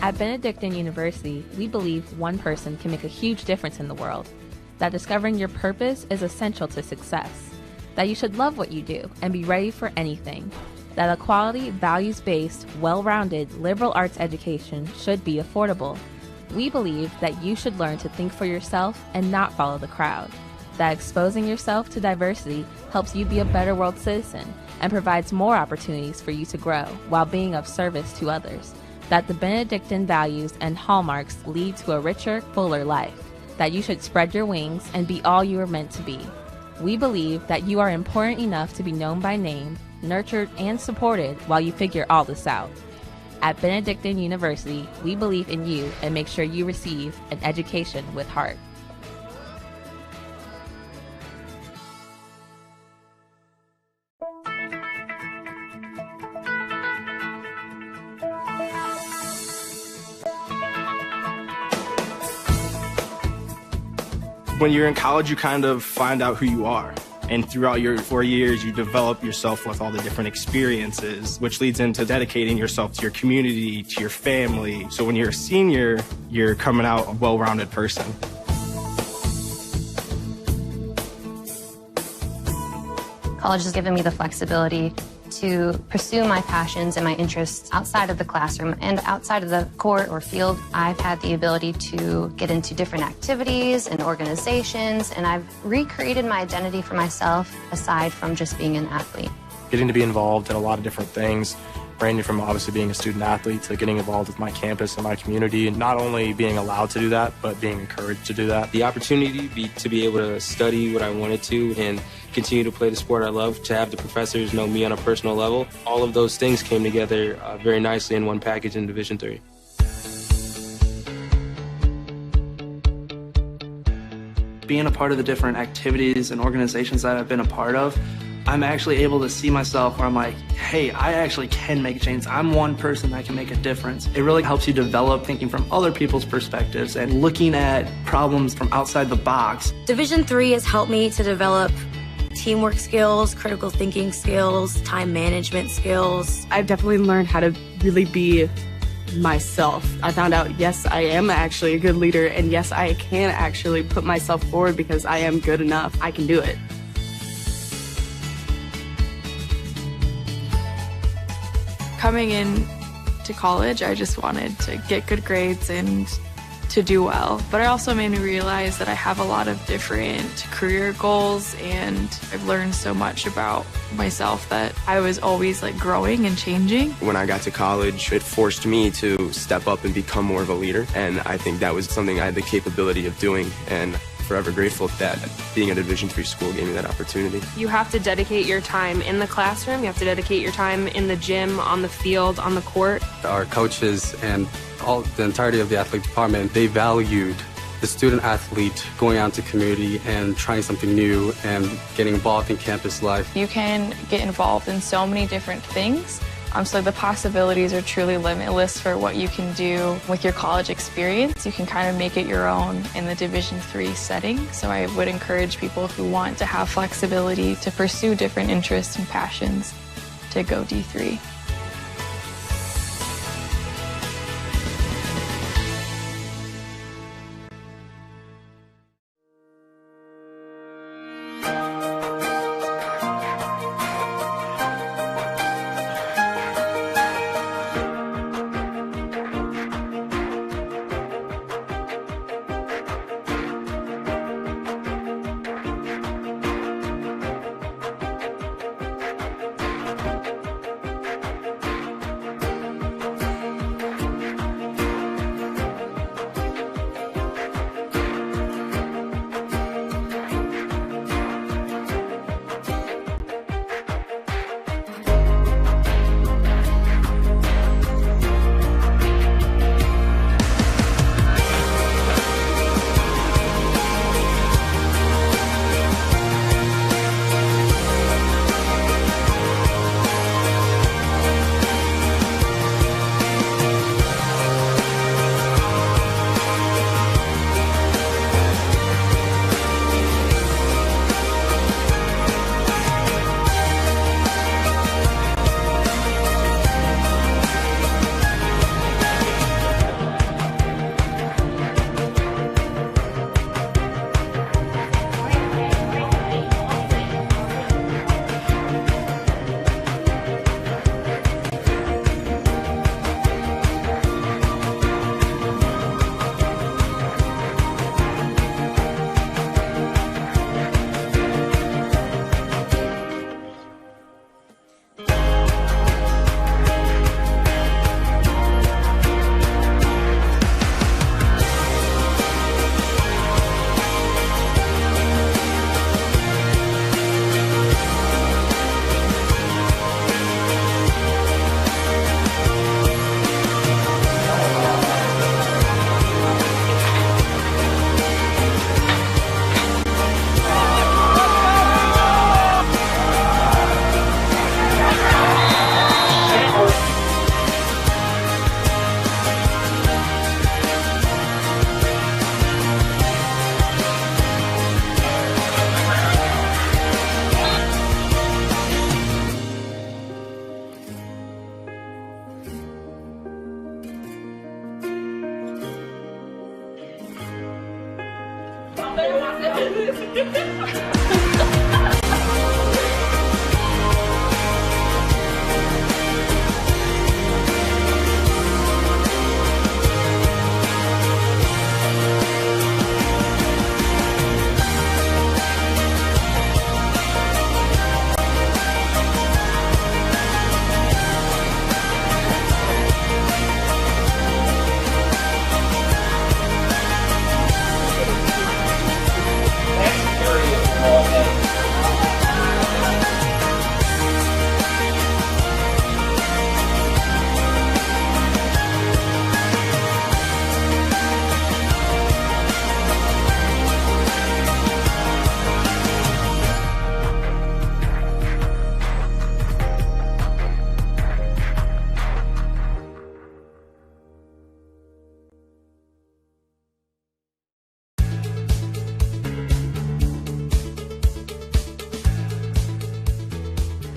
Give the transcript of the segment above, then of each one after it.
At Benedictine University, we believe one person can make a huge difference in the world, that discovering your purpose is essential to success, that you should love what you do and be ready for anything, that a quality, values-based, well-rounded liberal arts education should be affordable. We believe that you should learn to think for yourself and not follow the crowd, that exposing yourself to diversity helps you be a better world citizen and provides more opportunities for you to grow while being of service to others, that the Benedictine values and hallmarks lead to a richer, fuller life, that you should spread your wings and be all you are meant to be. We believe that you are important enough to be known by name, nurtured, and supported while you figure all this out. At Benedictine University, we believe in you and make sure you receive an education with heart. When you're in college, you kind of find out who you are. And throughout your 4 years, you develop yourself with all the different experiences, which leads into dedicating yourself to your community, to your family. So when you're a senior, you're coming out a well-rounded person. College has given me the flexibility to pursue my passions and my interests outside of the classroom and outside of the court or field. I've had the ability to get into different activities and organizations, and I've recreated my identity for myself aside from just being an athlete. Getting to be involved in a lot of different things, ranging from obviously being a student athlete to getting involved with my campus and my community, and not only being allowed to do that, but being encouraged to do that. The opportunity to be able to study what I wanted to and continue to play the sport I love, to have the professors know me on a personal level, all of those things came together very nicely in one package in Division III. Being a part of the different activities and organizations that I've been a part of, I'm actually able to see myself where I'm like, hey, I actually can make a change. I'm one person that can make a difference. It really helps you develop thinking from other people's perspectives and looking at problems from outside the box. Division III has helped me to develop teamwork skills, critical thinking skills, time management skills. I've definitely learned how to really be myself. I found out, yes, I am actually a good leader, and yes, I can actually put myself forward because I am good enough. I can do it. Coming in to college, I just wanted to get good grades and to do well. But it also made me realize that I have a lot of different career goals, and I've learned so much about myself that I was always like growing and changing. When I got to college, it forced me to step up and become more of a leader, and I think that was something I had the capability of doing, and forever grateful that being at a Division III school gave me that opportunity. You have to dedicate your time in the classroom, you have to dedicate your time in the gym, on the field, on the court. Our coaches and the entirety of the athletic department, they valued the student athlete going out to community and trying something new and getting involved in campus life. You can get involved in so many different things. So the possibilities are truly limitless for what you can do with your college experience. You can kind of make it your own in the Division III setting. So I would encourage people who want to have flexibility to pursue different interests and passions to go D3.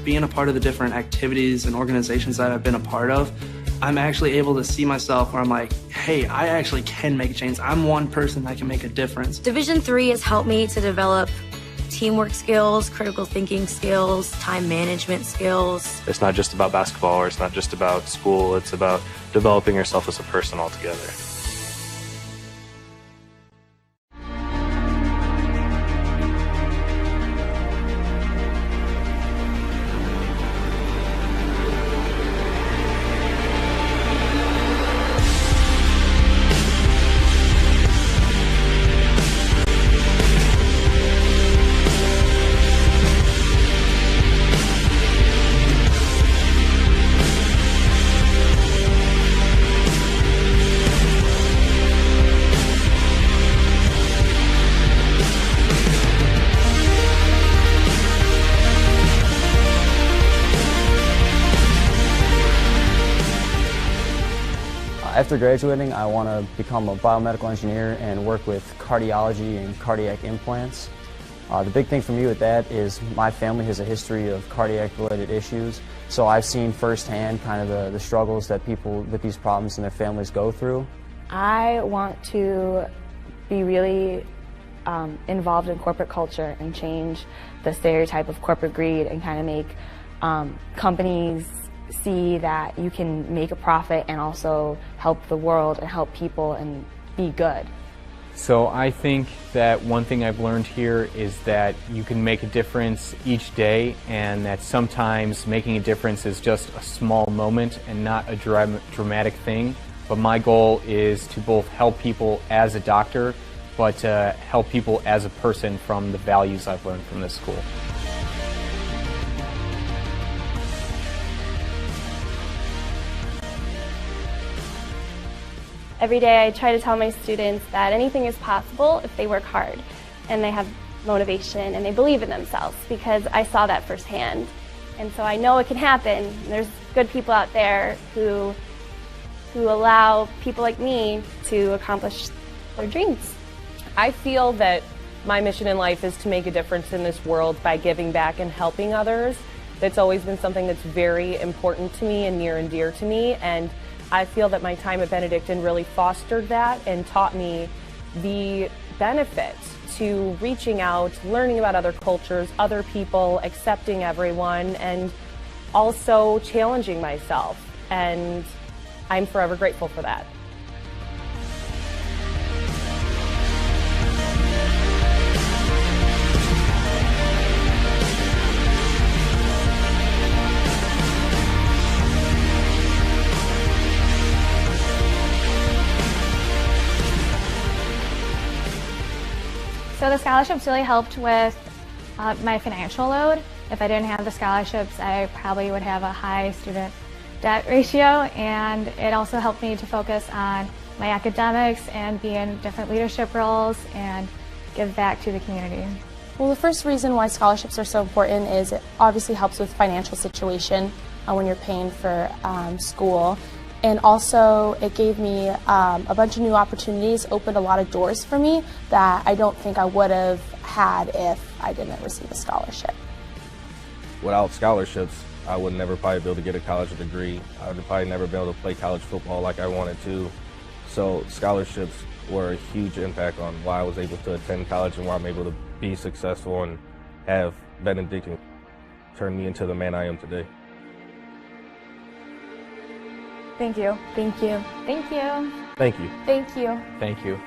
Being a part of the different activities and organizations that I've been a part of, I'm actually able to see myself where I'm like, hey, I actually can make a change. I'm one person that can make a difference. Division III has helped me to develop teamwork skills, critical thinking skills, time management skills. It's not just about basketball, or it's not just about school. It's about developing yourself as a person altogether. After graduating, I want to become a biomedical engineer and work with cardiology and cardiac implants. The big thing for me with that is my family has a history of cardiac-related issues, so I've seen firsthand kind of the struggles that people with these problems and their families go through. I want to be really involved in corporate culture and change the stereotype of corporate greed and kind of make companies see that you can make a profit and also help the world and help people and be good. So I think that one thing I've learned here is that you can make a difference each day, and that sometimes making a difference is just a small moment and not a dramatic thing. But my goal is to both help people as a doctor, but to help people as a person from the values I've learned from this school. Every day I try to tell my students that anything is possible if they work hard and they have motivation and they believe in themselves, because I saw that firsthand. And so I know it can happen. There's good people out there who allow people like me to accomplish their dreams. I feel that my mission in life is to make a difference in this world by giving back and helping others. That's always been something that's very important to me and near and dear to me. And I feel that my time at Benedictine really fostered that and taught me the benefit to reaching out, learning about other cultures, other people, accepting everyone, and also challenging myself. And I'm forever grateful for that. So the scholarships really helped with my financial load. If I didn't have the scholarships, I probably would have a high student debt ratio, and it also helped me to focus on my academics and be in different leadership roles and give back to the community. Well, the first reason why scholarships are so important is it obviously helps with financial situation when you're paying for school. And also, it gave me a bunch of new opportunities, opened a lot of doors for me that I don't think I would have had if I didn't receive a scholarship. Without scholarships, I would never probably be able to get a college degree. I would probably never be able to play college football like I wanted to. So scholarships were a huge impact on why I was able to attend college and why I'm able to be successful and have Benedictine turn me into the man I am today. Thank you. Thank you. Thank you. Thank you. Thank you. Thank you.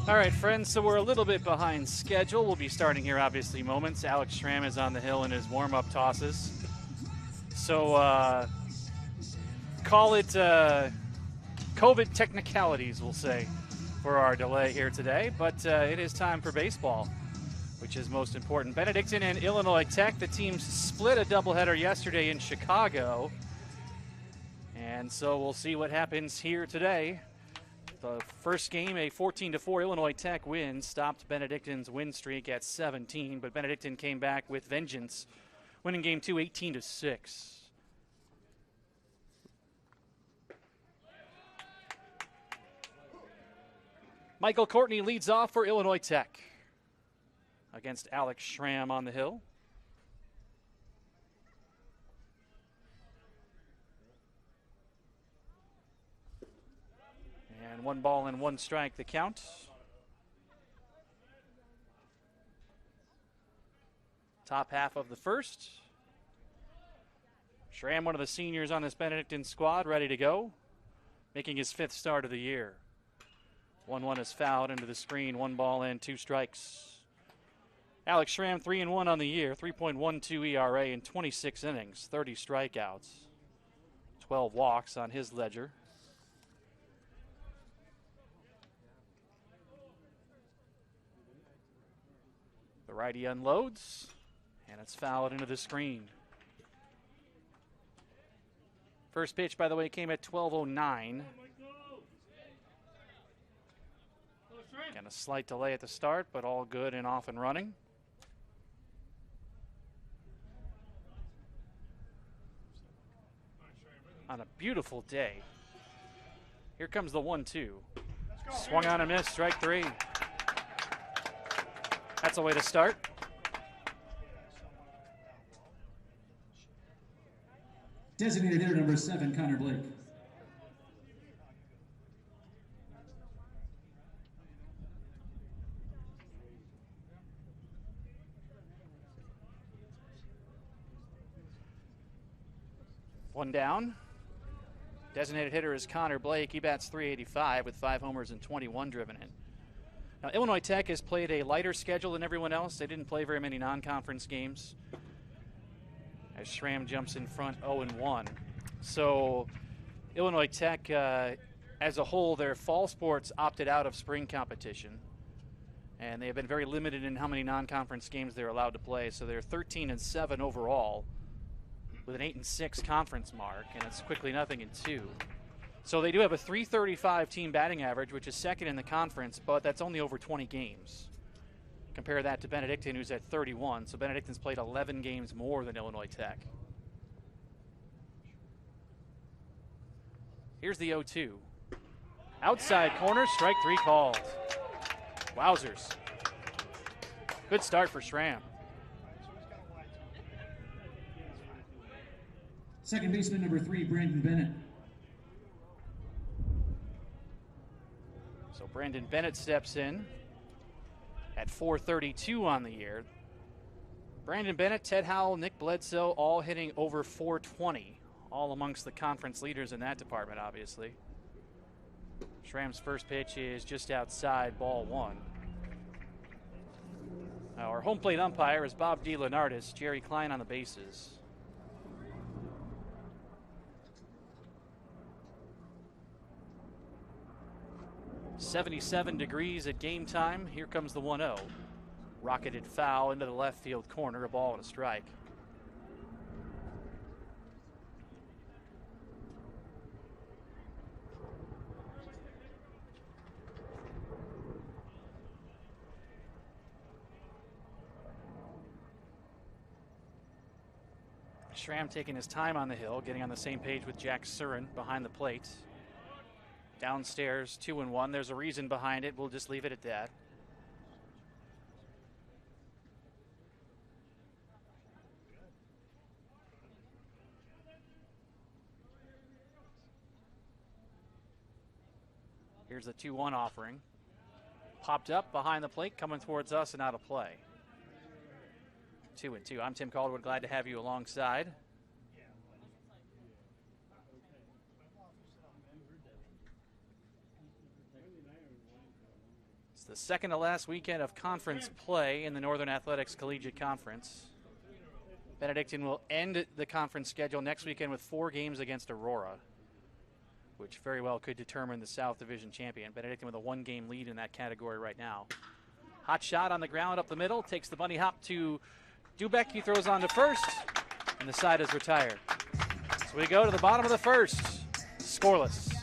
All right, friends, so we're a little bit behind schedule. We'll be starting here, obviously, moments. Alex Schramm is on the hill in his warm-up tosses. So call it COVID technicalities, we'll say, for our delay here today. But it is time for baseball, which is most important. Benedictine and Illinois Tech, the teams split a doubleheader yesterday in Chicago. And so we'll see what happens here today. The first game, a 14-4 Illinois Tech win, stopped Benedictine's win streak at 17, but Benedictine came back with vengeance, winning game 2 18-6. Michael Courtney leads off for Illinois Tech against Alex Schramm on the hill. And 1 ball and 1 strike, the count. Top half of the first. Schramm, one of the seniors on this Benedictine squad, ready to go, making his 5th start of the year. 1-1 is fouled into the screen, 1 ball and 2 strikes. Alex Schramm, 3-1 on the year, 3.12 ERA in 26 innings, 30 strikeouts, 12 walks on his ledger. The righty unloads, and it's fouled into the screen. First pitch, by the way, came at 12:09. Again, a slight delay at the start, but all good and off and running. On a beautiful day. Here comes the 1-2. Swung on and missed, strike 3. That's a way to start. Designated hitter number 7, Connor Blake. One down. Designated hitter is Connor Blake. He bats .385 with 5 homers and 21 driven in. Now, Illinois Tech has played a lighter schedule than everyone else. They didn't play very many non-conference games, as Schramm jumps in front 0-1. So Illinois Tech, as a whole, their fall sports opted out of spring competition, and they have been very limited in how many non-conference games they're allowed to play. So they're 13-7 overall, with an 8-6 conference mark, and it's quickly 0-2. So they do have a .335 team batting average, which is second in the conference, but that's only over 20 games. Compare that to Benedictine, who's at 31. So Benedictine's played 11 games more than Illinois Tech. Here's the 0-2. Outside corner, strike 3 called. Wowzers. Good start for Schramm. Second baseman number 3, Brandon Bennett. So Brandon Bennett steps in at .432 on the year. Brandon Bennett, Ted Howell, Nick Bledsoe, all hitting over .420, all amongst the conference leaders in that department, obviously. Schramm's first pitch is just outside, ball 1. Our home plate umpire is Bob DeLeonardis, Jerry Klein on the bases. .77 degrees at game time. Here comes the 1-0. Rocketed foul into the left field corner, a ball and a strike. Schramm taking his time on the hill, getting on the same page with Jack Surin behind the plate. Downstairs, 2-1. There's a reason behind it. We'll just leave it at that. Here's the 2-1 offering. Popped up behind the plate, coming towards us and out of play. 2-2. I'm Tim Calderwood. Glad to have you alongside. It's the second to last weekend of conference play in the Northern Athletics Collegiate Conference. Benedictine will end the conference schedule next weekend with 4 games against Aurora, which very well could determine the South Division champion. Benedictine with a 1-game lead in that category right now. Hot shot on the ground up the middle, takes the bunny hop to Dubeck. He throws on to first, and the side is retired. So we go to the bottom of the first, scoreless.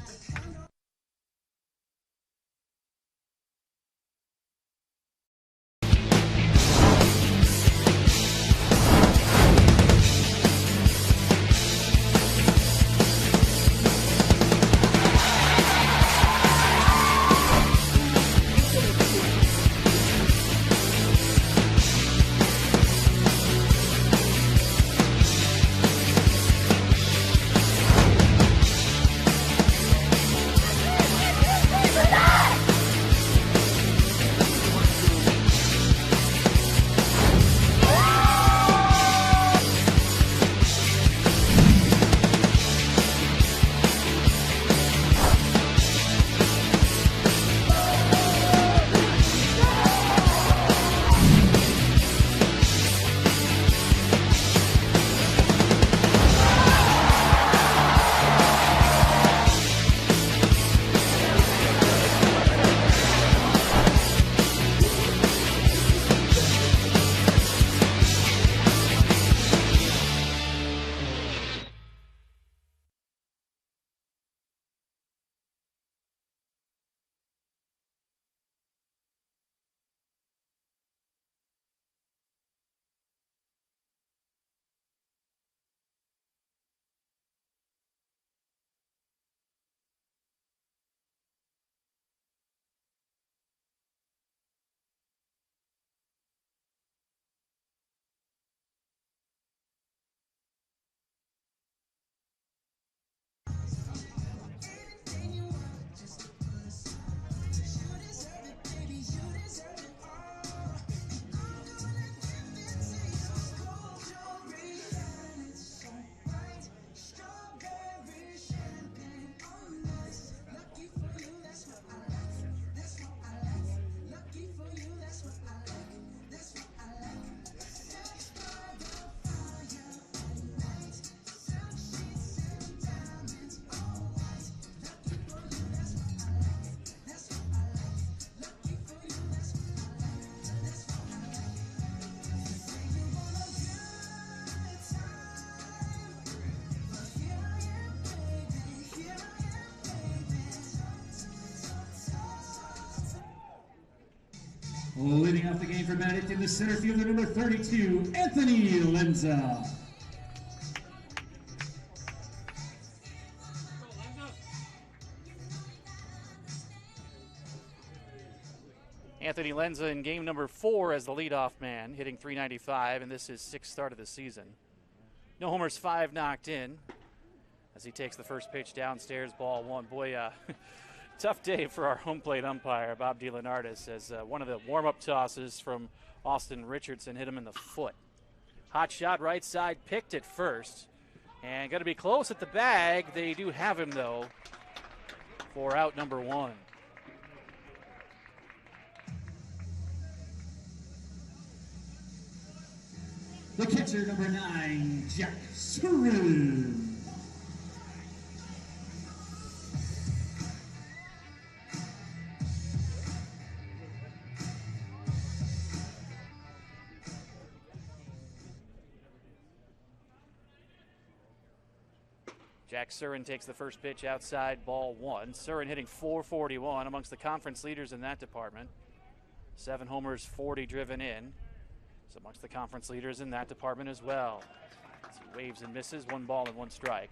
Leading off the game for Benedictine, the center fielder number 32, Anthony Lenza. Anthony Lenza in game number 4 as the leadoff man, hitting .395, and this is 6th start of the season. No homers, 5 knocked in as he takes the first pitch downstairs, ball 1. Boy, tough day for our home plate umpire, Bob DeLeonardis, as one of the warm-up tosses from Austin Richardson hit him in the foot. Hot shot right side, picked at first, and going to be close at the bag. They do have him, though, for out number 1. The catcher, number 9, Jack Surin. Jack Surin takes the first pitch outside, ball 1. Surin hitting .441, amongst the conference leaders in that department. 7 homers, 40 driven in. He's amongst the conference leaders in that department as well. As he waves and misses, 1 ball and 1 strike.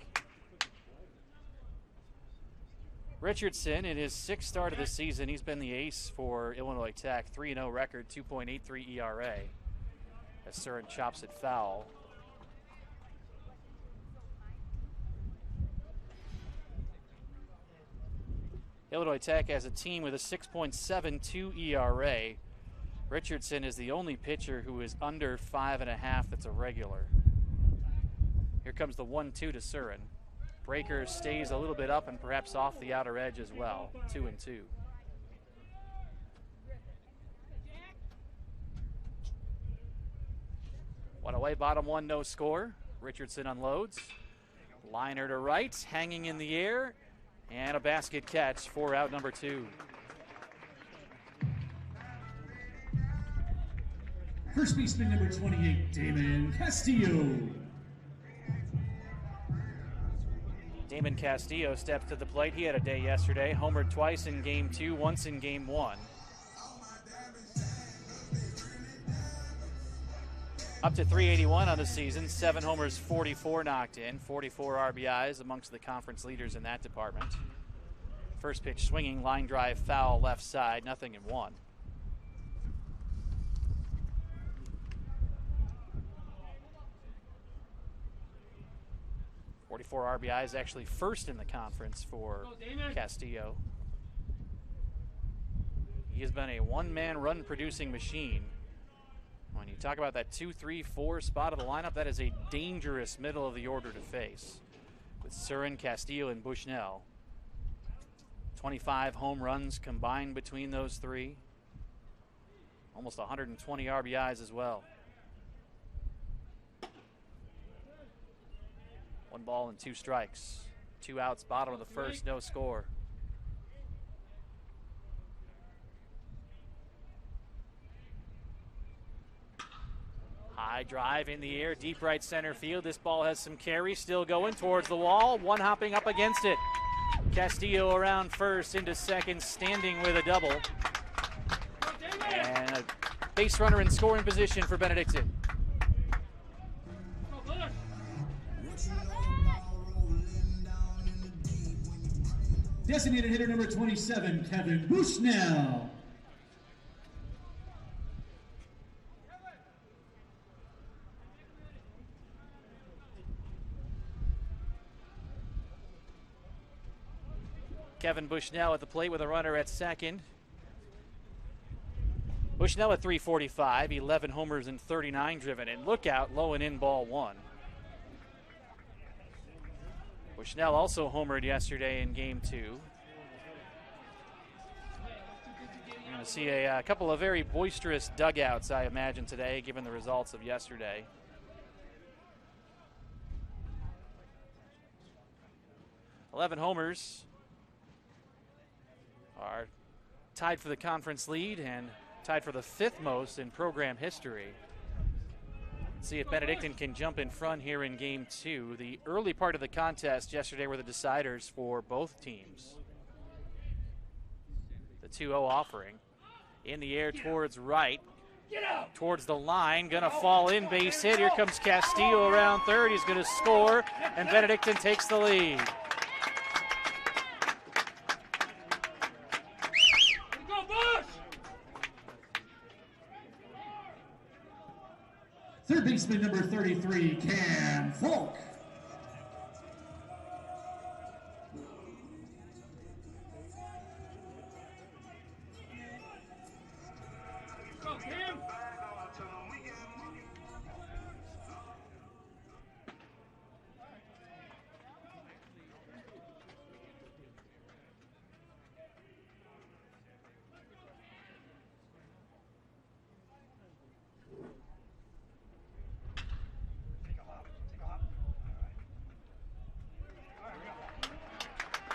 Richardson, in his 6th start of the season, he's been the ace for Illinois Tech. 3-0 record, 2.83 ERA. As Surin chops it foul. Illinois Tech has a team with a 6.72 ERA. Richardson is the only pitcher who is under 5.5 that's a regular. Here comes the 1-2 to Surin. Breaker stays a little bit up and perhaps off the outer edge as well. 2-2. One away, bottom one, no score. Richardson unloads. Liner to right, hanging in the air, and a basket catch for out number 2. First baseman number 28, Damon Castillo. Damon Castillo steps to the plate. He had a day yesterday. Homered twice in Game 2, once in Game 1. Up to 381 on the season, 7 homers, 44 knocked in, 44 RBIs amongst the conference leaders in that department. First pitch swinging, line drive foul left side, 0-1. .44 RBIs, actually first in the conference for Castillo. He has been a one-man run-producing machine. When you talk about that 2, 3, 4 spot of the lineup, that is a dangerous middle of the order to face. With Surin, Castillo, and Bushnell. 25 home runs combined between those three. Almost 120 RBIs as well. 1 ball and 2 strikes. 2 outs, bottom of the first, no score. High drive in the air, deep right center field. This ball has some carry, still going towards the wall. One hopping up against it. Castillo around first, into second, standing with a double. And a base runner in scoring position for Benedictine. Designated hitter number 27, Kevin Bushnell. Kevin Bushnell at the plate with a runner at second. Bushnell at 345, 11 homers and 39 driven in. Look out, low and in, ball 1. Bushnell also homered yesterday in Game 2. You're going to see a couple of very boisterous dugouts, I imagine, today, given the results of yesterday. .11 homers are tied for the conference lead and tied for the 5th most in program history. Let's see if Benedictine can jump in front here in Game 2. The early part of the contest yesterday were the deciders for both teams. The 2-0 offering. In the air towards right, towards the line, gonna fall in, base hit. Here comes Castillo around third. He's gonna score, and Benedictine takes the lead. Third baseman number 33, Cam Falk.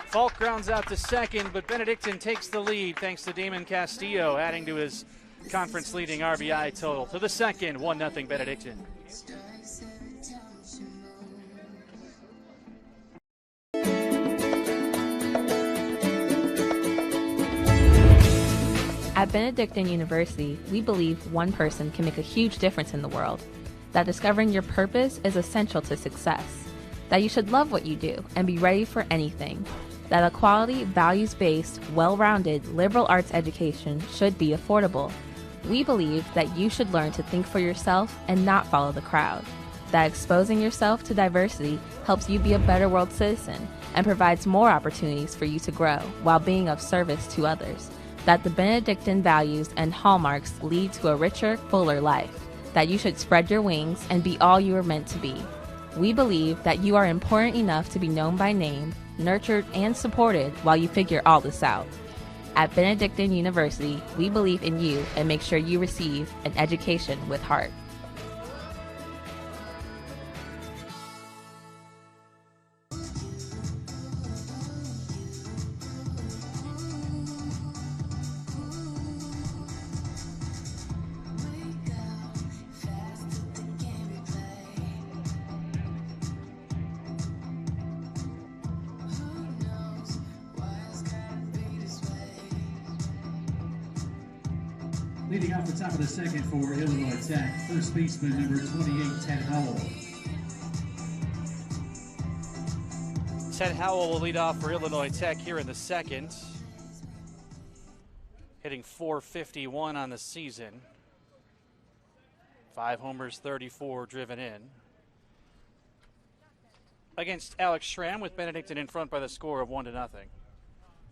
Falk grounds out to second, but Benedictine takes the lead thanks to Damon Castillo, adding to his conference-leading RBI total. To the second, 1-0 Benedictine. At Benedictine University, we believe one person can make a huge difference in the world, that discovering your purpose is essential to success, that you should love what you do and be ready for anything, that a quality, values-based, well-rounded liberal arts education should be affordable. We believe that you should learn to think for yourself and not follow the crowd, that exposing yourself to diversity helps you be a better world citizen and provides more opportunities for you to grow while being of service to others, that the Benedictine values and hallmarks lead to a richer, fuller life, that you should spread your wings and be all you are meant to be. We believe that you are important enough to be known by name, nurtured, and supported while you figure all this out. At Benedictine University, we believe in you and make sure you receive an education with heart. Leading off the top of the second for Illinois Tech, first baseman number 28, Ted Howell. Ted Howell will lead off for Illinois Tech here in the second. Hitting .451 on the season. 5 homers, 34 driven in. Against Alex Schramm with Benedictine in front by the score of 1-0.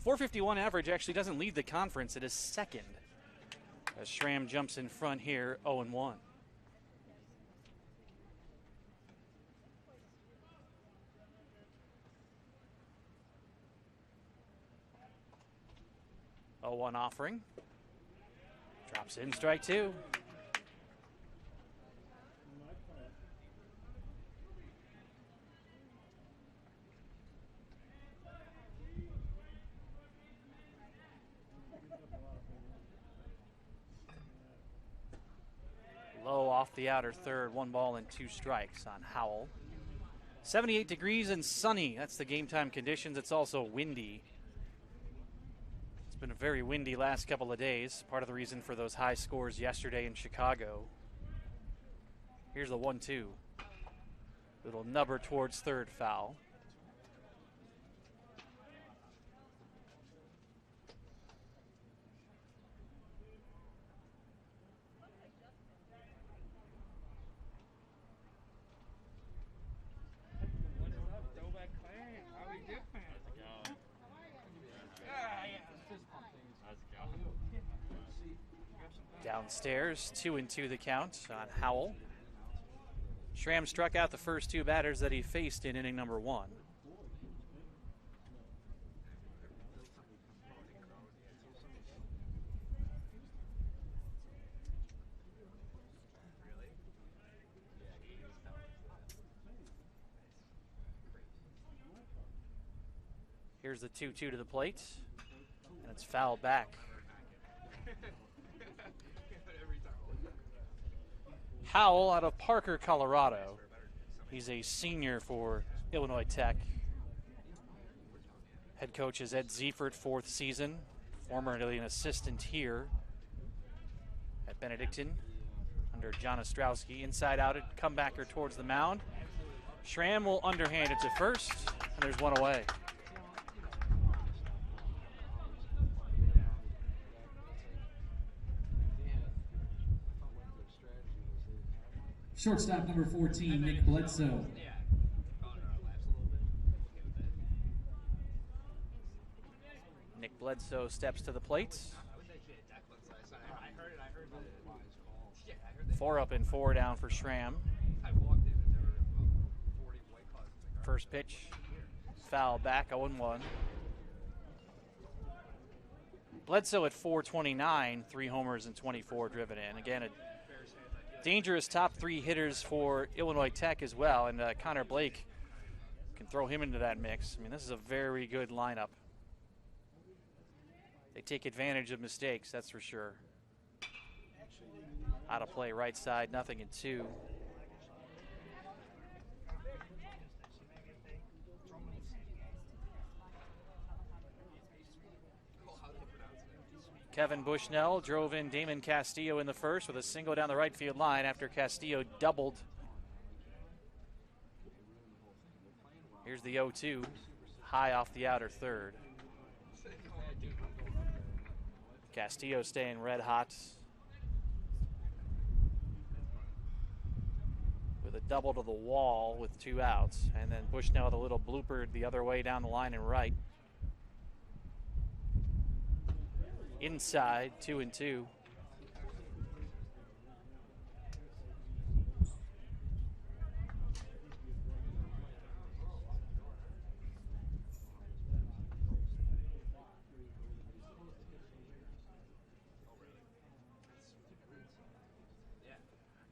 .451 average actually doesn't lead the conference. It is second. As Schramm jumps in front here, 0-1. One offering. Drops in, strike two. Low off the outer third, 1 ball and 2 strikes on Howell. 78 degrees and sunny. That's the game time conditions. It's also windy. It's been a very windy last couple of days. Part of the reason for those high scores yesterday in Chicago. Here's the 1-2. Little nubber towards third, foul. Downstairs, 2-2 the count on Howell. Schramm struck out the first 2 batters that he faced in inning number 1. Here's the 2-2 to the plate, and it's fouled back. Howell out of Parker, Colorado. He's a senior for Illinois Tech. Head coach is Ed Ziefert, 4th season. Formerly an assistant here at Benedictine under John Ostrowski. Inside out, comebacker towards the mound. Schramm will underhand it to first, and there's 1 away. Shortstop number 14, Nick Bledsoe. Nick Bledsoe steps to the plate. 4 up and 4 down for Schramm. First pitch, foul back, 0-1. Bledsoe at .429, 3 homers and 24 driven in. Again, a dangerous top 3 hitters for Illinois Tech as well, and Connor Blake can throw him into that mix. I mean, this is a very good lineup. They take advantage of mistakes, that's for sure. Out of play, right side, 0-2. Kevin Bushnell drove in Damon Castillo in the first with a single down the right field line after Castillo doubled. Here's the 0-2, high off the outer third. Castillo staying red hot with a double to the wall with 2 outs. And then Bushnell with a little blooper the other way down the line and right. Inside, 2-2.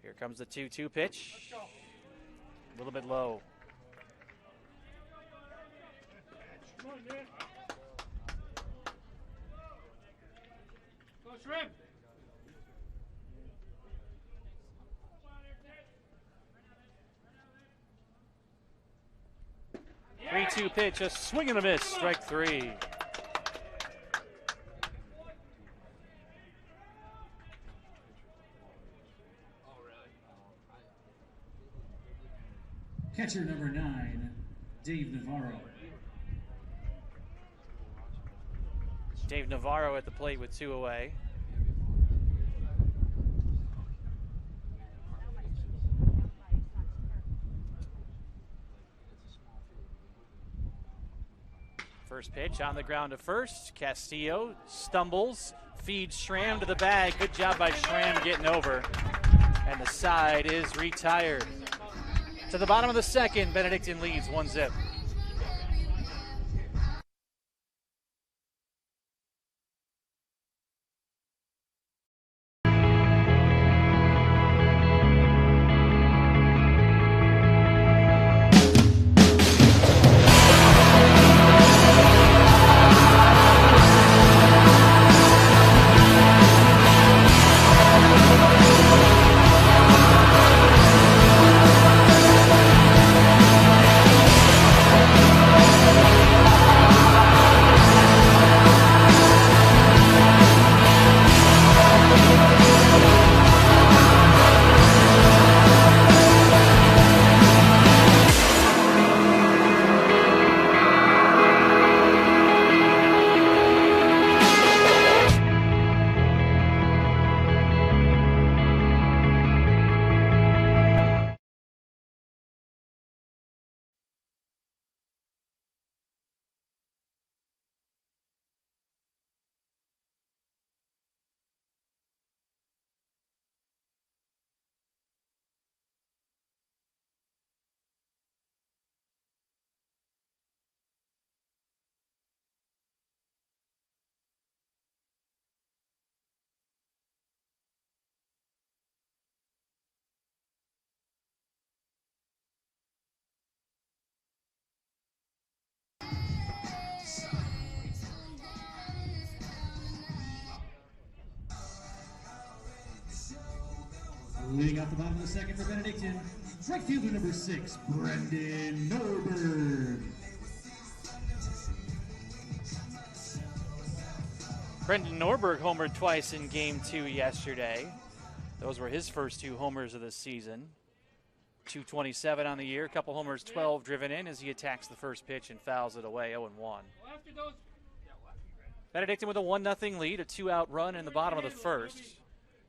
Here comes the 2-2 pitch. A little bit low. Come on, man. Go Shrimp! 3-2 pitch, a swing and a miss, strike 3. Catcher number 9, Dave Navarro. Dave Navarro at the plate with 2 away. First pitch on the ground to first. Castillo stumbles, feeds Schramm to the bag. Good job by Schramm getting over. And the side is retired. To the bottom of the second, Benedictine leads 1-0. Leading off the bottom of the second for Benedictine, right fielder number 6, Brendan Norberg. Brendan Norberg homered twice in Game 2 yesterday. Those were his first 2 homers of the season. 227 on the year, a couple homers, 12 driven in as he attacks the first pitch and fouls it away, 0-1. Benedictine with a 1-0 lead, a 2-out run in the bottom of the first.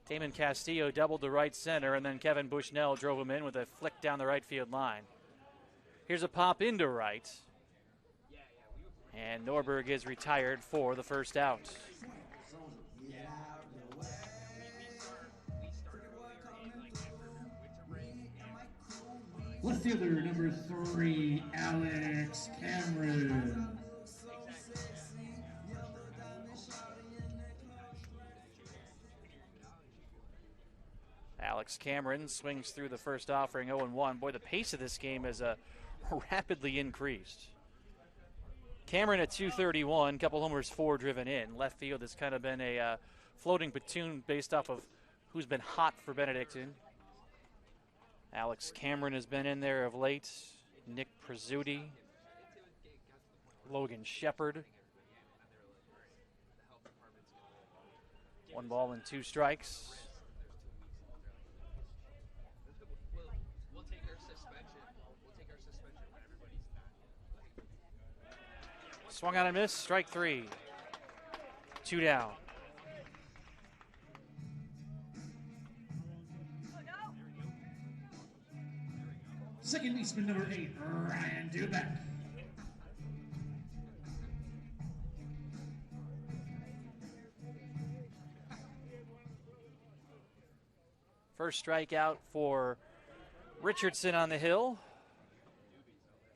Damon Castillo doubled to right center, and then Kevin Bushnell drove him in with a flick down the right field line. Here's a pop into right. And Norberg is retired for the first out. Left fielder number 3, Alex Cameron. Alex Cameron swings through the first offering, 0-1. Boy, the pace of this game has rapidly increased. Cameron at 231, couple homers, 4 driven in. Left field has kind of been a floating platoon based off of who's been hot for Benedictine. Alex Cameron has been in there of late. Nick Prezzuti, Logan Shepard. 1 ball and 2 strikes. Swung on and missed, strike 3. 2 down. Second baseman number 8, Ryan Dubeck. First strikeout for Richardson on the hill.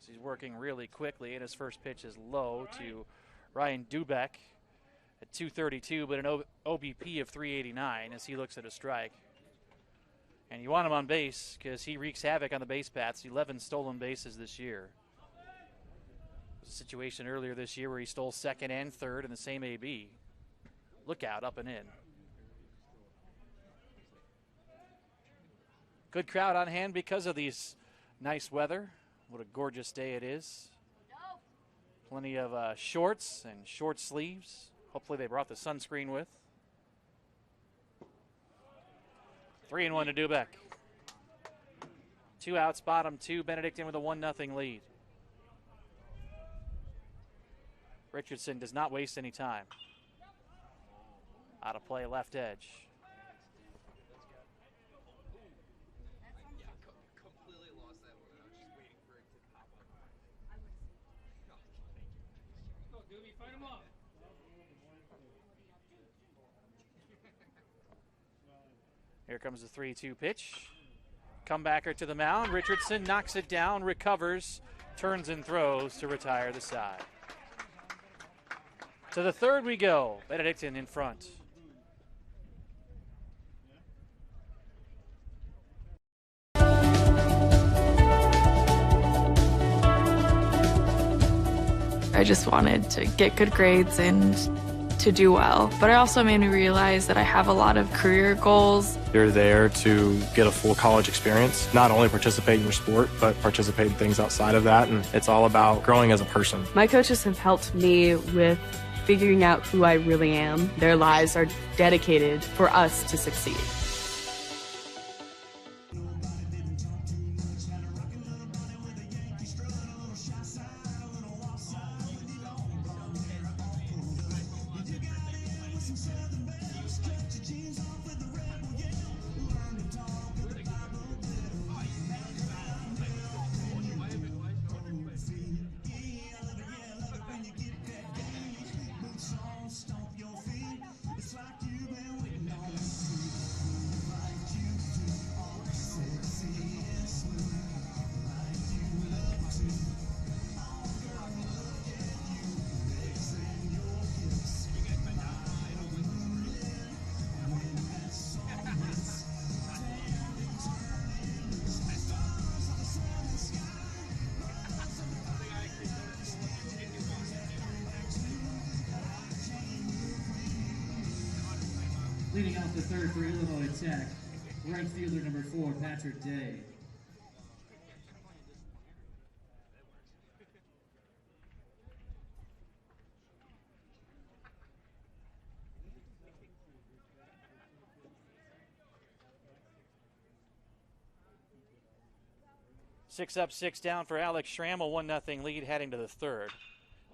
He's working really quickly, and his first pitch is low to Ryan Dubeck at 232, but an OBP of 389 as he looks at a strike. And you want him on base because he wreaks havoc on the base paths. 11 stolen bases this year. There's a situation earlier this year where he stole second and third in the same AB. Look out, up and in. Good crowd on hand because of these nice weather. What a gorgeous day it is. Plenty of shorts and short sleeves. Hopefully they brought the sunscreen with. 3-1 to Dubeck. 2 outs, bottom 2. Benedictine with a 1-0 lead. Richardson does not waste any time. Out of play, left edge. Here comes the 3-2 pitch. Comebacker to the mound. Richardson knocks it down, recovers, turns and throws to retire the side. To the third we go. Benedictine in front. I just wanted to get good grades and to do well. But it also made me realize that I have a lot of career goals. You're there to get a full college experience, not only participate in your sport, but participate in things outside of that. And it's all about growing as a person. My coaches have helped me with figuring out who I really am. Their lives are dedicated for us to succeed. Leading off the third for Illinois Tech, right fielder number 4, Patrick Day. Six up, 6 down for Alex Schramm, a 1-0 lead heading to the third.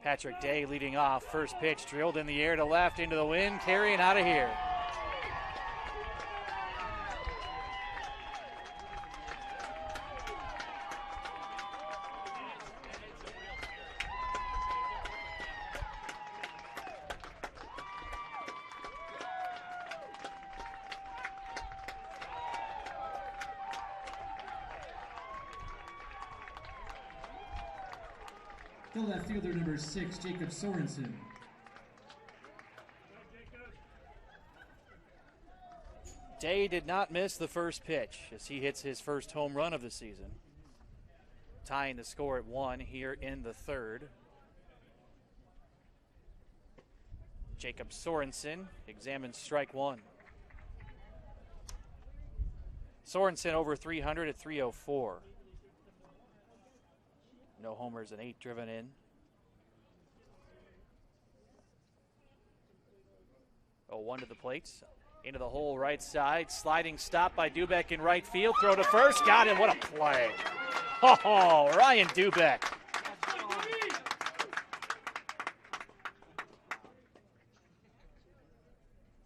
Patrick Day leading off. First pitch drilled in the air to left, into the wind, carrying out of here. The left fielder number 6, Jacob Sorensen. Day did not miss the first pitch as he hits his first home run of the season. Tying the score at 1 here in the third. Jacob Sorensen examines strike 1. Sorensen over 300 at 304. No homers and 8 driven in. 0-1 to the plate. Into the hole right side. Sliding stop by Dubek in right field. Throw to first. Got him. What a play. Oh, Ryan Dubek.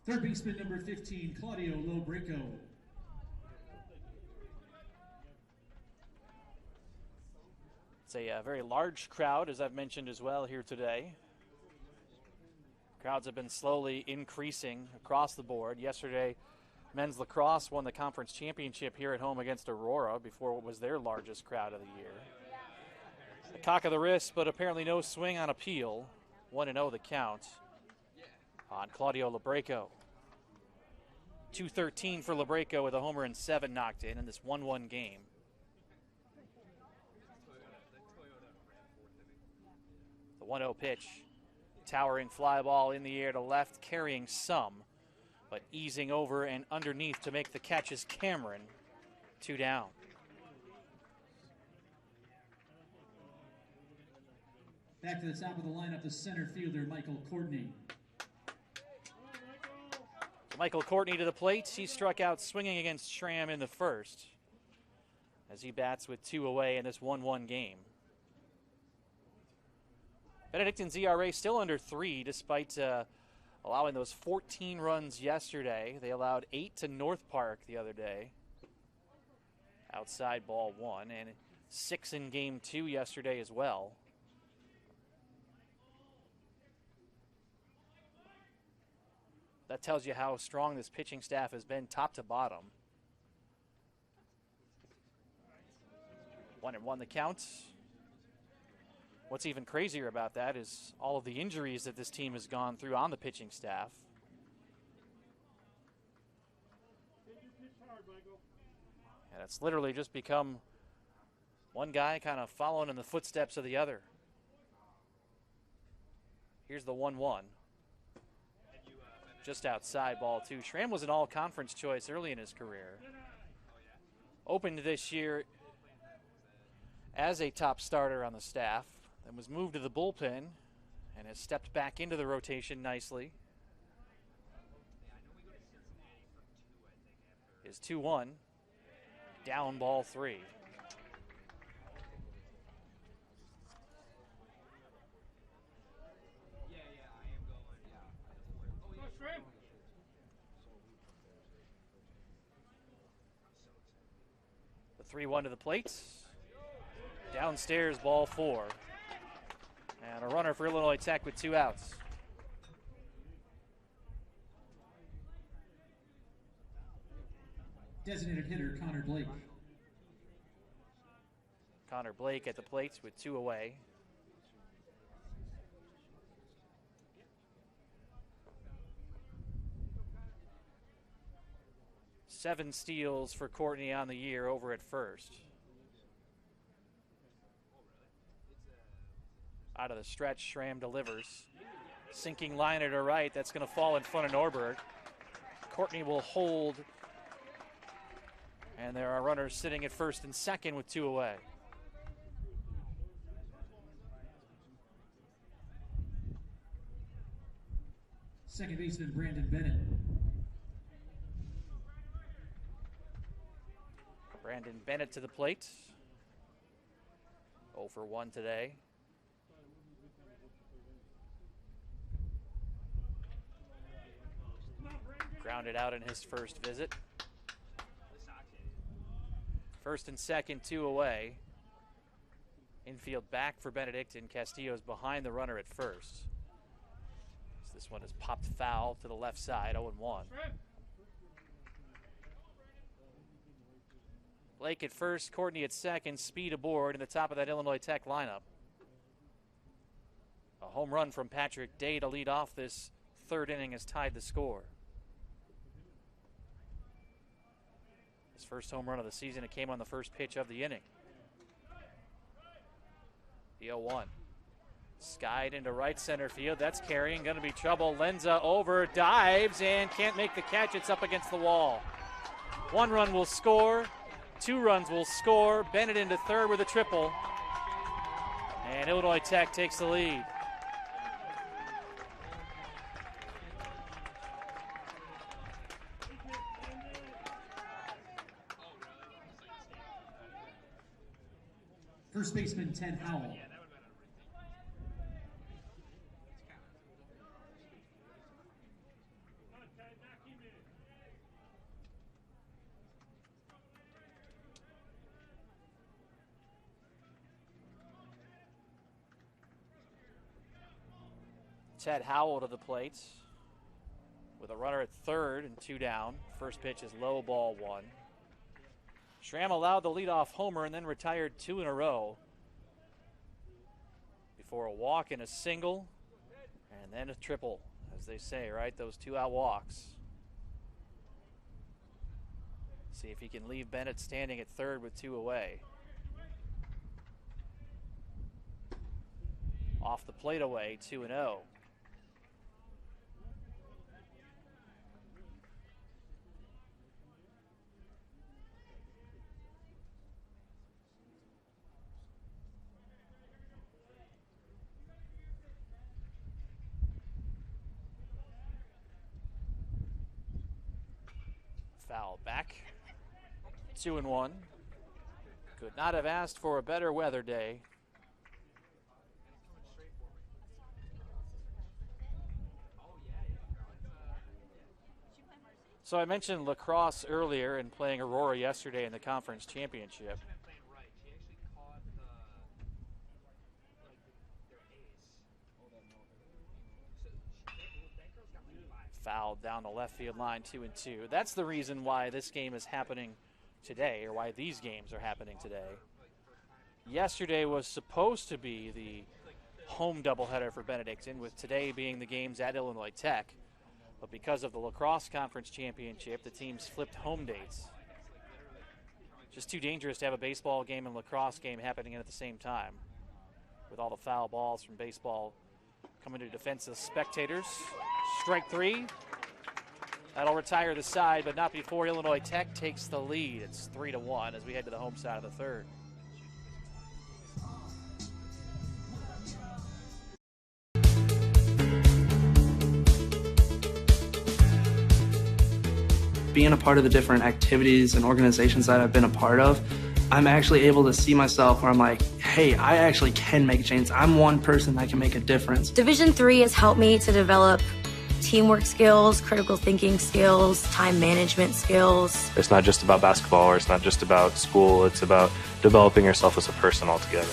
Third baseman number 15, Claudio Lobrico. It's a very large crowd, as I've mentioned as well here today. Crowds have been slowly increasing across the board. Yesterday, men's lacrosse won the conference championship here at home against Aurora before what was their largest crowd of the year. A cock of the wrist, but apparently no swing on appeal. 1-0 the count on Claudio Lobrico. 213 for Lobrico with a homer and 7 knocked in this 1-1 game. The 1-0 pitch. Towering fly ball in the air to left, carrying some, but easing over and underneath to make the catch is Cameron. 2 down. Back to the top of the lineup, the center fielder, Michael Courtney. Michael Courtney to the plate. He struck out swinging against Schramm in the first. as he bats with 2 away in this 1-1 game. Benedictine's ERA still under 3 despite allowing those 14 runs yesterday. They allowed 8 to North Park the other day. Outside ball 1, and 6 in game 2 yesterday as well. That tells you how strong this pitching staff has been top to bottom. 1-1 the count. What's even crazier about that is all of the injuries that this team has gone through on the pitching staff. And it's literally just become one guy kind of following in the footsteps of the other. Here's the 1-1. Just outside ball 2. Schramm was an all-conference choice early in his career. Opened this year as a top starter on the staff, then was moved to the bullpen and has stepped back into the rotation nicely. Is 2-1. Down ball 3. The 3-1 to the plate. Downstairs, ball 4. And a runner for Illinois Tech with 2 outs. Designated hitter Connor Blake. Connor Blake at the plate with 2 away. Seven steals for Courtney on the year over at first. Out of the stretch, Schramm delivers. Sinking liner to right, that's going to fall in front of Norberg. Courtney will hold, and there are runners sitting at first and second with 2 away. Second baseman Brandon Bennett. Brandon Bennett to the plate. 0 for 1 today. Grounded out in his first visit. First and second, 2 away. Infield back for Benedictine. Castillo's behind the runner at first. So this one is popped foul to the left side, 0-1. Blake at first, Courtney at second, speed aboard in the top of that Illinois Tech lineup. A home run from Patrick Day to lead off this third inning has tied the score. His first home run of the season, it came on the first pitch of the inning. The 0-1. Skied into right center field. That's carrying, going to be trouble. Lenza over, dives, and can't make the catch. It's up against the wall. 1 run will score. 2 runs will score. Bennett into third with a triple. And Illinois Tech takes the lead. First baseman Ted Howell. Ted Howell to the plate with a runner at third and 2 down. First pitch is low, ball 1. Schramm allowed the leadoff homer and then retired 2 in a row before a walk and a single and then a triple, as they say, right? Those 2-out walks. See if he can leave Bennett standing at third with 2 away. Off the plate away, 2-0. Foul back. 2-1. Could not have asked for a better weather day. So I mentioned lacrosse earlier and playing Aurora yesterday in the conference championship. Fouled down the left field line, 2-2. That's the reason why this game is happening today, or why these games are happening today. Yesterday was supposed to be the home doubleheader for Benedictine, with today being the games at Illinois Tech. But because of the lacrosse conference championship, the teams flipped home dates. Just too dangerous to have a baseball game and lacrosse game happening at the same time, with all the foul balls from baseball coming to defensive spectators. Strike three. That'll retire the side, but not before Illinois Tech takes the lead. It's 3-1 as we head to the home side of the third. Being a part of the different activities and organizations that I've been a part of, I'm actually able to see myself where I'm like, hey, I actually can make a change. I'm one person that can make a difference. Division III has helped me to develop teamwork skills, critical thinking skills, time management skills. It's not just about basketball, or it's not just about school. It's about developing yourself as a person altogether.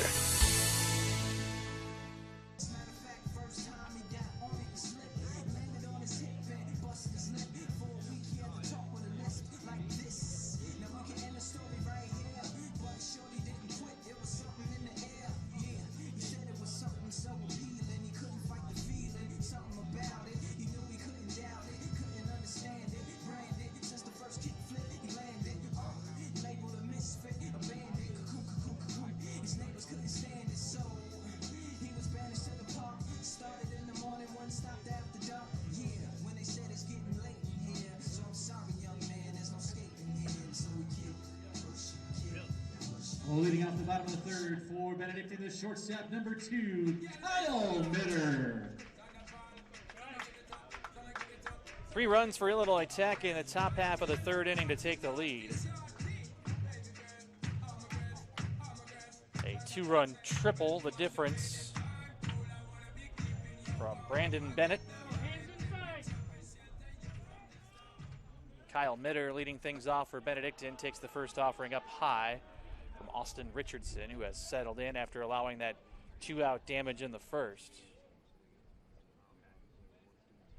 Leading off the bottom of the third for Benedictine, the shortstop, number 2, Kyle Mitter. 3 runs for Illinois Tech in the top half of the third inning to take the lead. A 2-run triple, the difference from Brandon Bennett. Kyle Mitter leading things off for Benedictine, takes the first offering up high from Austin Richardson, who has settled in after allowing that 2-out damage in the first.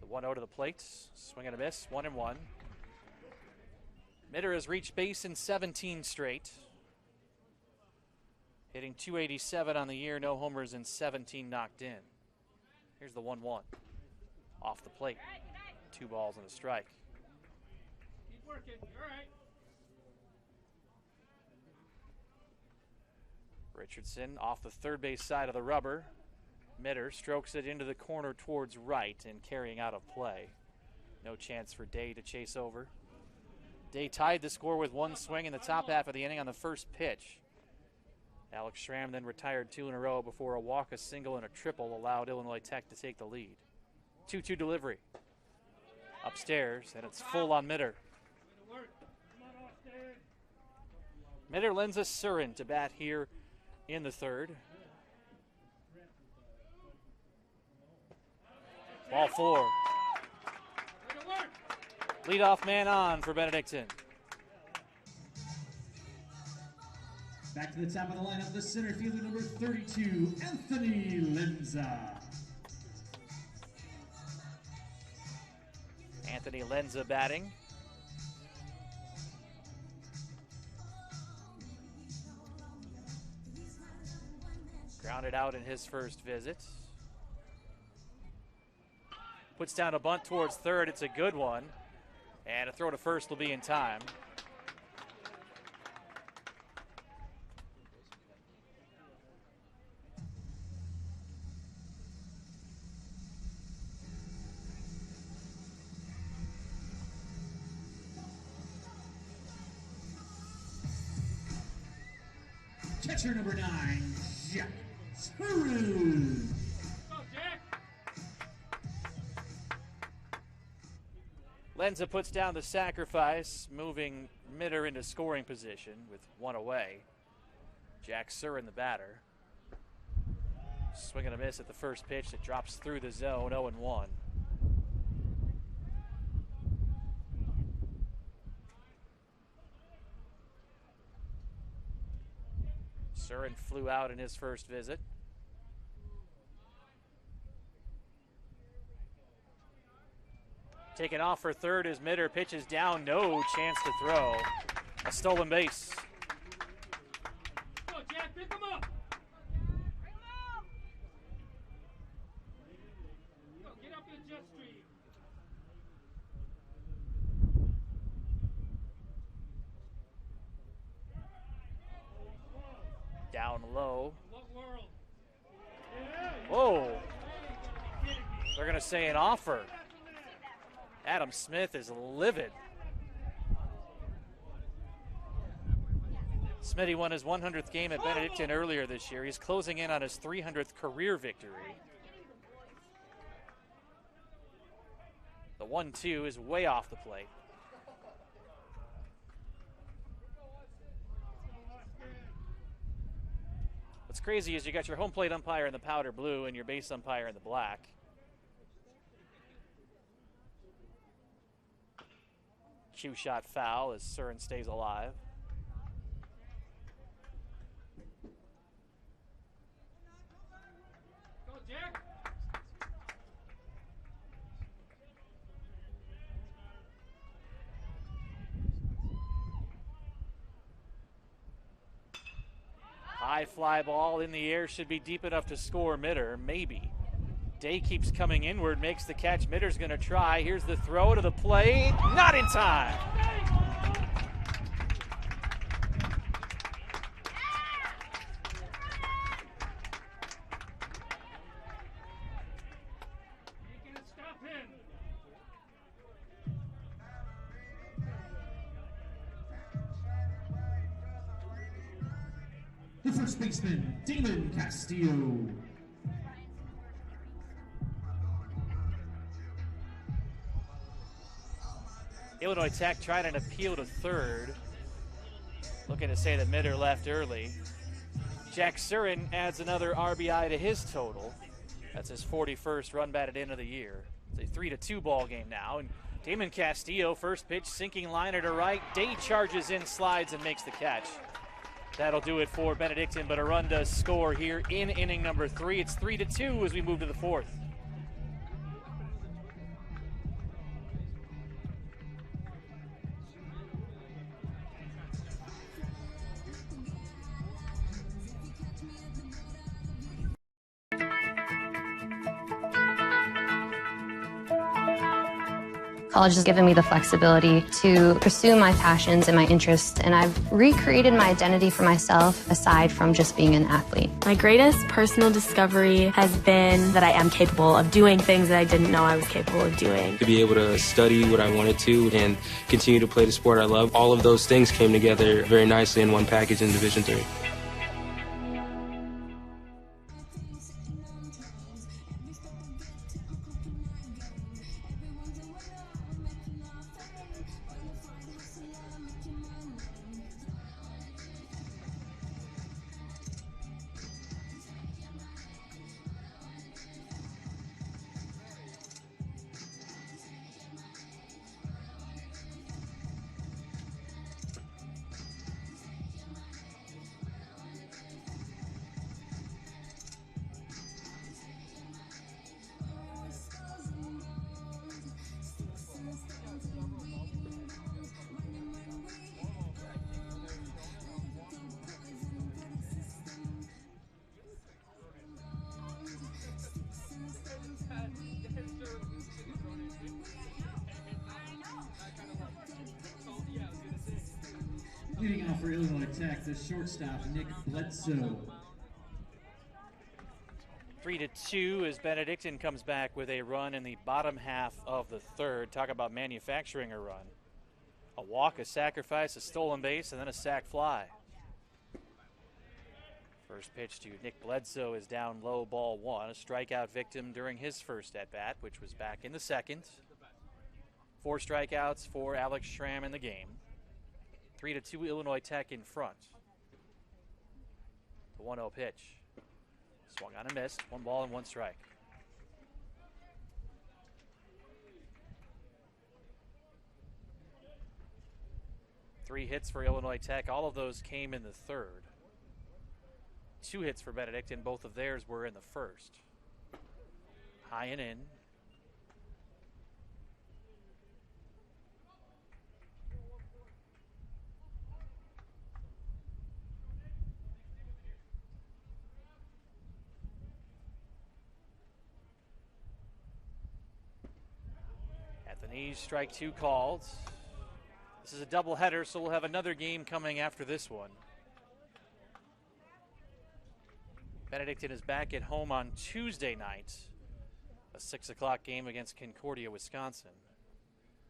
The 1-0 to the plate, swing and a miss, 1-1. Mitter has reached base in 17 straight, hitting .287 on the year, no homers and 17 knocked in. Here's the 1-1, off the plate, 2 balls and a strike. Keep working, you're all right. Richardson off the third base side of the rubber. Mitter strokes it into the corner towards right and carrying out of play. No chance for Day to chase over. Day tied the score with 1 swing in the top half of the inning on the first pitch. Alex Schramm then retired 2 in a row before a walk, a single, and a triple allowed Illinois Tech to take the lead. 2-2 delivery. Upstairs, and it's full on Mitter. Mitter lends us Surin to bat here in the third. Ball 4. Leadoff man on for Benedictine. Back to the top of the lineup, the center fielder, number 32, Anthony Lenza. Anthony Lenza batting. Grounded out in his first visit. Puts down a bunt towards third. It's a good one. And a throw to first will be in time. Catcher number 9, Jack Screw. Lenza puts down the sacrifice, moving Mitter into scoring position with 1 away. Jack Surin, the batter. Swing and a miss at the first pitch that drops through the zone, 0-1. Surin flew out in his first visit. Taking off for third as Mitter pitches down, no chance to throw. A stolen base. Go, Jack, pick him up. Go, get up in jet stream. Down low. What world? Whoa. They're going to say an offer. Adam Smith is livid. Smitty won his 100th game at Benedictine earlier this year. He's closing in on his 300th career victory. The 1-2 is way off the plate. What's crazy is you got your home plate umpire in the powder blue and your base umpire in the black. Cue shot foul as Surin stays alive. Go, Jack. High fly ball in the air, should be deep enough to score. Mitter, maybe. Day keeps coming inward, makes the catch. Mitter's going to try. Here's the throw to the plate. Not in time. Making it stop him. The first baseman, Damon Castillo. Illinois Tech tried an appeal to third. Looking to say that Mitter left early. Jack Surin adds another RBI to his total. That's his 41st run batted in of the year. It's a 3-2 ball game now. And Damon Castillo, first pitch, sinking liner to right. Day charges in, slides, and makes the catch. That'll do it for Benedictine, but a run does score here in inning number 3. It's 3-2 as we move to the 4th. College has given me the flexibility to pursue my passions and my interests, and I've recreated my identity for myself aside from just being an athlete. My greatest personal discovery has been that I am capable of doing things that I didn't know I was capable of doing. To be able to study what I wanted to and continue to play the sport I love, all of those things came together very nicely in one package in Division III. Leading off for Illinois Tech, the shortstop, Nick Bledsoe. 3-2 as Benedictine comes back with a run in the bottom half of the 3rd. Talk about manufacturing a run. A walk, a sacrifice, a stolen base, and then a sac fly. First pitch to Nick Bledsoe is down low, ball 1. A strikeout victim during his first at-bat, which was back in the 2nd. 4 strikeouts for Alex Schramm in the game. 3-2 Illinois Tech in front. 1-0 pitch. Swung on and missed. 1 ball and 1 strike. Three hits for Illinois Tech. All of those came in the third. 2 hits for Benedictine. Both of theirs were in the first. High and in. At the knees, strike 2 called. This is a doubleheader, so we'll have another game coming after this one. Benedictine is back at home on Tuesday night. A 6 o'clock game against Concordia, Wisconsin.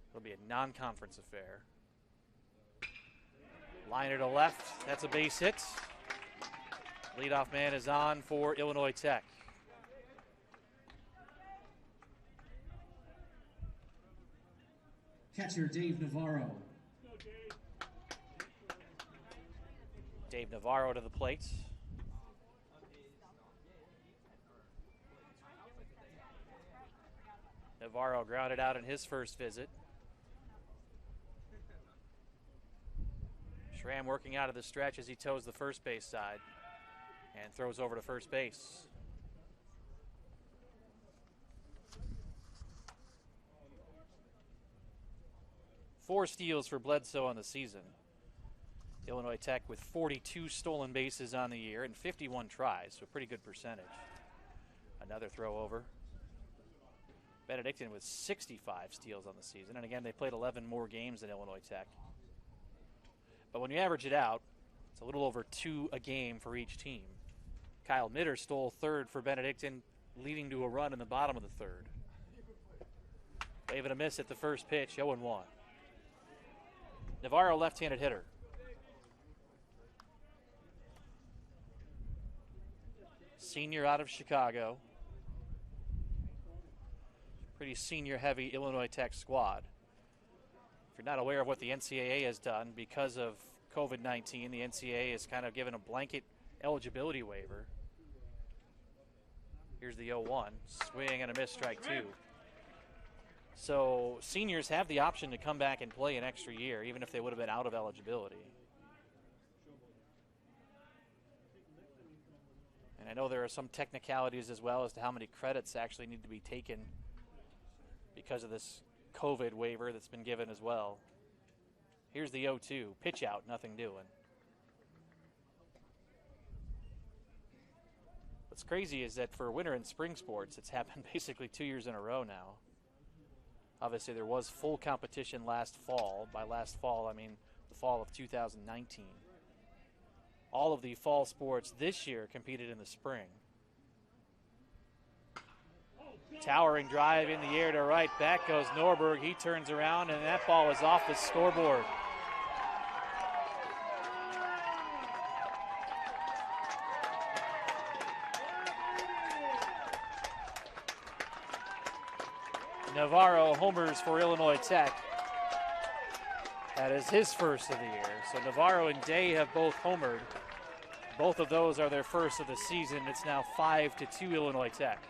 It'll be a non-conference affair. Liner to left, that's a base hit. Leadoff man is on for Illinois Tech. Catcher Dave Navarro. Dave Navarro to the plate. Navarro grounded out in his first visit. Schramm working out of the stretch as he toes the first base side and throws over to first base. Four steals for Bledsoe on the season. Illinois Tech with 42 stolen bases on the year and 51 tries, so a pretty good percentage. Another throw over. Benedictine with 65 steals on the season, and again, they played 11 more games than Illinois Tech. But when you average it out, it's a little over 2 a game for each team. Kyle Mitter stole third for Benedictine, leading to a run in the bottom of the third. Wave and a miss at the first pitch, 0-1. Navarro, left-handed hitter. Senior out of Chicago. Pretty senior-heavy Illinois Tech squad. If you're not aware of what the NCAA has done, because of COVID-19, the NCAA has kind of given a blanket eligibility waiver. Here's the 0-1. Swing and a miss, strike 2. So seniors have the option to come back and play an extra year, even if they would have been out of eligibility. And I know there are some technicalities as well as to how many credits actually need to be taken because of this COVID waiver that's been given as well. Here's the 0-2. Pitch out, nothing doing. What's crazy is that for winter and spring sports, it's happened basically 2 years in a row now. Obviously, there was full competition last fall. By last fall, I mean the fall of 2019. All of the fall sports this year competed in the spring. Towering drive in the air to right. Back goes Norberg. He turns around, and that ball is off the scoreboard. Navarro homers for Illinois Tech. That is his first of the year. So Navarro and Day have both homered. Both of those are their first of the season. It's now 5-2 Illinois Tech.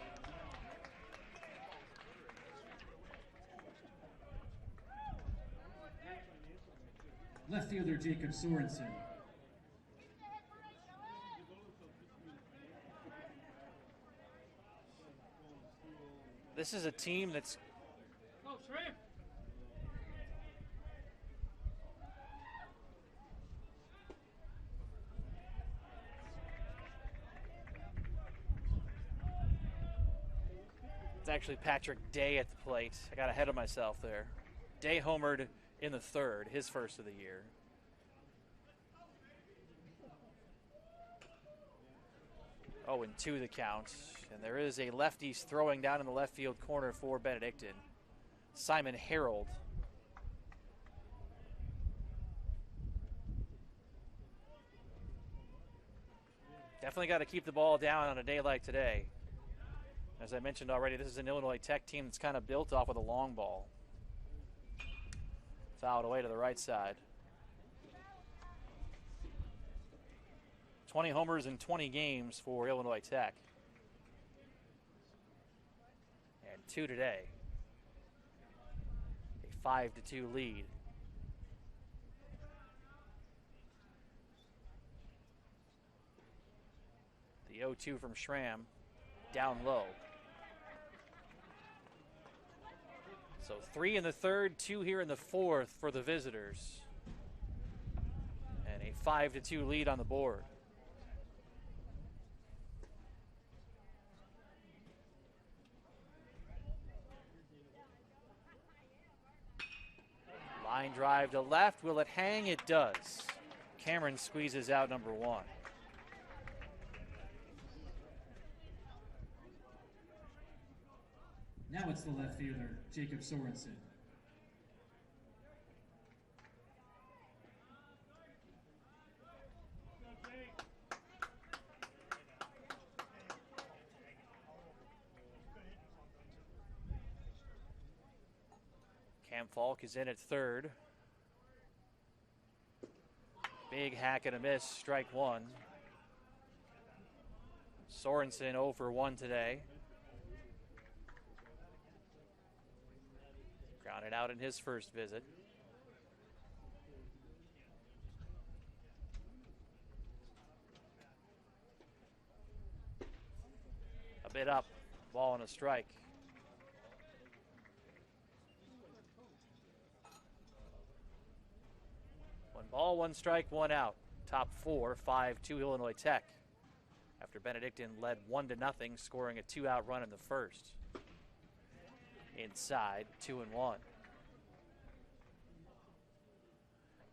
Left fielder Jacob Sorensen. This is a team that's It's actually Patrick Day at the plate. I got ahead of myself there. Day homered in the third, his first of the year. Oh, and 2 the count. And there is a lefty throwing down in the left field corner for Benedictine. Simon Harold. Definitely got to keep the ball down on a day like today. As I mentioned already, this is an Illinois Tech team that's kind of built off of a long ball. Fouled away to the right side. 20 homers in 20 games for Illinois Tech. And 2 today. A 5-2 lead. The 0-2 from Schramm, down low. So 3 in the third, 2 here in the fourth for the visitors. And a 5-2 lead on the board. Line drive to left. Will it hang? It does. Cameron squeezes out number 1. Now it's the left fielder, Jacob Sorensen. Cam Falk is in at third. Big hack and a miss, strike 1. Sorensen 0 for 1 today. Grounded out in his first visit. A bit up, ball and a strike. One ball, 1 strike, 1 out. Top 4, 5-2 Illinois Tech. After Benedictine led 1-0, scoring a 2-out run in the first. Inside, 2-1.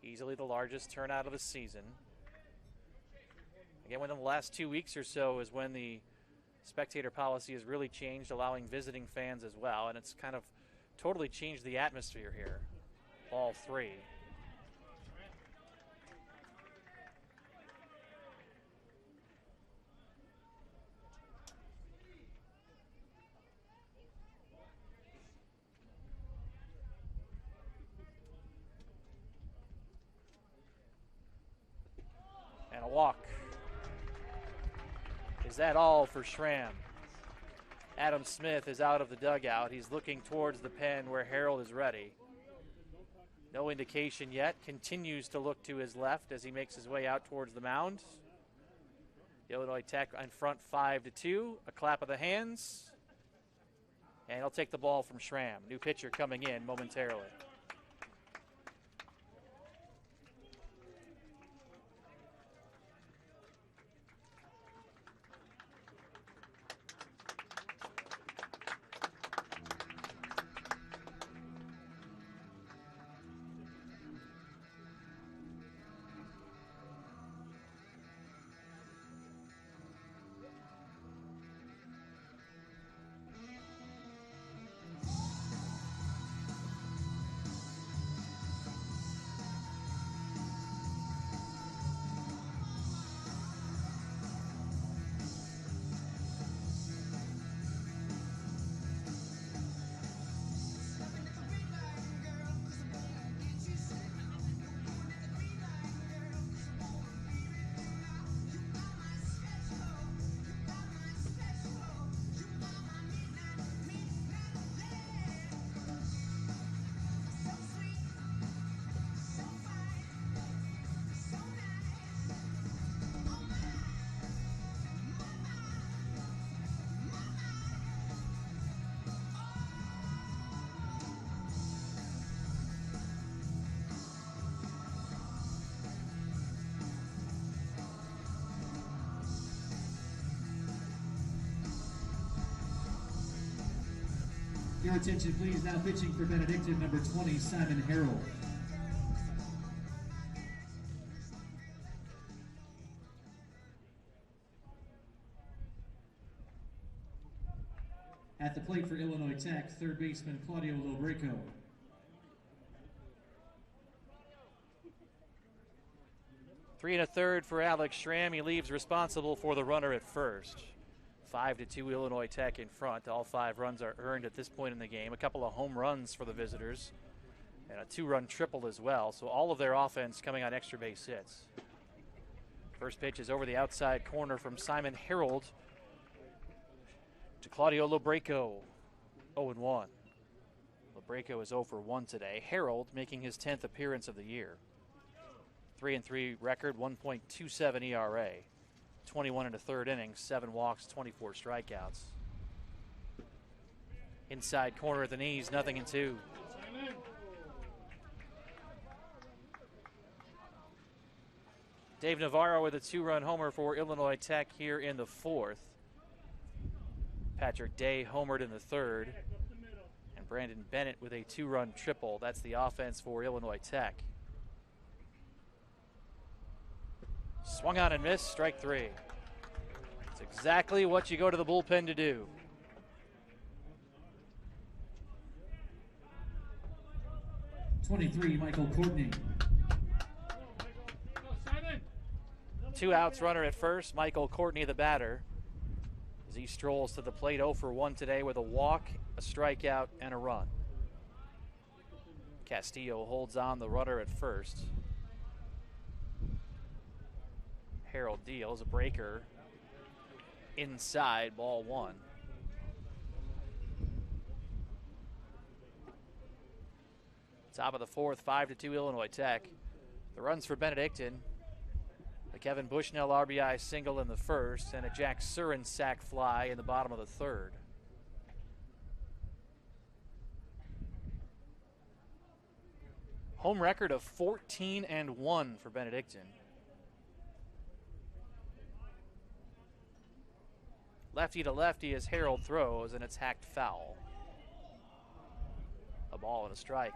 Easily the largest turnout of the season. Again, within the last 2 weeks or so is when the spectator policy has really changed, allowing visiting fans as well, and it's kind of totally changed the atmosphere here. Ball 3. And a walk. Is that all for Schramm? Adam Smith is out of the dugout. He's looking towards the pen where Harold is ready. No indication yet. Continues to look to his left as he makes his way out towards the mound. Illinois Tech in front 5-2. A clap of the hands. And he'll take the ball from Schramm. New pitcher coming in momentarily. Your attention, please. Now pitching for Benedictine, number 20, Simon Harold. At the plate for Illinois Tech, third baseman Claudio Lobreco. Three and a third for Alex Schramm. He leaves responsible for the runner at first. 5-2 Illinois Tech in front. All 5 runs are earned at this point in the game. A couple of home runs for the visitors and a 2-run triple as well. So all of their offense coming on extra base hits. First pitch is over the outside corner from Simon Harold to Claudio Lobreco, 0-1. Lobreco is 0 for 1 today. Harold making his 10th appearance of the year. 3-3 record, 1.27 ERA. 21 in the third inning, 7 walks, 24 strikeouts. Inside corner at the knees, 0-2. Dave Navarro with a 2-run homer for Illinois Tech here in the 4th. Patrick Day homered in the 3rd. And Brandon Bennett with a 2-run triple. That's the offense for Illinois Tech. Swung on and missed, strike 3. It's exactly what you go to the bullpen to do. #23, Michael Courtney. 2 outs, runner at first. Michael Courtney, the batter, as he strolls to the plate. 0 for 1 today with a walk, a strikeout, and a run. Castillo holds on the runner at first. Harold deals a breaker inside, ball 1. Top of the 4th, 5-2 Illinois Tech. The runs for Benedictine. A Kevin Bushnell RBI single in the 1st and a Jack Surin sac fly in the bottom of the 3rd. Home record of 14-1 for Benedictine. Lefty to lefty as Harold throws, and it's hacked foul. A ball and a strike.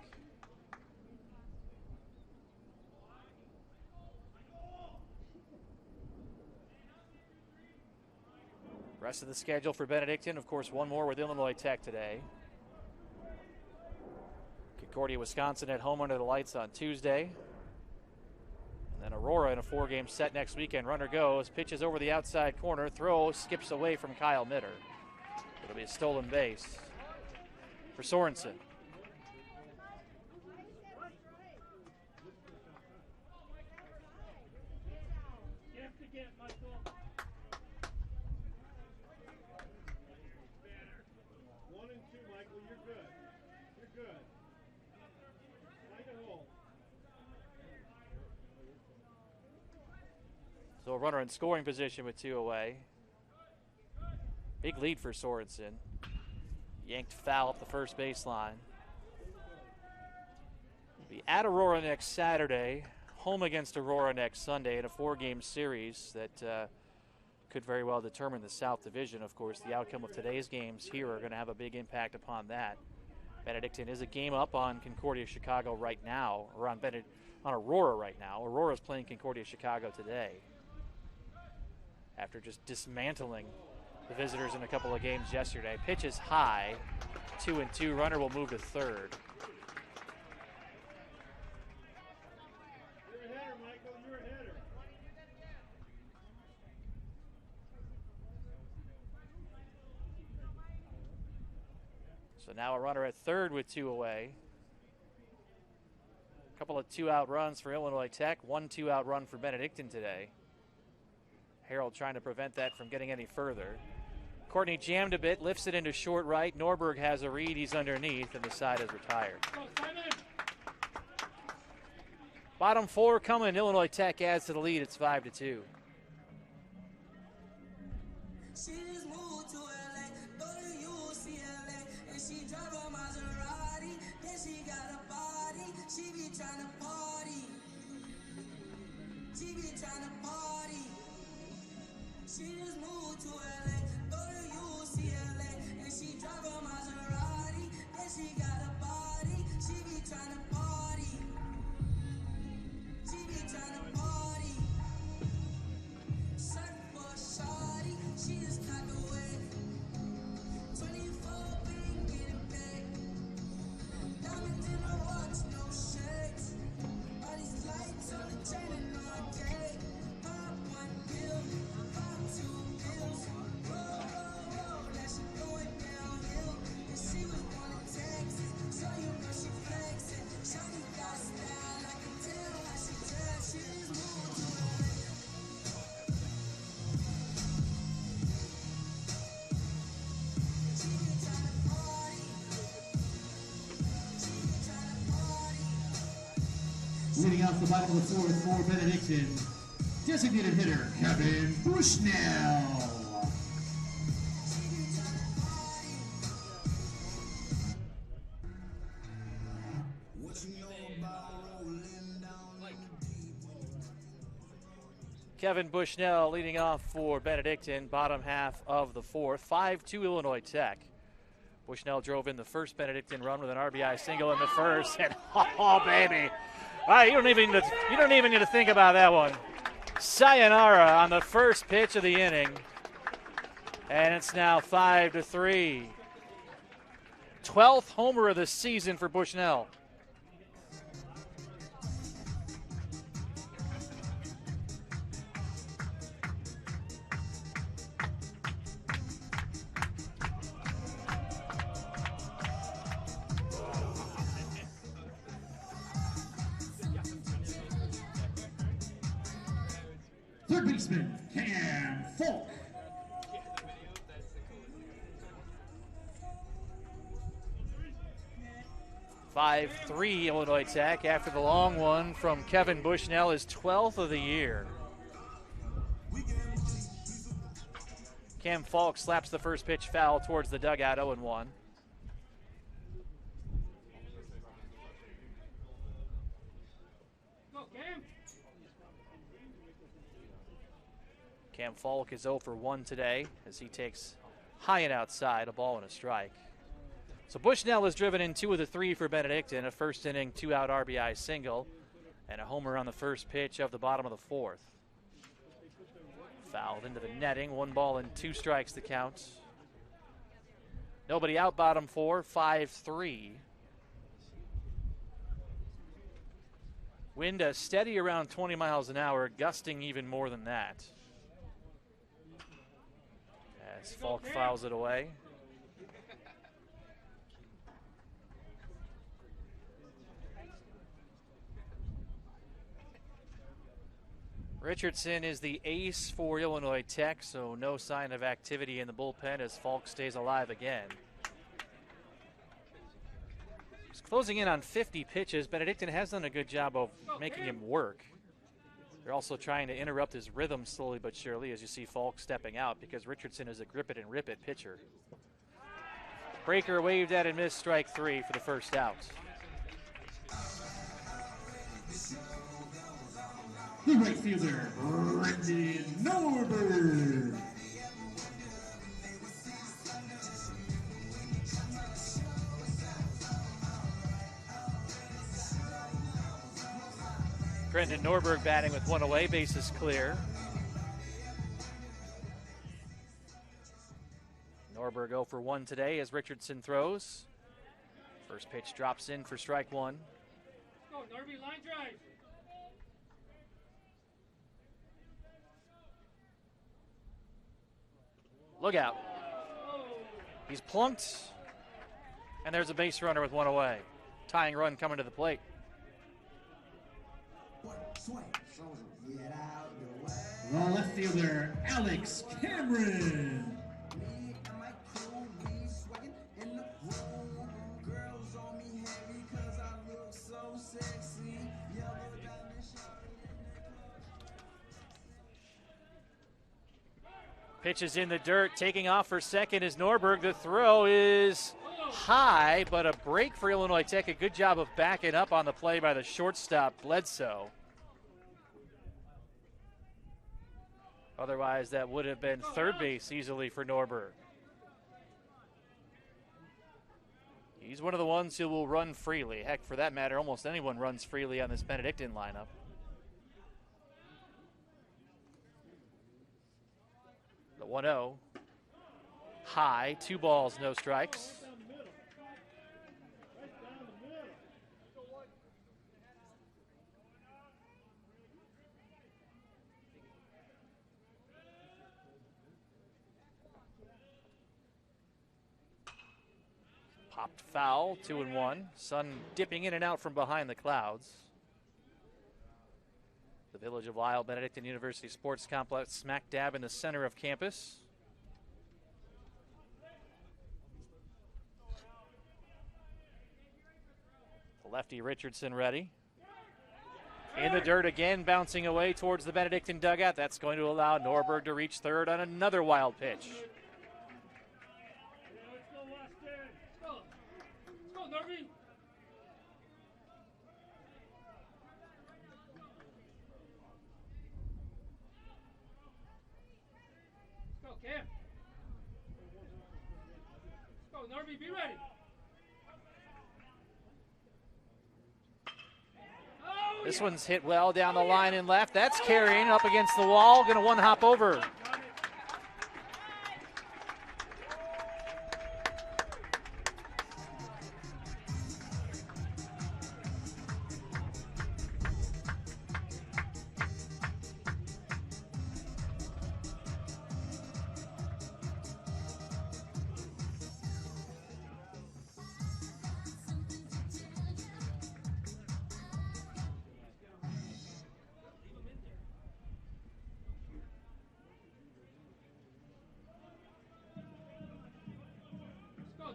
Rest of the schedule for Benedictine, of course, one more with Illinois Tech today. Concordia, Wisconsin at home under the lights on Tuesday. And then Aurora in a 4-game set next weekend. Runner goes, pitches over the outside corner, throw, skips away from Kyle Mitter. It'll be a stolen base for Sorensen. So a runner in scoring position with 2 away. Big lead for Sorensen. Yanked foul up the first baseline. Be at Aurora next Saturday, home against Aurora next Sunday in a 4-game series that could very well determine the South Division. Of course, the outcome of today's games here are going to have a big impact upon that. Benedictine is a game up on Concordia Chicago right now, or on Aurora right now. Aurora's playing Concordia Chicago today, after just dismantling the visitors in a couple of games yesterday. Pitch is high, 2-2. Runner will move to 3rd. You're a hitter, Michael. You're a hitter. So now a runner at 3rd with 2 away. A couple of 2-out runs for Illinois Tech. 1 2-out run for Benedictine today. Harold trying to prevent that from getting any further. Courtney jammed a bit, lifts it into short right. Norberg has a read, he's underneath, and the side is retired. Bottom 4 coming. Illinois Tech adds to the lead. It's 5-2. She just moved to LA, go to UCLA, and she drive a Maserati, then she got a body, she be trying to party, she be trying to party, search for a shawty, she just got the wave, 24 been getting paid, diamonds in her watch, no shades, all these lights on the chain and no arcade, pop 1 pill, pop 2 pills, roll, roll. Leading off the bottom of the fourth for Benedictine, designated hitter Kevin Bushnell. Kevin Bushnell leading off for Benedictine, bottom half of the fourth. 5-2 Illinois Tech. Bushnell drove in the first Benedictine run with an RBI single in the first, and oh baby, all right, you don't even need to think about that one. Sayonara on the first pitch of the inning, and it's now 5-3. 12th homer of the season for Bushnell. Third baseman, Cam Falk. Five 3 Illinois Tech after the long one from Kevin Bushnell, his 12th of the year. Cam Falk slaps the first pitch foul towards the dugout, 0-1. Cam Falk is 0 for 1 today as he takes high and outside, a ball and a strike. So Bushnell has driven in 2 of the 3 for Benedictine, a first inning 2-out RBI single, and a homer on the first pitch of the bottom of the fourth. Fouled into the netting, 1 ball and 2 strikes the count. Nobody out, bottom 4, 5-3. Wind steady around 20 miles an hour, gusting even more than that. As Falk fouls it away. Richardson is the ace for Illinois Tech, so no sign of activity in the bullpen as Falk stays alive again. He's closing in on 50 pitches. Benedictine has done a good job of making him work. They're also trying to interrupt his rhythm slowly but surely as you see Falk stepping out because Richardson is a grip it and rip it pitcher. Breaker waved at and missed, strike 3 for the first out. The right fielder, Brendan Norberg. Brendan Norberg batting with 1 away, bases clear. Norberg 0 for 1 today as Richardson throws. First pitch drops in for strike 1. Go, Norby, line drive. Look out. He's plunked, and there's a base runner with 1 away. Tying run coming to the plate. The left fielder, Alex Cameron. Pitch is in the dirt, taking off for second is Norberg. The throw is high, but a break for Illinois Tech. A good job of backing up on the play by the shortstop, Bledsoe. Otherwise, that would have been third base easily for Norberg. He's one of the ones who will run freely. Heck, for that matter, almost anyone runs freely on this Benedictine lineup. The 1-0. High, 2 balls, no strikes. Popped foul, 2-1. Sun dipping in and out from behind the clouds. The Village of Lyle Benedictine University Sports Complex smack dab in the center of campus. The lefty Richardson ready. In the dirt again, bouncing away towards the Benedictine dugout. That's going to allow Norberg to reach third on another wild pitch. Norby, be ready. This one's hit well down the line and left. That's carrying up against the wall. Going to one hop over.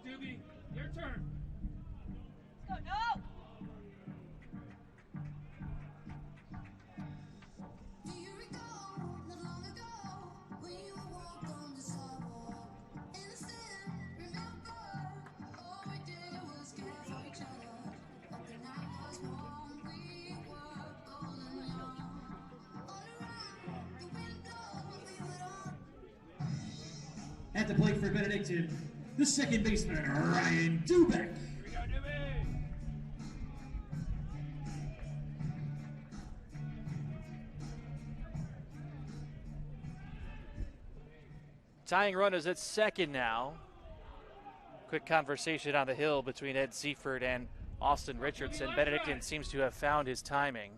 Doobie, your turn. Let's go, no! Do you recall not long ago when you walked on the sidewalk? Innocent, remember? All we did was care for each other. But the night was warm, we were golden young. All around, the wind blows, we would all. At the plate for Benedictine, the second baseman, Ryan Dubeck. Tying run is at second now. Quick conversation on the hill between Ed Seaford and Austin Richardson. Benedictine seems to have found his timing.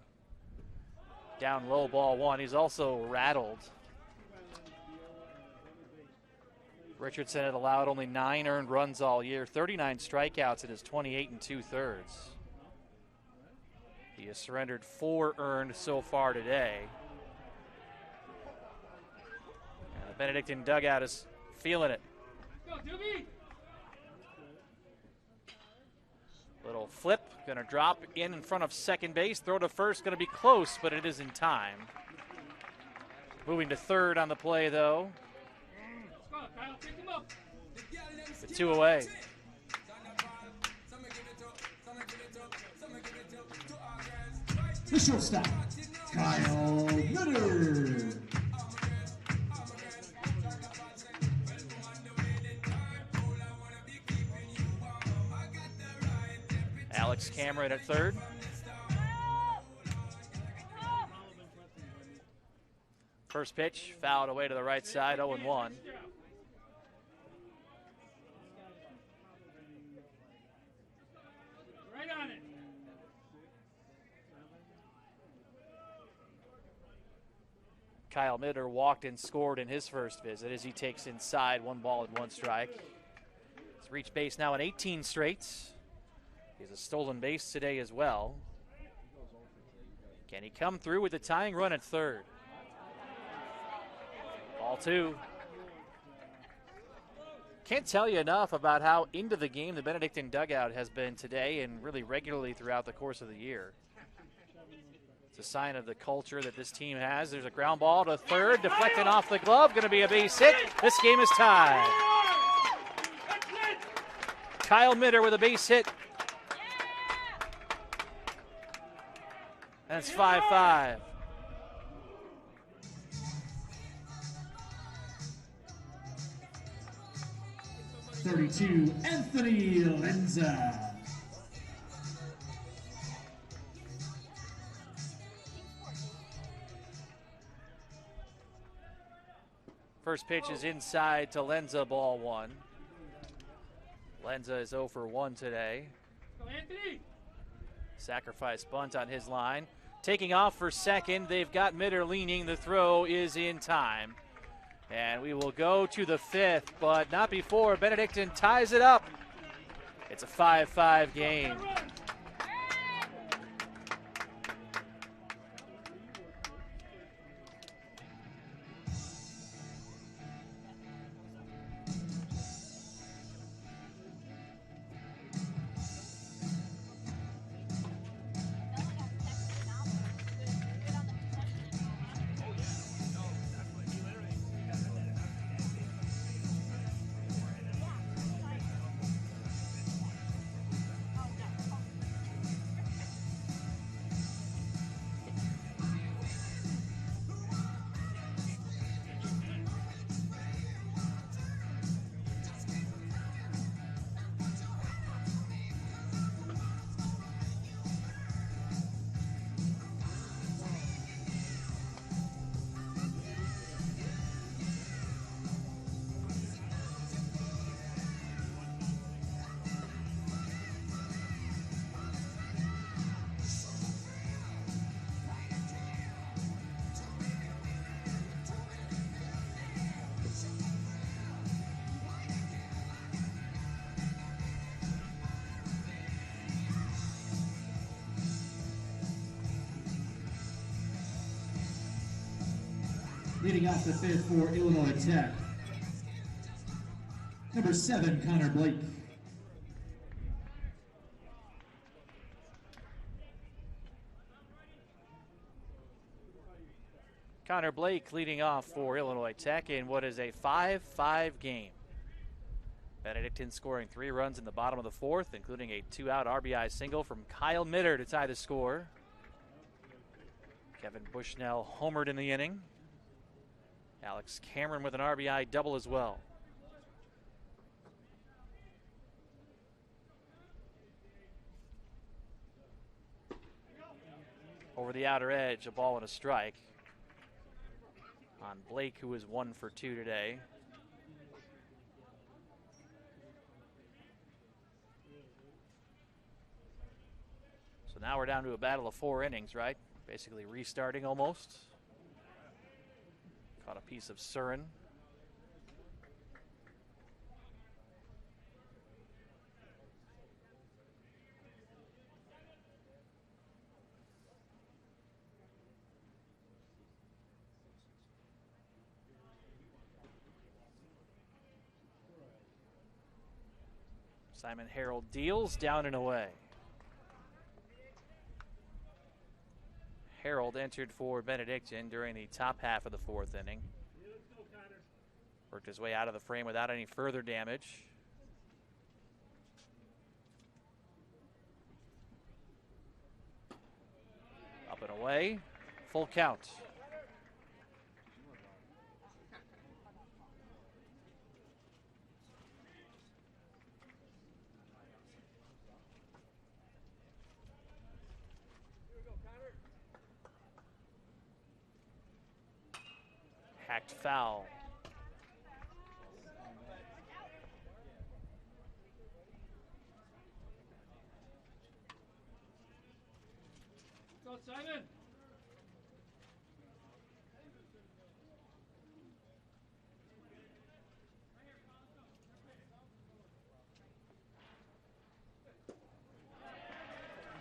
Down low, ball one. He's also rattled. Richardson had allowed only 9 earned runs all year, 39 strikeouts in his 28 2/3. He has surrendered 4 earned so far today. And the Benedictine dugout is feeling it. Little flip, going to drop in front of second base. Throw to first, going to be close, but it is in time. Moving to third on the play, though. With 2 away. The shortstop, Kyle Mitter. Alex Cameron at third. First pitch, fouled away to the right side, 0-1. Right on it. Kyle Mitter walked and scored in his first visit as he takes inside, 1 ball and 1 strike. He's reached base now in 18 straights. He has a stolen base today as well. Can he come through with the tying run at third? Ball 2. Can't tell you enough about how into the game the Benedictine dugout has been today and really regularly throughout the course of the year. It's a sign of the culture that this team has. There's a ground ball to third, deflected off the glove, going to be a base hit. This game is tied. Kyle Mitter with a base hit. That's 5-5. .32, Anthony Lenza. First pitch is inside to Lenza, ball 1. Lenza is 0 for 1 today. Sacrifice bunt on his line. Taking off for second, they've got Mitter leaning. The throw is in time. And we will go to the 5th, but not before Benedictine ties it up. It's a 5-5 game. Leading off the fifth for Illinois Tech, number 7, Connor Blake. Connor Blake leading off for Illinois Tech in what is a 5-5 game. Benedictine scoring 3 runs in the bottom of the fourth, including a 2-out RBI single from Kyle Mitter to tie the score. Kevin Bushnell homered in the inning. Alex Cameron with an RBI double as well. Over the outer edge, a ball and a strike on Blake, who is 1 for 2 today. So now we're down to a battle of 4 innings, right? Basically restarting almost. Caught a piece of Surin. Simon Harold deals down and away. Harold entered for Benedictine during the top half of the fourth inning. Worked his way out of the frame without any further damage. Up and away, full count. Hacked foul. Go, Simon.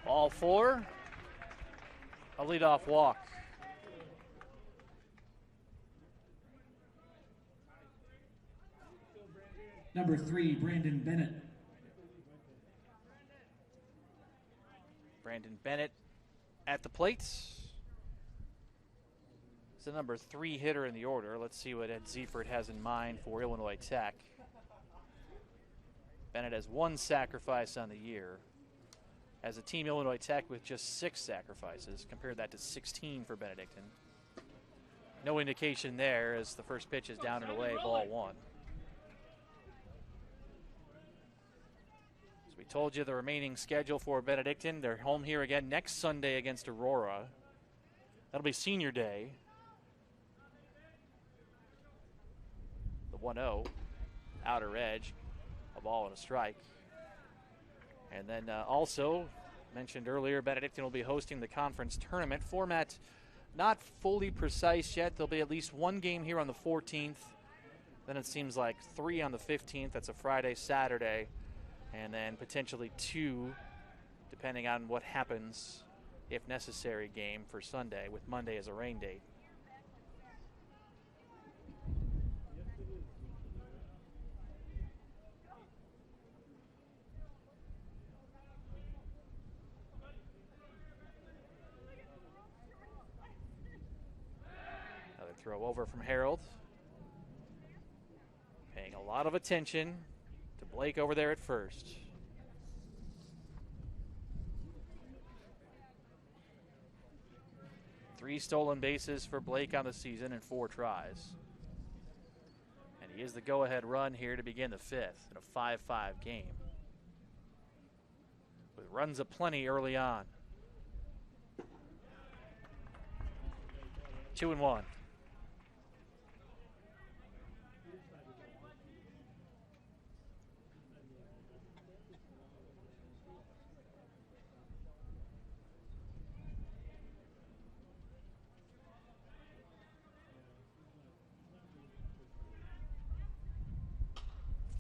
Ball 4. A leadoff walk. Number 3, Brandon Bennett. Brandon Bennett at the plate. He's the number 3 hitter in the order. Let's see what Ed Ziefert has in mind for Illinois Tech. Bennett has 1 sacrifice on the year. As a team, Illinois Tech with just 6 sacrifices. Compare that to 16 for Benedictine. No indication there as the first pitch is down and away, ball 1. As we told you, the remaining schedule for Benedictine, they're home here again next Sunday against Aurora. That'll be senior day. The 1-0, outer edge, a ball and a strike. And then also, mentioned earlier, Benedictine will be hosting the conference tournament. Format not fully precise yet. There'll be at least 1 game here on the 14th. Then it seems like 3 on the 15th. That's a Friday, Saturday. And then potentially 2, depending on what happens, if necessary, game for Sunday, with Monday as a rain date. Another throw over from Harold. Paying a lot of attention to Blake over there at first. Three stolen bases for Blake on the season in 4 tries. And he is the go-ahead run here to begin the 5th in a 5-5 game, with runs aplenty early on. 2-1.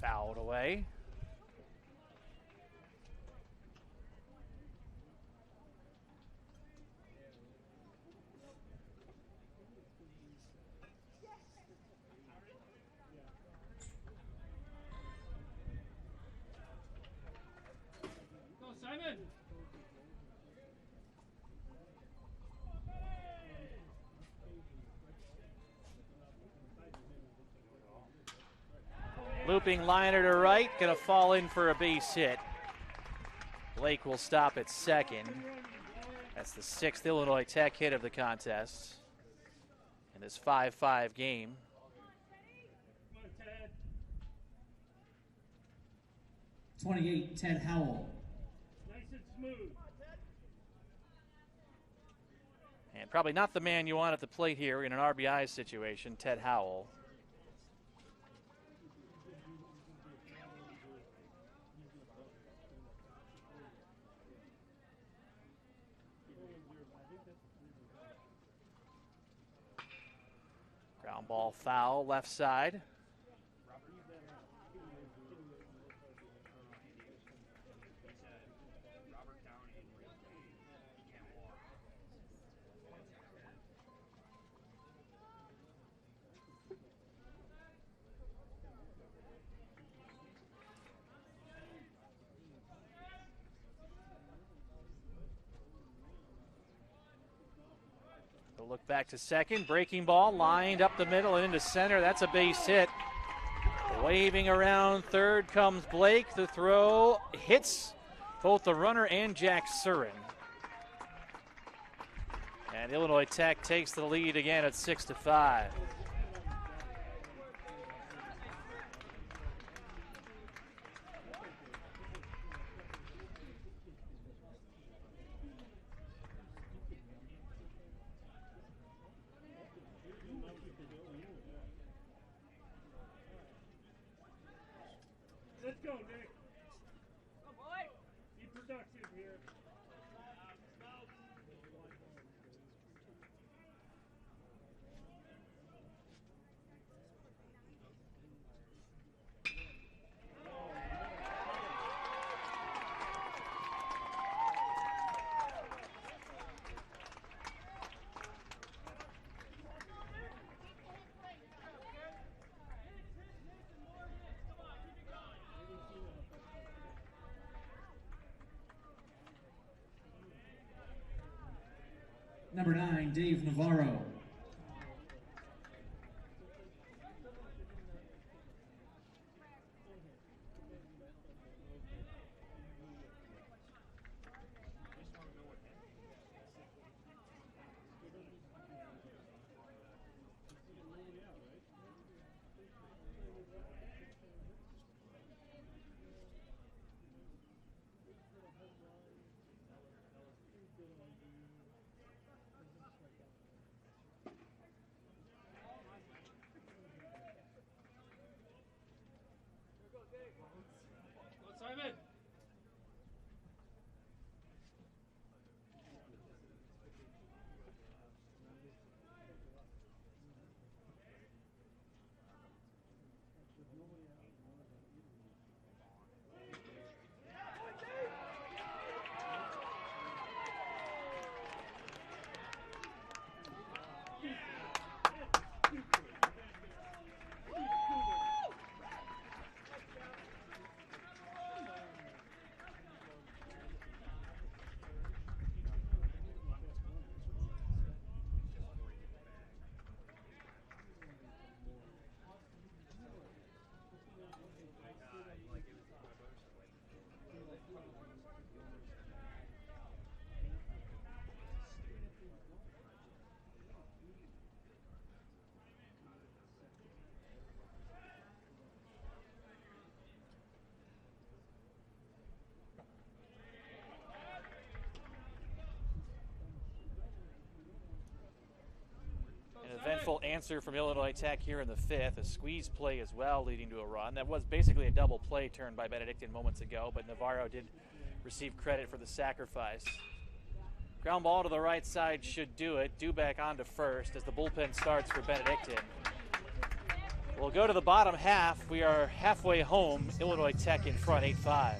Fouled away. Looping liner to right, going to fall in for a base hit. Blake will stop at second. That's the 6th Illinois Tech hit of the contest in this 5-5 game. 28, Ted Howell. Nice and smooth. And probably not the man you want at the plate here in an RBI situation, Ted Howell. Ground ball foul, left side. They'll look back to second. Breaking ball lined up the middle and into center. That's a base hit. Waving around third comes Blake. The throw hits both the runner and Jack Surin. And Illinois Tech takes the lead again at 6-5. Let's go, Nick. Be productive here. Number 9, Dave Navarro. Go, Simon. Eventful answer from Illinois Tech here in the 5th. A squeeze play as well, leading to a run. That was basically a double play turned by Benedictine moments ago, but Navarro did receive credit for the sacrifice. Ground ball to the right side should do it. Duback on to first as the bullpen starts for Benedictine. We'll go to the bottom half. We are halfway home. Illinois Tech in front, 8-5.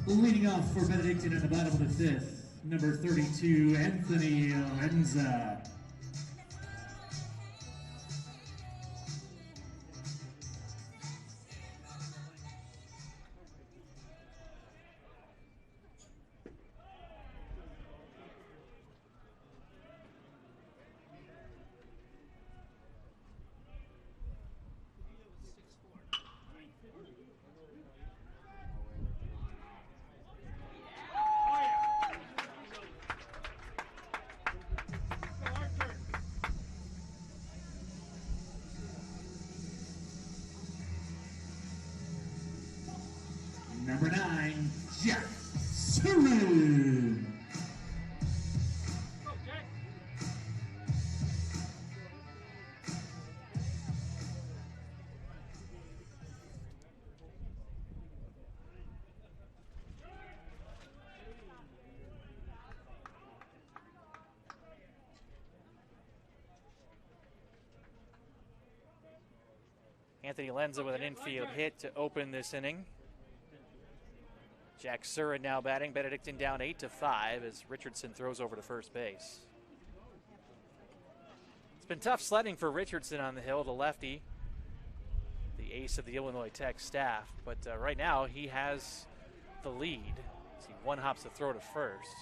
Leading off for Benedictine at the bottom of the fifth, number 32, Anthony Lenza. Number 9, Jack Surin. Anthony Lenza with an infield hit to open this inning. Jack Surin now batting. Benedictine down 8-5 as Richardson throws over to first base. It's been tough sledding for Richardson on the hill, the lefty, the ace of the Illinois Tech staff. But right now he has the lead as he one hops the throw to first.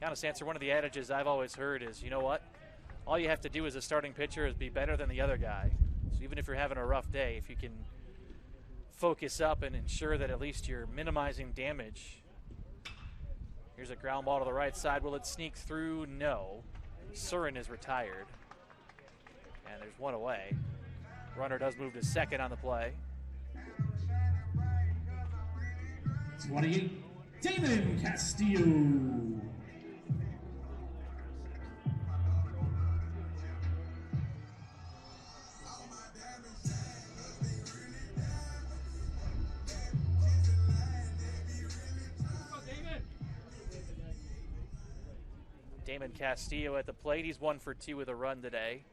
Honest answer, one of the adages I've always heard is, you know what? All you have to do as a starting pitcher is be better than the other guy. So even if you're having a rough day, if you can focus up and ensure that at least you're minimizing damage. Here's a ground ball to the right side. Will it sneak through? No. Surin is retired. And there's one away. Runner does move to second on the play. 28, Damon Castillo. Damon Castillo at the plate. He's 1 for 2 with a run today.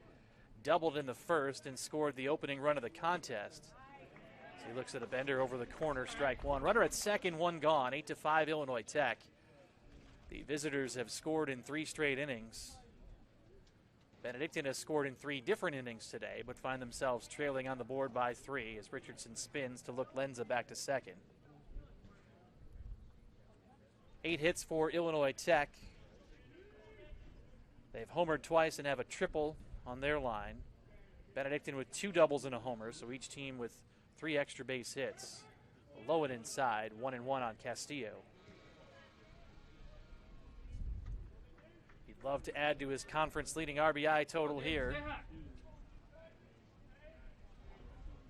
Doubled in the first and scored the opening run of the contest. So he looks at a bender over the corner, strike one. Runner at second, one gone. 8-5 Illinois Tech. The visitors have scored in 3 straight innings. Benedictine has scored in 3 different innings today, but find themselves trailing on the board by 3 as Richardson spins to look Lenza back to second. 8 hits for Illinois Tech. They've homered twice and have a triple on their line. Benedictine with 2 doubles and a homer, so each team with 3 extra base hits. Low and inside, 1-1 on Castillo. He'd love to add to his conference-leading RBI total here.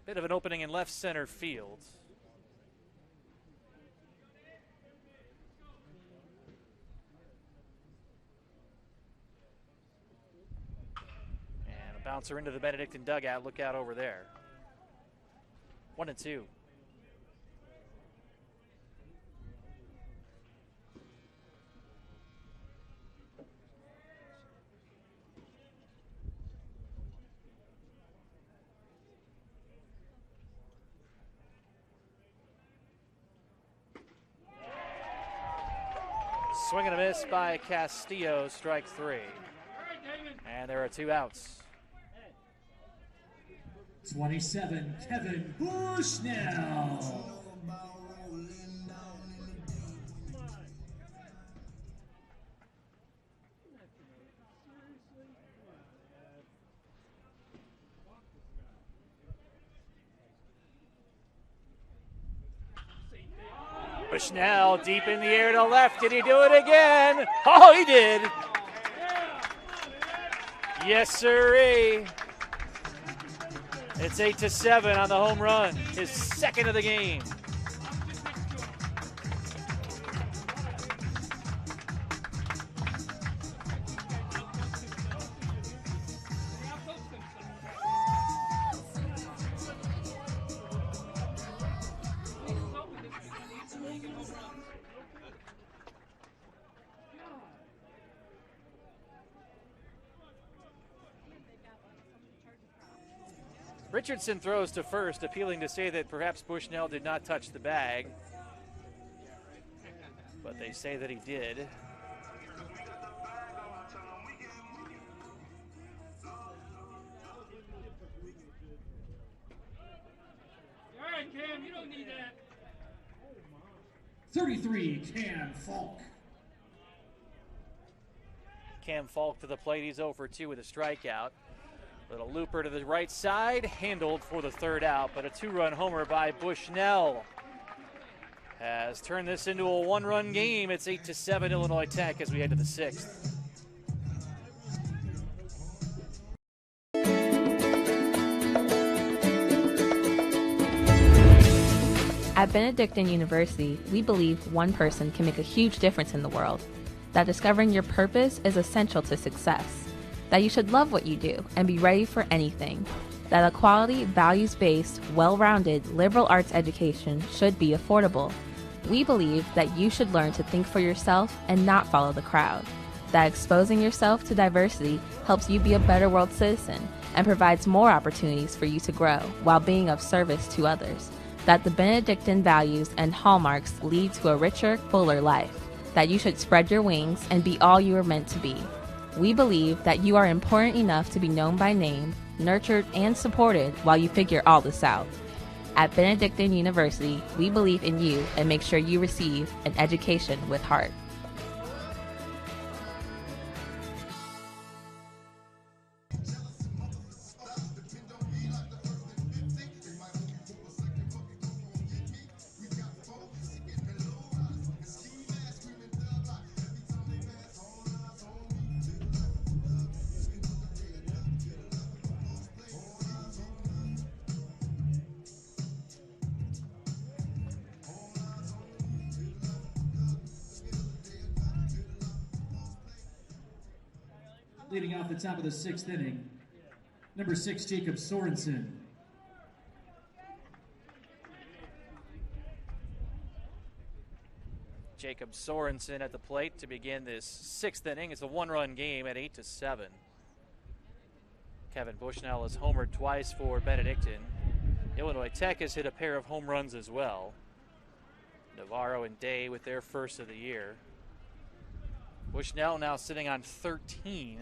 Bit of an opening in left center field. Bouncer into the Benedictine dugout. Look out over there. 1-2. Swing and a miss by Castillo, strike 3. And there are 2 outs. 27, Kevin Bushnell. Bushnell deep in the air to left. Did he do it again? Oh, he did. Yes, sirree. It's 8-7 on the home run, his second of the game. Richardson throws to first, appealing to say that perhaps Bushnell did not touch the bag. But they say that he did. All right, Cam, you don't need that. 33, Cam Falk. Cam Falk to the plate. He's 0 for 2 with a strikeout. Little looper to the right side, handled for the third out, but a 2-run homer by Bushnell has turned this into a 1-run game. It's 8-7 Illinois Tech as we head to the 6th. At Benedictine University, we believe one person can make a huge difference in the world, that discovering your purpose is essential to success, that you should love what you do and be ready for anything, that a quality, values-based, well-rounded liberal arts education should be affordable. We believe that you should learn to think for yourself and not follow the crowd, that exposing yourself to diversity helps you be a better world citizen and provides more opportunities for you to grow while being of service to others, that the Benedictine values and hallmarks lead to a richer, fuller life, that you should spread your wings and be all you are meant to be. We believe that you are important enough to be known by name, nurtured, and supported while you figure all this out. At Benedictine University, we believe in you and make sure you receive an education with heart. Leading off the top of the 6th inning, number 6, Jacob Sorensen. Jacob Sorensen at the plate to begin this 6th inning. It's a 1-run game at 8-7. Kevin Bushnell has homered twice for Benedictine. Illinois Tech has hit a pair of home runs as well. Navarro and Day with their first of the year. Bushnell now sitting on 13.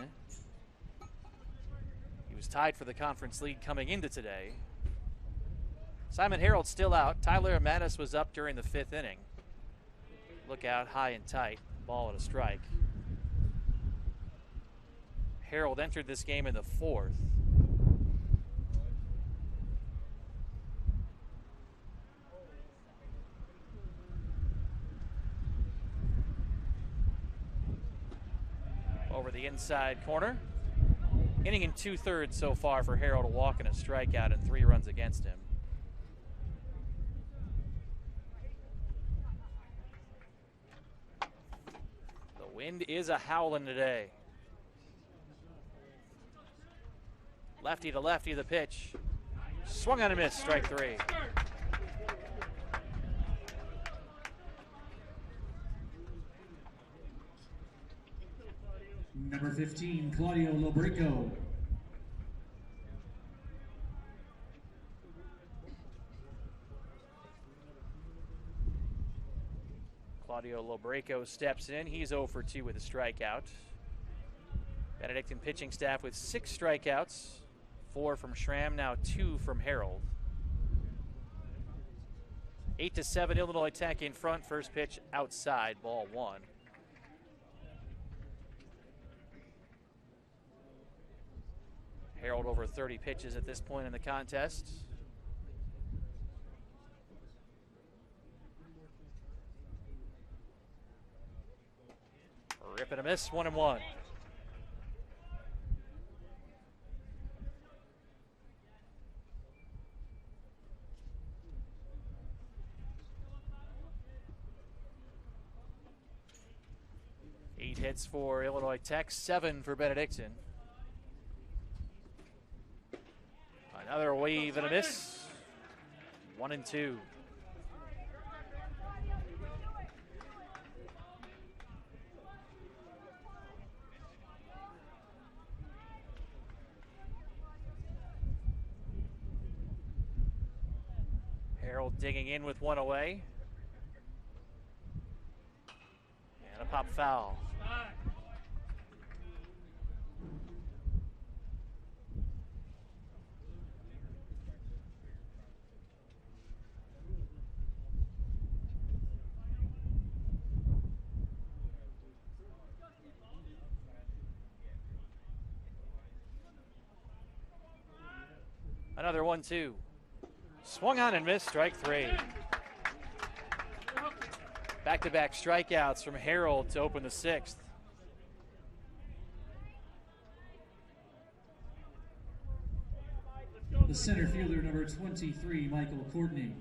He was tied for the conference lead coming into today. Simon Harold still out. Tyler Amatis was up during the 5th inning. Look out, high and tight. Ball and a strike. Harold entered this game in the 4th. Over the inside corner. Inning in 2/3 so far for Harold, a walk and a strikeout and 3 runs against him. The wind is a howling today. Lefty to lefty the pitch. Swung on a miss, strike 3. Number 15, Claudio Lobrico. Claudio Lobrico steps in. He's 0 for 2 with a strikeout. Benedictine pitching staff with 6 strikeouts. 4 from Schramm, now 2 from Harold. 8-7 Illinois Tech in front. First pitch outside, ball 1. Harold over 30 pitches at this point in the contest. Rip and a miss, 1-1. Eight hits for Illinois Tech, 7 for Benedictine. Another wave and a miss. 1-2. Harold digging in with one away. And a pop foul. Another 1-2. Swung on and missed, strike three. Back-to-back strikeouts from Harold to open the sixth. The center fielder, number 23, Michael Courtney.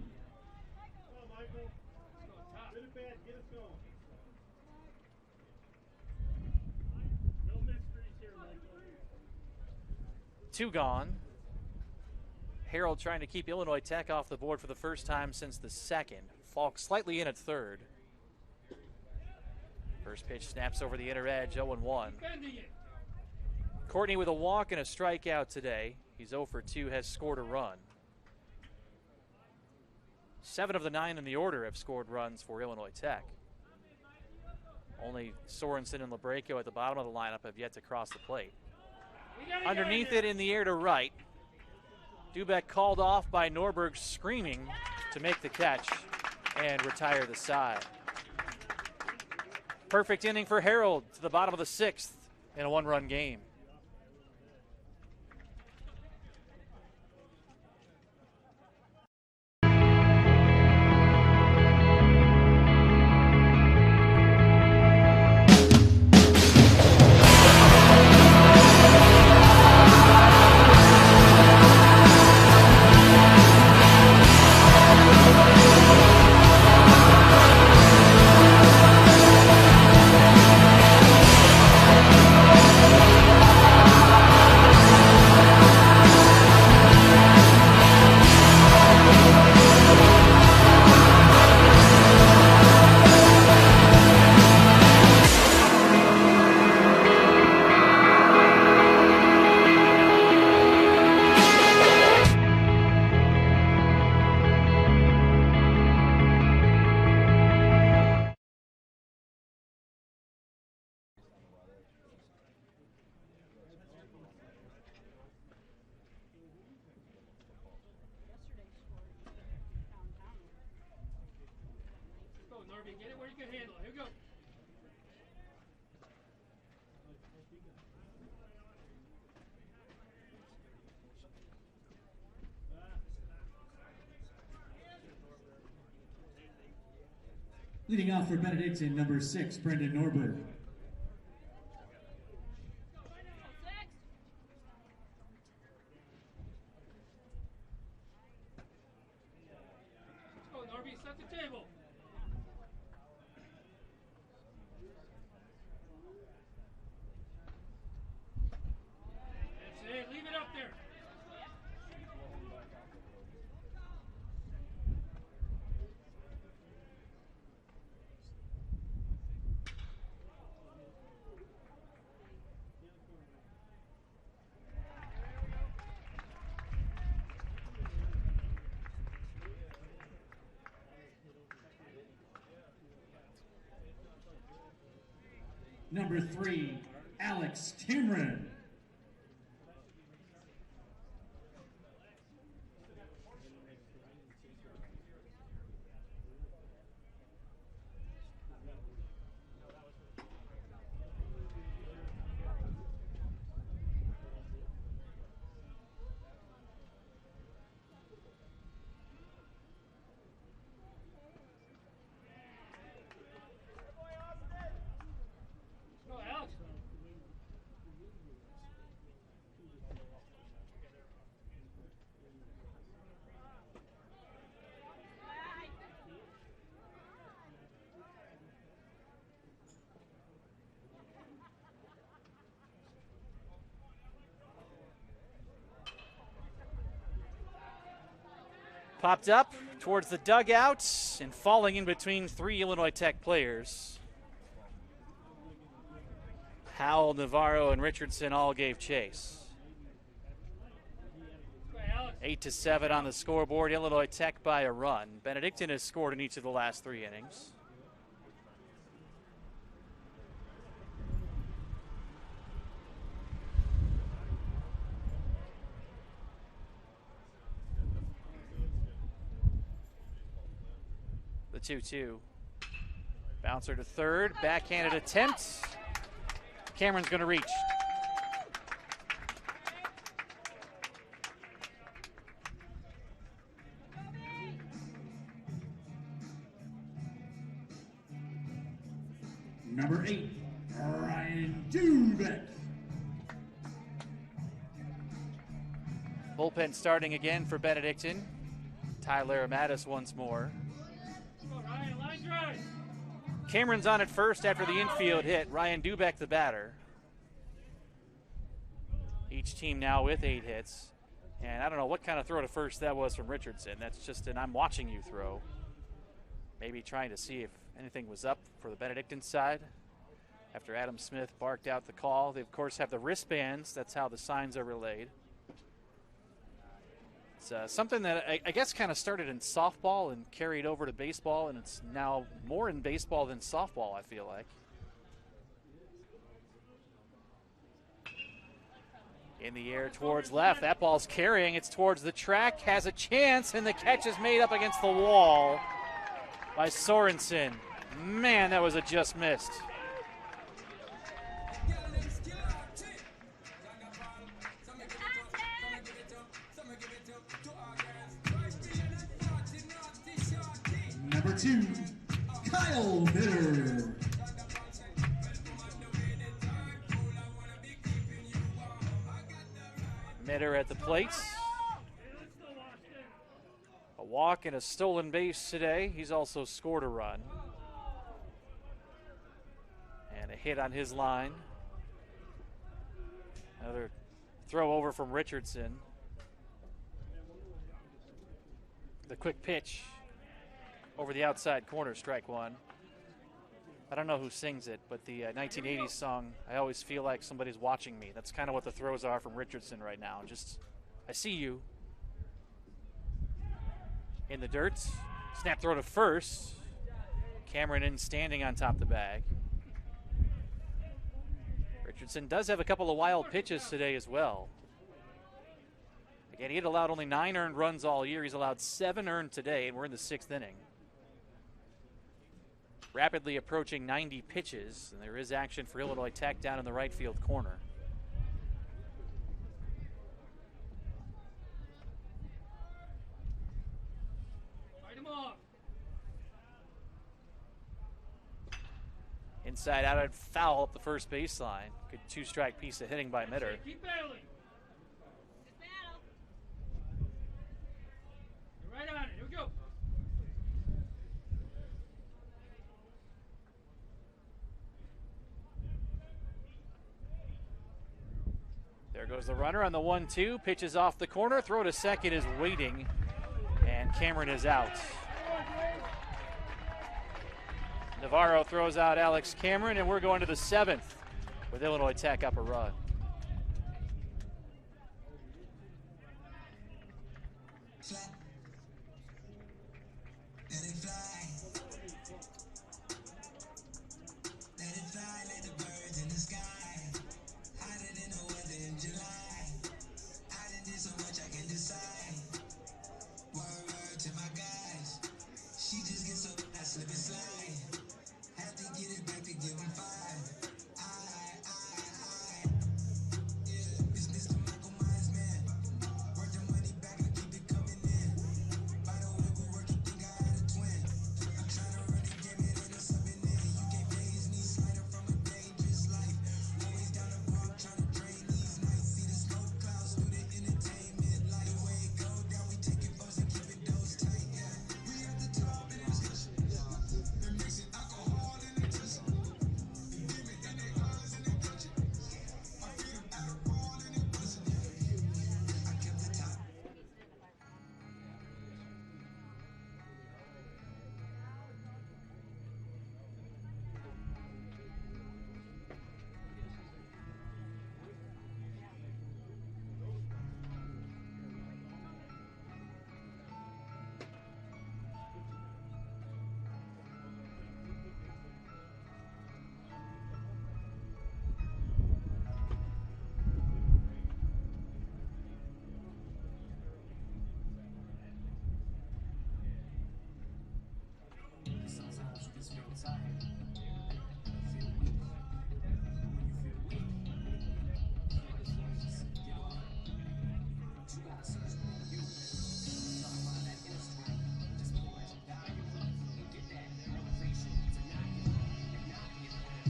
Two gone. Harold trying to keep Illinois Tech off the board for the first time since the second. Falk slightly in at third. First pitch snaps over the inner edge, 0-1. Courtney with a walk and a strikeout today. He's 0 for 2, has scored a run. 7 of the 9 in the order have scored runs for Illinois Tech. Only Sorensen and LaBreco at the bottom of the lineup have yet to cross the plate. Underneath it in the air to right. Dubeck called off by Norberg screaming to make the catch and retire the side. Perfect inning for Harold to the bottom of the sixth in a one-run game. Get it where you can handle it. Here we go. Leading off for Benedictine, number 6, Brendan Norberg. Let's go, Norby, set the table. That's it, leave it up there. Number 3, Alex Timren. Popped up towards the dugout and falling in between 3 Illinois Tech players. Howell, Navarro, and Richardson all gave chase. Alex. 8-7 on the scoreboard. Illinois Tech by a run. Benedictine has scored in each of the last 3 innings. The 2-2. Bouncer to third. Backhanded attempt. Cameron's going to reach. Number 8, Ryan Dubeck. Bullpen starting again for Benedictine. Tyler Mattis once more. Cameron's on at first after the infield hit. Ryan Dubeck the batter. Each team now with 8 hits. And I don't know what kind of throw to first that was from Richardson. That's just an I'm watching you throw. Maybe trying to see if anything was up for the Benedictine side. After Adam Smith barked out the call. They, of course, have the wristbands. That's how the signs are relayed. It's something that I guess kind of started in softball and carried over to baseball, and it's now more in baseball than softball, I feel like. In the air towards left. That ball's carrying. It's towards the track. Has a chance, and the catch is made up against the wall by Sorensen. Man, that was a just missed. Number 2, Kyle Bitter. Mitter at the plate. A walk and a stolen base today. He's also scored a run. And a hit on his line. Another throw over from Richardson. The quick pitch over the outside corner, strike one. I don't know who sings it, but the 1980s song, I always feel like somebody's watching me. That's kind of what the throws are from Richardson right now. Just, I see you. In the dirt. Snap throw to first. Cameron in standing on top of the bag. Richardson does have a couple of wild pitches today as well. Again, he had allowed only 9 earned runs all year. He's allowed 7 earned today, and we're in the 6th inning. Rapidly approaching 90 pitches, and there is action for Illinois Tech down in the right field corner. Fight him off. Inside out and foul up the first baseline. Good 2-strike piece of hitting by Mitter. Keep battling. You're right on it. Here we go. There goes the runner on the 1-2. Pitches off the corner. Throw to second is waiting. And Cameron is out. Navarro throws out Alex Cameron, and we're going to the 7th with Illinois Tech up a run.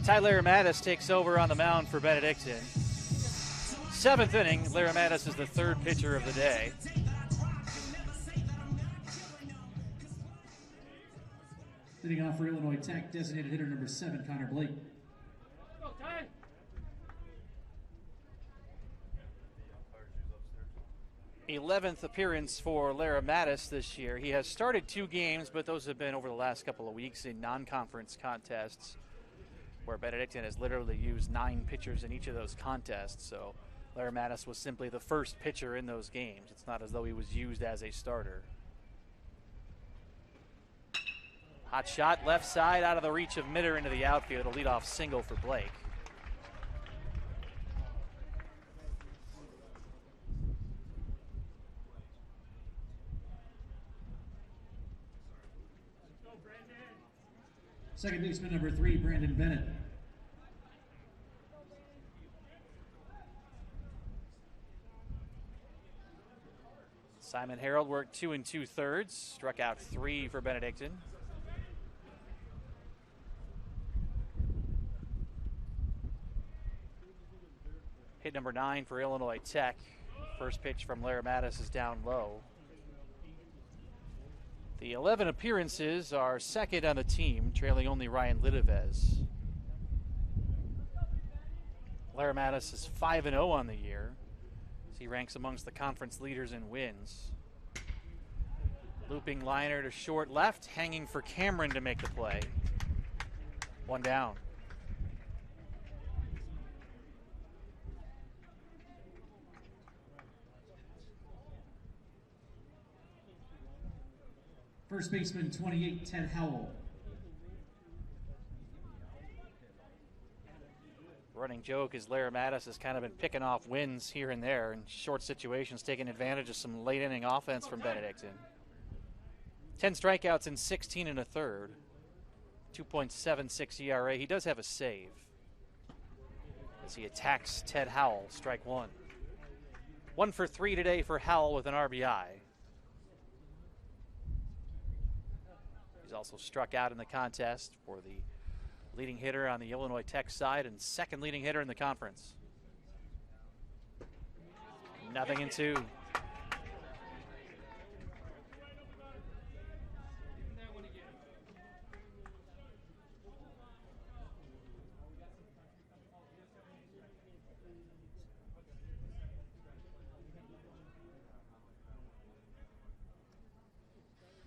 Tyler Mattis takes over on the mound for Benedictine. 7th inning, Larry Mattis is the 3rd pitcher of the day. Leading off for Illinois Tech, designated hitter number 7, Connor Blake. 11th appearance for Lara Mattis this year. He has started 2 games, but those have been over the last couple of weeks in non-conference contests where Benedictine has literally used 9 pitchers in each of those contests. So Lara Mattis was simply the first pitcher in those games. It's not as though he was used as a starter. Hot shot, left side, out of the reach of Mitter into the outfield. A leadoff single for Blake. Second baseman number 3, Brandon Bennett. Simon Harold worked 2 2/3, struck out 3 for Benedictine. Hit number 9 for Illinois Tech. First pitch from Lara Mattis is down low. The 11 appearances are second on the team, trailing only Ryan Lidevez. Lara Mattis is 5-0 on the year, as he ranks amongst the conference leaders in wins. Looping liner to short left, hanging for Cameron to make the play. 1 down. First baseman 28, Ted Howell. Running joke is Lara Mattis has kind of been picking off wins here and there in short situations, taking advantage of some late inning offense from Benedictine. 10 strikeouts in 16 1/3. 2.76 ERA. He does have a save as he attacks Ted Howell, strike 1. 1 for 3 today for Howell with an RBI. He's also struck out in the contest for the leading hitter on the Illinois Tech side and second leading hitter in the conference. 0-2.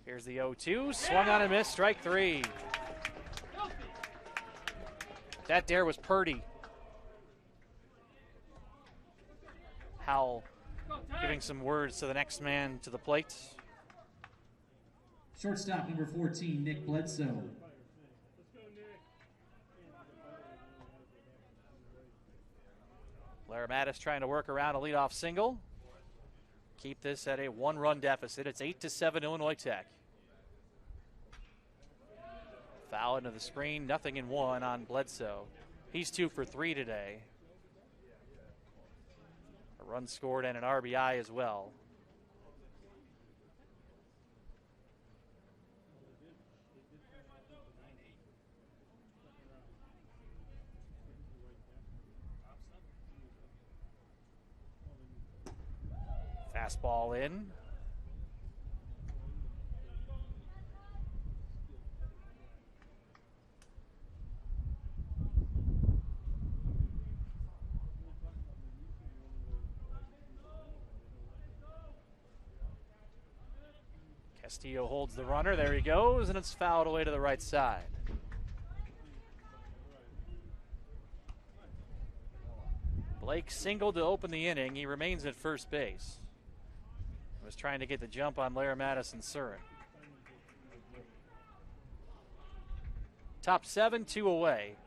Here's the 0-2, swung on and missed, strike 3. That dare was Purdy. Howell giving some words to the next man to the plate. Shortstop number 14, Nick Bledsoe. Lara Mattis trying to work around a leadoff single. Keep this at a 1-run deficit. It's 8-7 Illinois Tech. Foul into the screen, 0-1 on Bledsoe. He's 2 for 3 today. A run scored and an RBI as well. Fastball in. Castillo holds the runner. There he goes, and it's fouled away to the right side. Blake singled to open the inning. He remains at first base. Was trying to get the jump on Lara Mattis and Surin. Top 7, 2 away.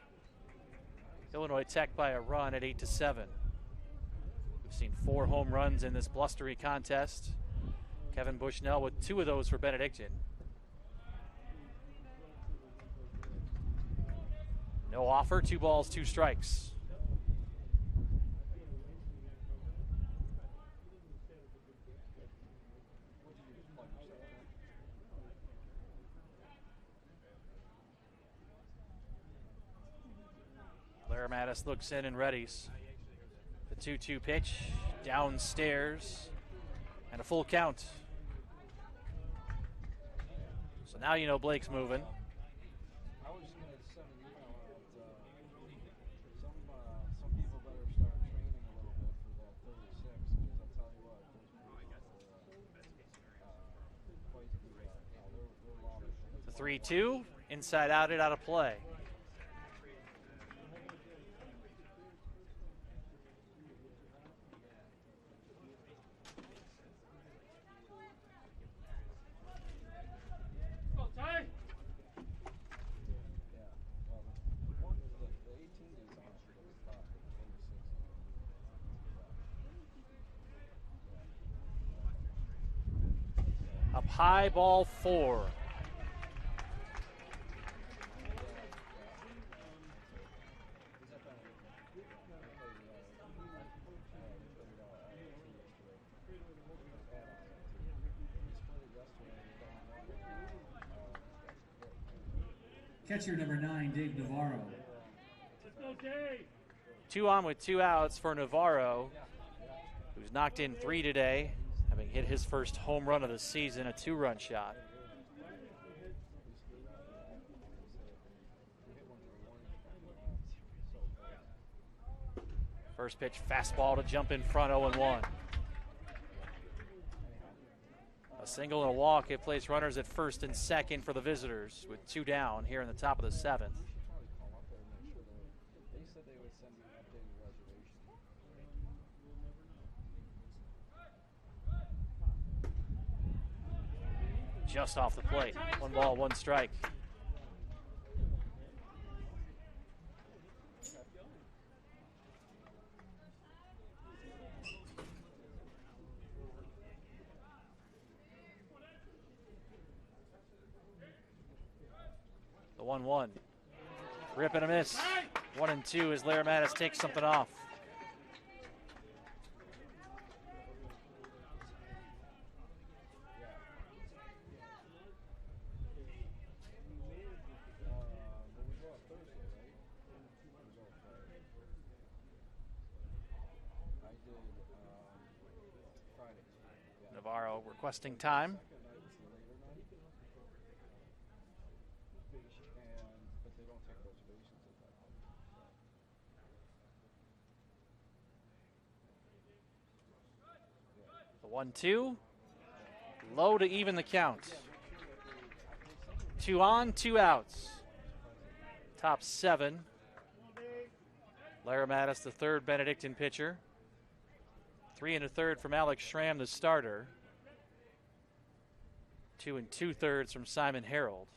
Illinois Tech by a run at 8-7. We've seen 4 home runs in this blustery contest. Kevin Bushnell with 2 of those for Benedictine. No offer, 2 balls, 2 strikes. Mattis looks in and readies. The 2-2 pitch, downstairs, and a full count. So now you know Blake's moving. I was just going to send an email out. Some people better start training a little bit for that 36, because I'll tell you what, The 3-2, inside out, it out of play. Up high, ball 4. Catcher number 9, Dave Navarro. 2 on with 2 outs for Navarro, who's knocked in 3 today, having hit his first home run of the season, a 2-run shot. First pitch, fastball to jump in front, 0-1. A single and a walk. It placed runners at first and second for the visitors with 2 down here in the top of the 7th. Just off the plate. 1 ball, 1 strike. The 1-1. Rip and a miss. 1-2 as Larry Mattis takes something off. Navarro requesting time. The 1-2. Low to even the count. 2 on, 2 outs. Top 7. Larry Mattis, the 3rd Benedictine pitcher. 3 1/3 from Alex Schramm, the starter. 2 2/3 from Simon Harold.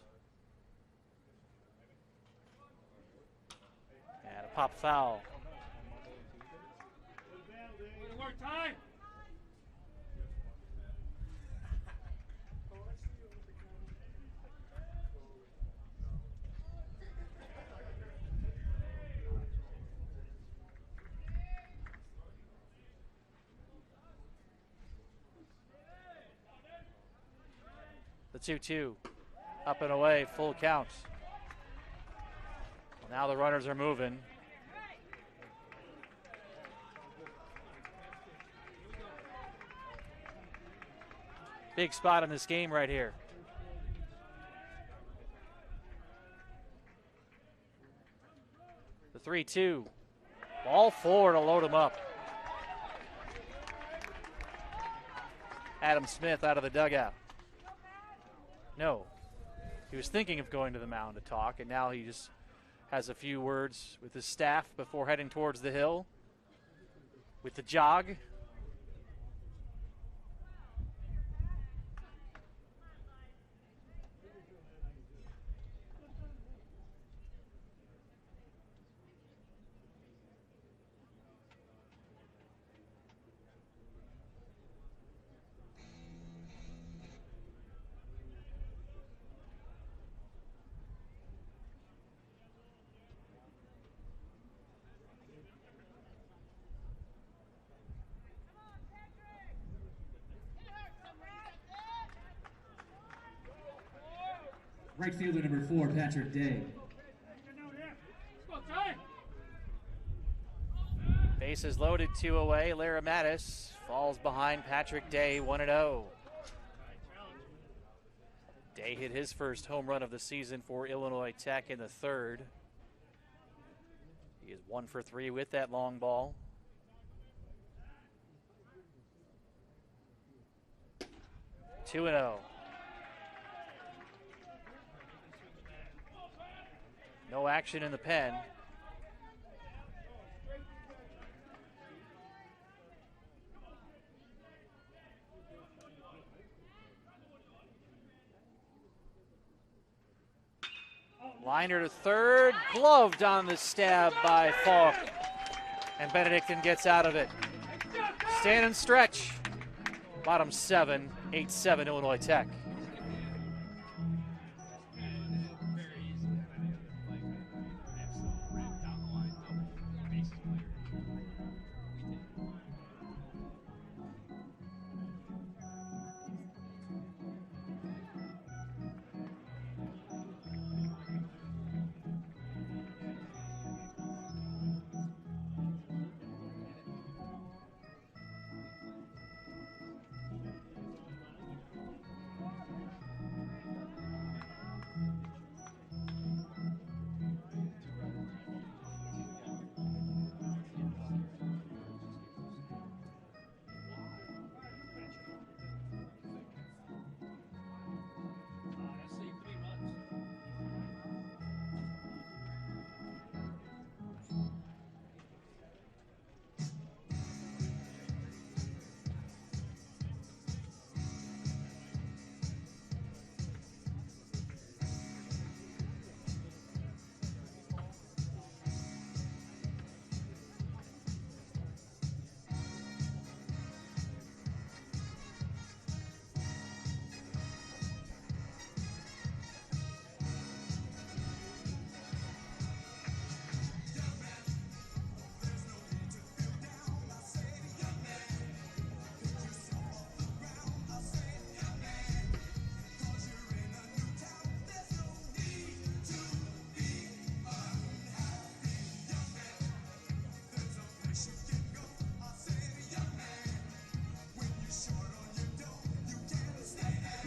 And a pop foul. The 2-2, up and away, full count. Now the runners are moving. Big spot in this game right here. The 3-2, ball 4 to load him up. Adam Smith out of the dugout. No, he was thinking of going to the mound to talk, and now he just has a few words with his staff before heading towards the hill with the jog. Right fielder number 4, Patrick Day. Bases loaded, 2 away. Lara Mattis falls behind Patrick Day, 1-0. Day hit his first home run of the season for Illinois Tech in the third. He is 1 for 3 with that long ball. Two and 0. No action in the pen. Liner to third, gloved on the stab by Falk, and Benedictine gets out of it. Stand and stretch. Bottom 7, 8-7 Illinois Tech.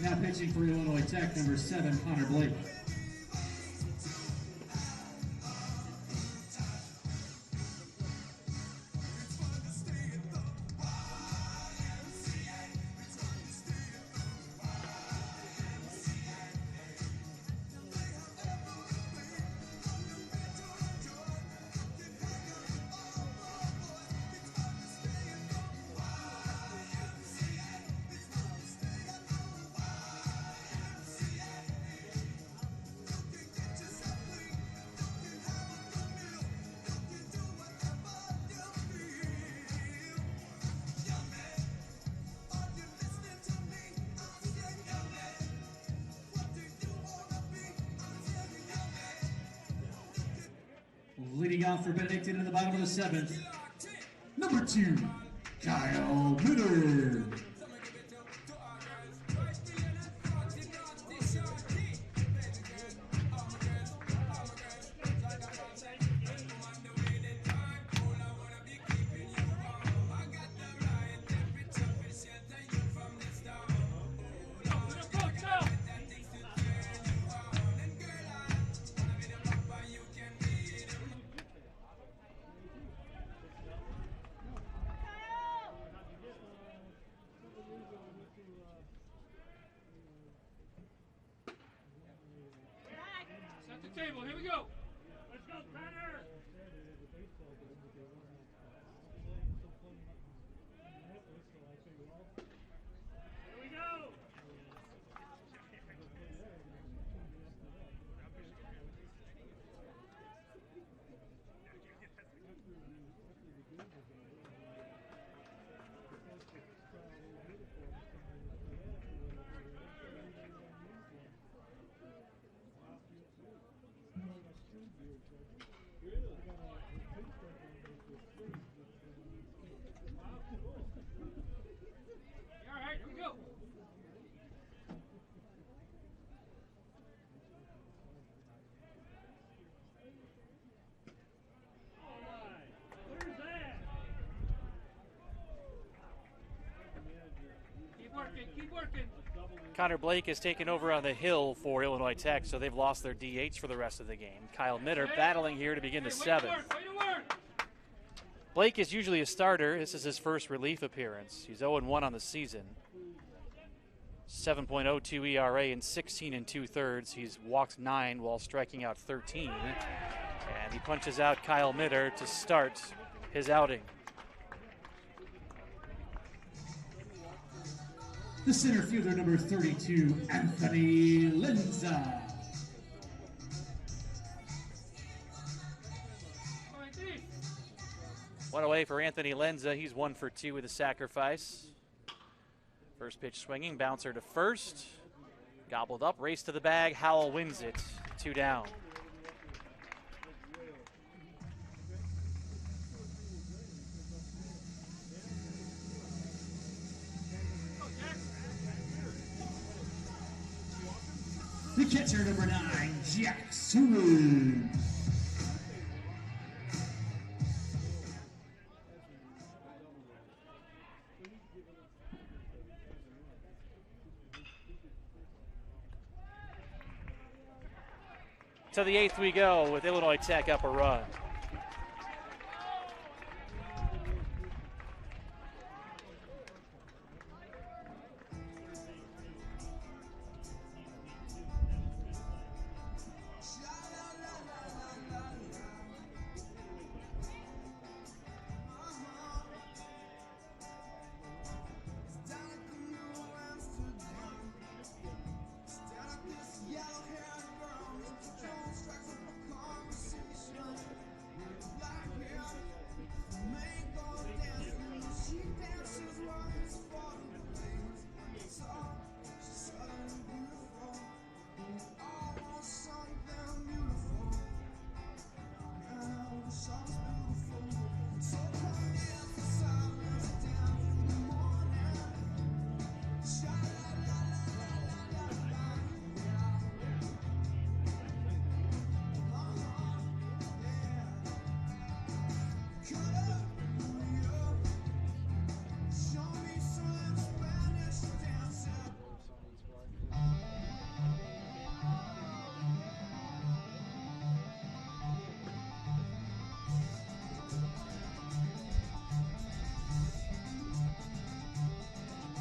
Now pitching for Illinois Tech, number 7, Connor Blake. Leading off for Benedictine in the bottom of the 7th, number 2, Kyle Mitter. Set the table, here we go. Let's go, Connor. Here we go. Connor Blake has taken over on the hill for Illinois Tech, so they've lost their DH for the rest of the game. Kyle Mitter battling here to begin the seventh. Blake is usually a starter. This is his first relief appearance. He's 0-1 on the season. 7.02 ERA in 16 2/3. He's walked 9 while striking out 13. And he punches out Kyle Mitter to start his outing. The center fielder, number 32, Anthony Lenza. One away for Anthony Lenza. He's 1 for 2 with a sacrifice. First pitch swinging, bouncer to first. Gobbled up, race to the bag. Howell wins it. 2 down. The catcher, number 9, Jack Seward. To the 8th we go with Illinois Tech up a run.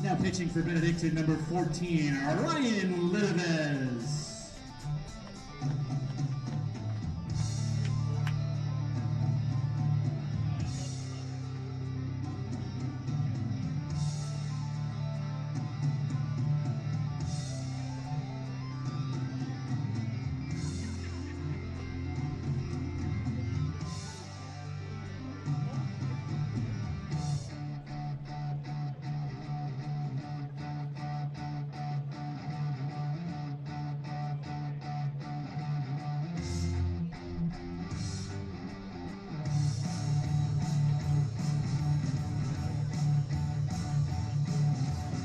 Now pitching for Benedictine, number 14, Ryan Littevez.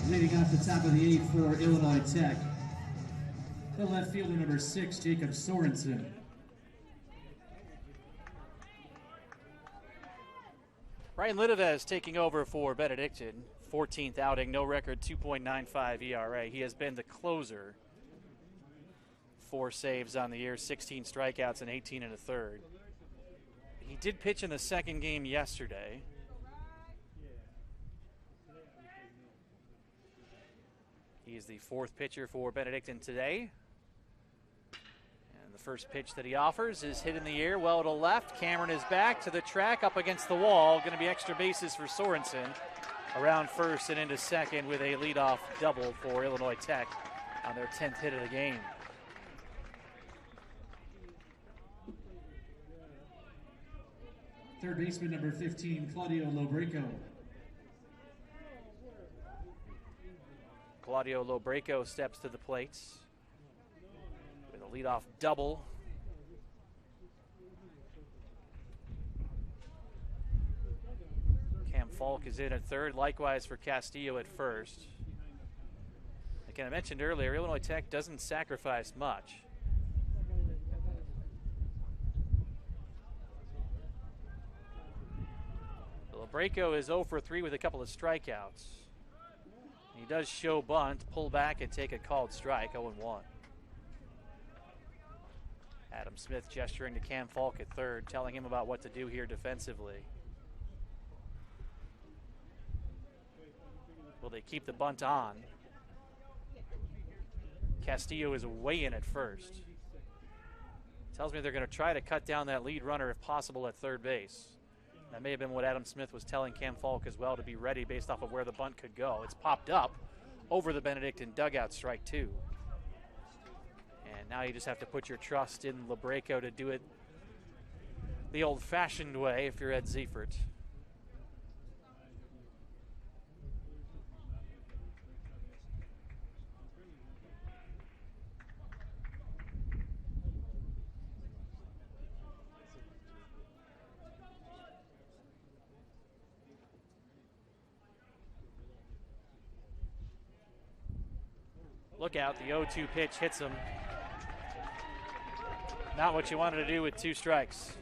Leading off the top of the 8th for Illinois Tech, the left fielder, number 6, Jacob Sorensen. Ryan Littevez taking over for Benedictine. 14th outing, no record, 2.95 ERA. He has been the closer. 4 saves on the year, 16 strikeouts and 18 1/3. He did pitch in the second game yesterday. He is the 4th pitcher for Benedictine today. And the first pitch that he offers is hit in the air, well to left. Cameron is back to the track, up against the wall. Going to be extra bases for Sorensen. Around first and into second with a leadoff double for Illinois Tech on their 10th hit of the game. Third baseman, number 15, Claudio Lobreco. Claudio Lobreco steps to the plate with a leadoff double. Cam Falk is in at third, likewise for Castillo at first. Like I mentioned earlier, Illinois Tech doesn't sacrifice much. Lobreco is 0 for 3 with a couple of strikeouts. He does show bunt, pull back, and take a called strike, 0-1. Adam Smith gesturing to Cam Falk at third, telling him about what to do here defensively. Will they keep the bunt on? Castillo is way in at first. Tells me they're going to try to cut down that lead runner if possible at third base. That may have been what Adam Smith was telling Cam Falk as well, to be ready based off of where the bunt could go. It's popped up over the Benedictine dugout, strike two. And now you just have to put your trust in LaBreco to do it the old-fashioned way if you're Ed Ziefert. Look out, the 0-2 pitch hits him. Not what you wanted to do with two strikes.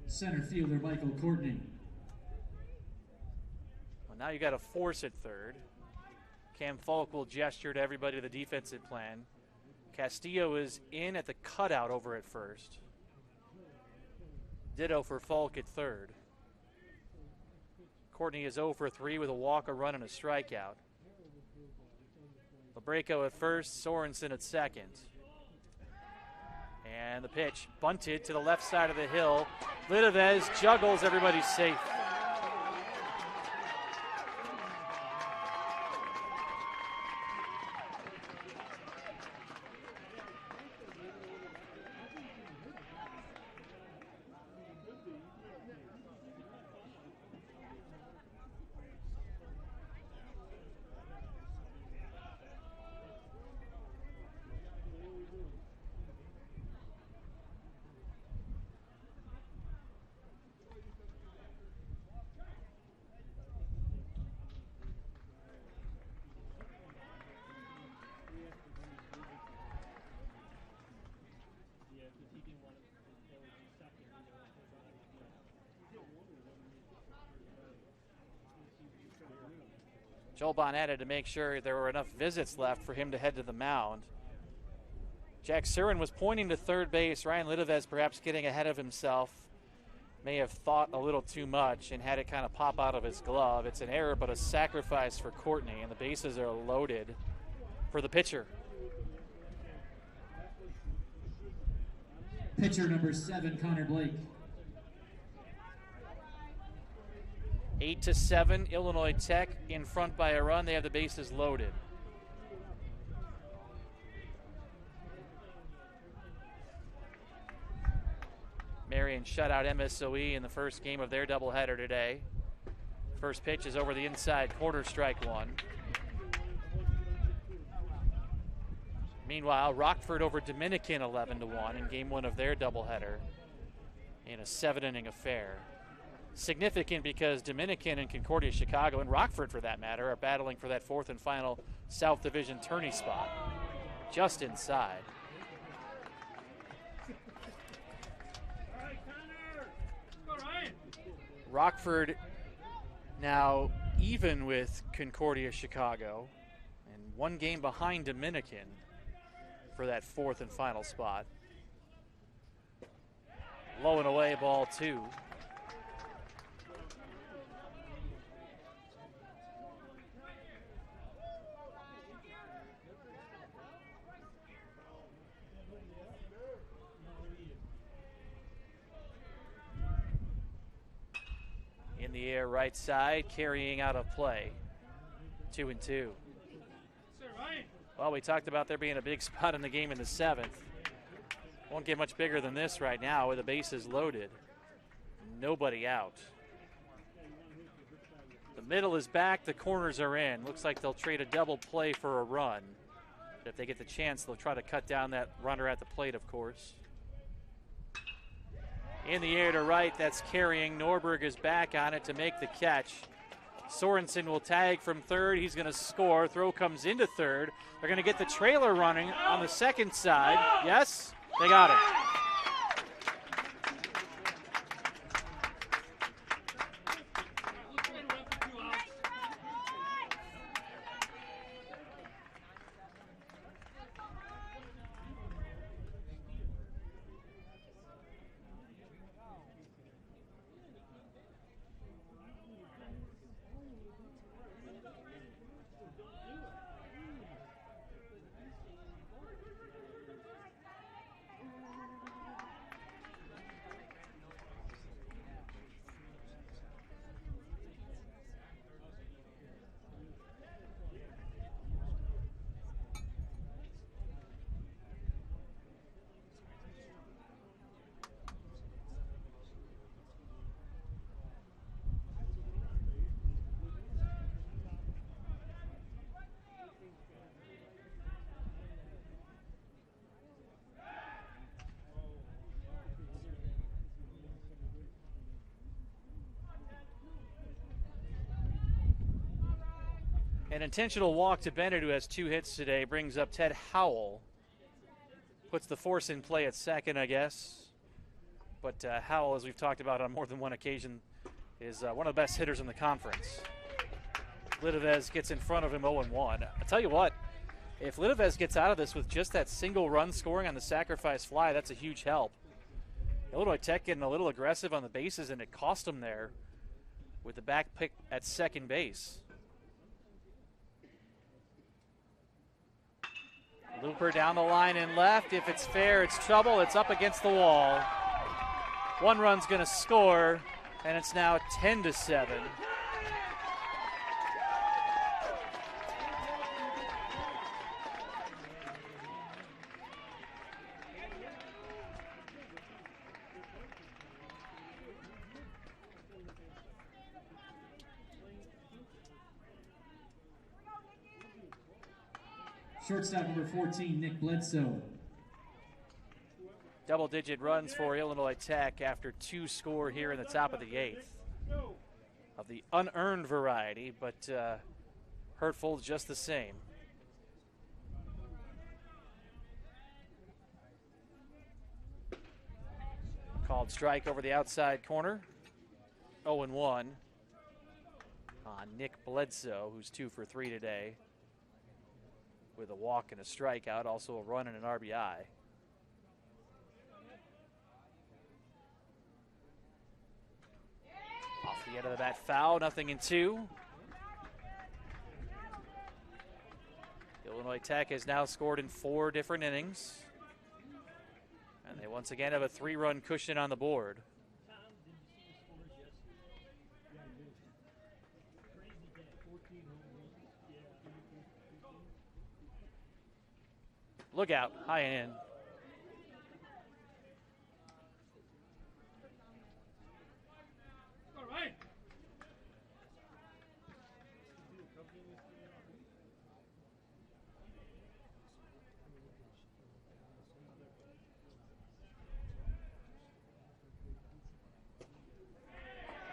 Center fielder Michael Courtney. Well, now you got to force it third. Cam Falk will gesture to everybody to the defensive plan. Castillo is in at the cutout over at first. Ditto for Falk at third. Courtney is 0 for 3 with a walk, a run, and a strikeout. LaBreco at first, Sorensen at second. And the pitch bunted to the left side of the hill. Lidovez juggles, everybody's safe. Joel Bonnet had to make sure there were enough visits left for him to head to the mound. Jack Surin was pointing to third base. Ryan Lidovez perhaps getting ahead of himself. May have thought a little too much and had it kind of pop out of his glove. It's an error, but a sacrifice for Courtney, and the bases are loaded for the pitcher. Pitcher number 7, Connor Blake. 8-7, Illinois Tech in front by a run. They have the bases loaded. Marion shut out MSOE in the first game of their doubleheader today. First pitch is over the inside corner, strike one. Meanwhile, Rockford over Dominican 11-1 in game one of their doubleheader in a 7-inning affair. Significant because Dominican and Concordia Chicago, and Rockford for that matter, are battling for that fourth and final South Division tourney spot just inside. Rockford now even with Concordia Chicago and one game behind Dominican for that fourth and final spot. Low and away, ball two. In the air, right side, carrying out of play. 2-2. Well, we talked about there being a big spot in the game in the seventh. Won't get much bigger than this right now with the bases loaded. Nobody out. The middle is back, the corners are in. Looks like they'll trade a double play for a run. If they get the chance, they'll try to cut down that runner at the plate, of course. In the air to right, that's carrying. Norberg is back on it to make the catch. Sorensen will tag from third. He's going to score. Throw comes into third. They're going to get the trailer running on the second side. Yes, they got it. An intentional walk to Bennett, who has 2 hits today, brings up Ted Howell. Puts the force in play at second, I guess. But Howell, as we've talked about on more than one occasion, is one of the best hitters in the conference. Lidovez gets in front of him 0-1. I'll tell you what, if Lidovez gets out of this with just that single run scoring on the sacrifice fly, that's a huge help. Illinois Tech getting a little aggressive on the bases, and it cost them there with the back pick at second base. Looper down the line and left. If it's fair, it's trouble. It's up against the wall. 1 run's going to score, and it's now 10-7. Shortstop number 14, Nick Bledsoe. Double-digit runs for Illinois Tech after 2 score here in the top of the 8th. Of the unearned variety, but hurtful just the same. Called strike over the outside corner. 0-1 on Nick Bledsoe, who's 2 for 3 today, with a walk and a strikeout, also a run and an RBI. Off the end of the bat foul, 0-2. Illinois Tech has now scored in 4 different innings, and they once again have a 3-run cushion on the board. Look out, high and in. All right.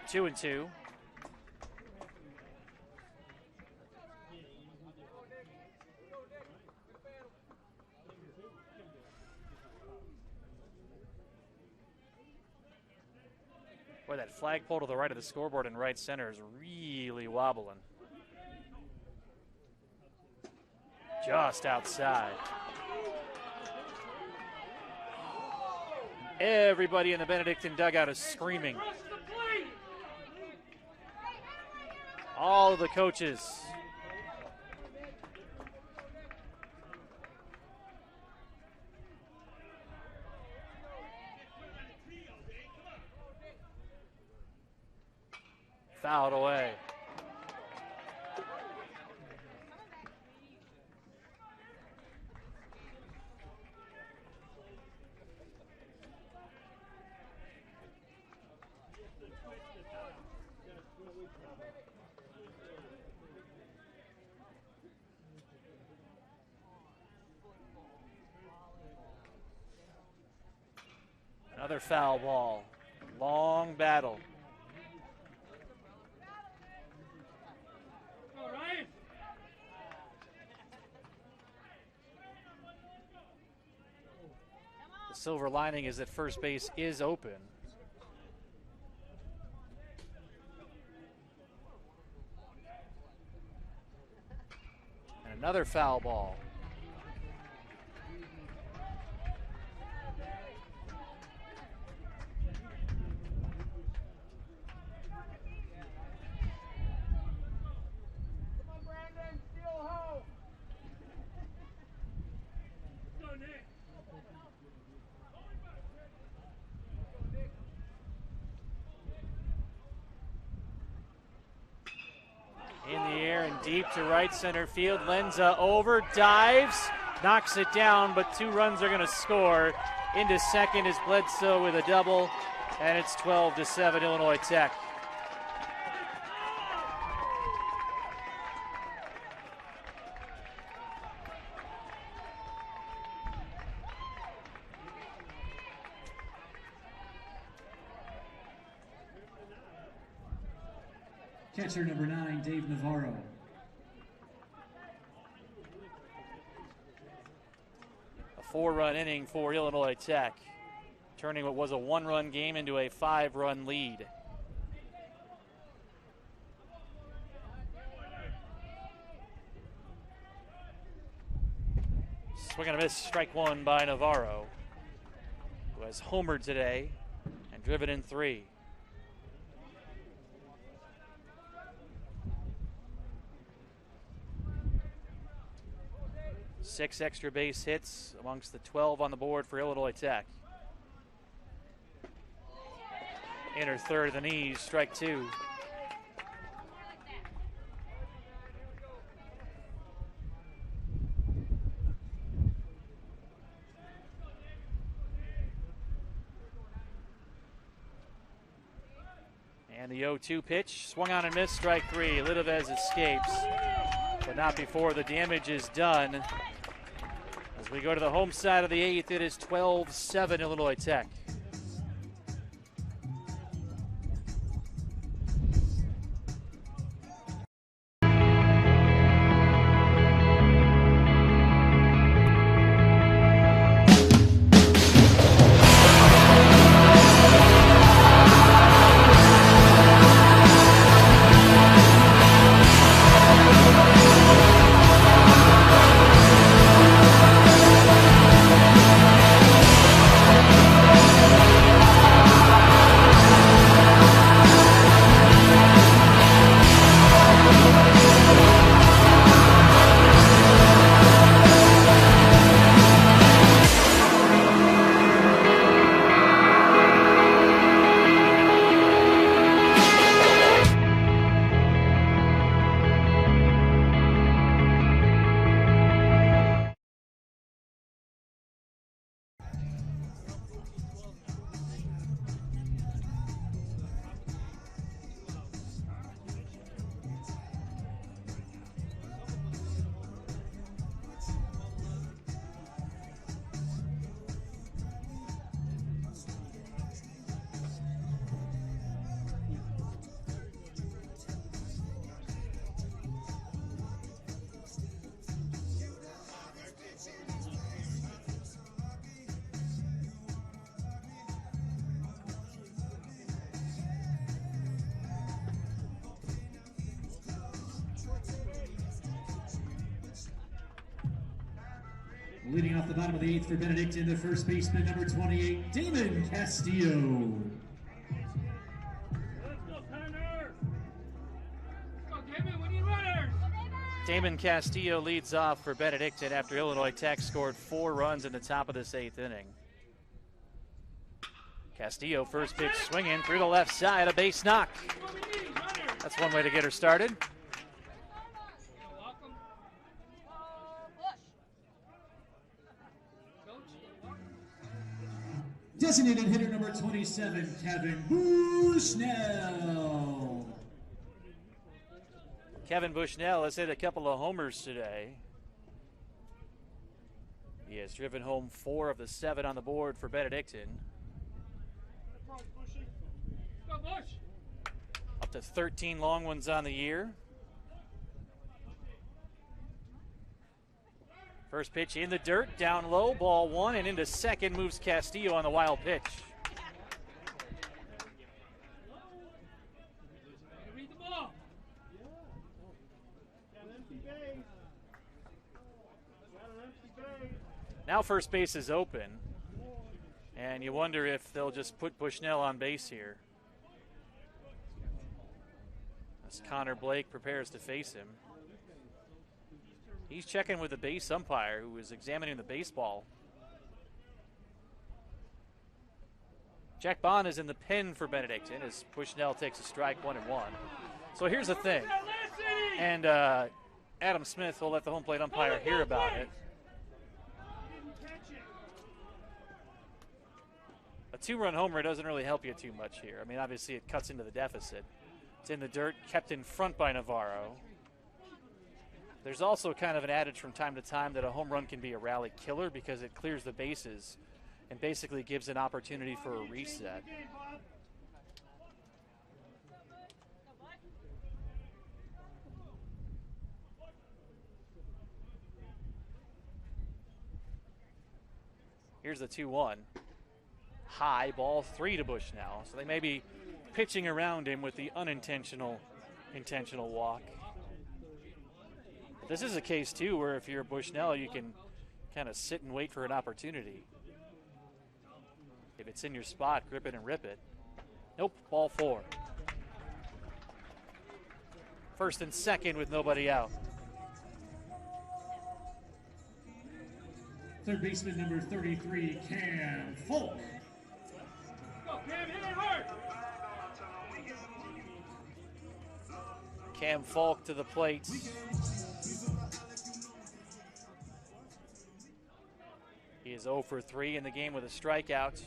Two and two. Boy, that flagpole to the right of the scoreboard in right center is really wobbling. Just outside. Everybody in the Benedictine dugout is screaming. All of the coaches. Fouled away. Another foul ball. Long battle. silver lining is that first base is open. And another foul ball. In the air and deep to right center field. Lenza over, dives, knocks it down, but 2 runs are going to score. Into second is Bledsoe with a double, and it's 12-7 Illinois Tech. Catcher number 9, Dave Navarro. A 4-run inning for Illinois Tech, turning what was a 1-run game into a 5-run lead. Swing and a miss, strike 1 by Navarro, who has homered today and driven in 3. 6 extra base hits amongst the 12 on the board for Illinois Tech. Inner third of the knees, strike 2. And the 0-2 pitch, swung on and missed, strike 3. Lidovez escapes, but not before the damage is done. As we go to the home side of the 8th, it is 12-7 Illinois Tech. Leading off the bottom of the 8th for Benedictine, the first baseman, number 28, Damon Castillo. Damon Castillo leads off for Benedictine after Illinois Tech scored 4 runs in the top of this 8th inning. Castillo, first pitch swinging through the left side, a base knock. That's one way to get her started. Designated hitter number 27, Kevin Bushnell. Kevin Bushnell has hit a couple of homers today. He has driven home 4 of the 7 on the board for Benedictine. Up to 13 long ones on the year. First pitch in the dirt, down low, ball one, and into second moves Castillo on the wild pitch. Now first base is open, and you wonder if they'll just put Bushnell on base here, as Connor Blake prepares to face him. He's checking with the base umpire, who is examining the baseball. Jack Bond is in the pen for Benedictine as Bushnell takes a strike, 1-1. So here's the thing, and Adam Smith will let the home plate umpire hear about it. A two-run homer doesn't really help you too much here. I mean, obviously it cuts into the deficit. It's in the dirt, kept in front by Navarro. There's also kind of an adage from time to time that a home run can be a rally killer because it clears the bases and basically gives an opportunity for a reset. Here's the 2-1. High, ball 3 to Bushnell. So they may be pitching around him with the intentional walk. But this is a case, too, where if you're Bushnell, you can kind of sit and wait for an opportunity. If it's in your spot, grip it and rip it. Nope, ball 4. First and second with nobody out. Third baseman number 33, Cam Folk. Cam Falk to the plate. He is 0 for 3 in the game with a strikeout.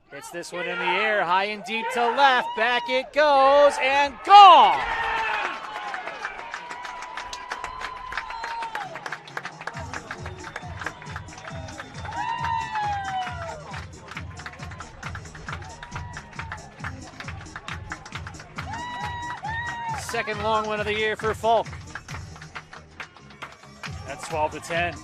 Hits this one in the air, high and deep to left. Back it goes, and gone! Second long one of the year for Falk. That's 12-10.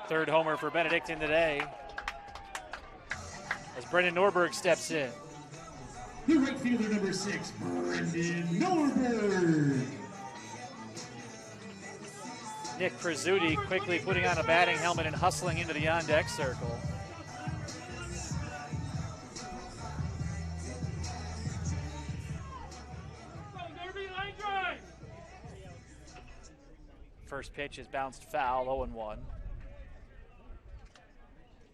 Third homer for Benedictine today as Brendan Norberg steps in. The right fielder number 6, Brendan Norberg. Nick Prizzuti quickly putting on a batting helmet and hustling into the on-deck circle. First pitch is bounced foul, 0-1.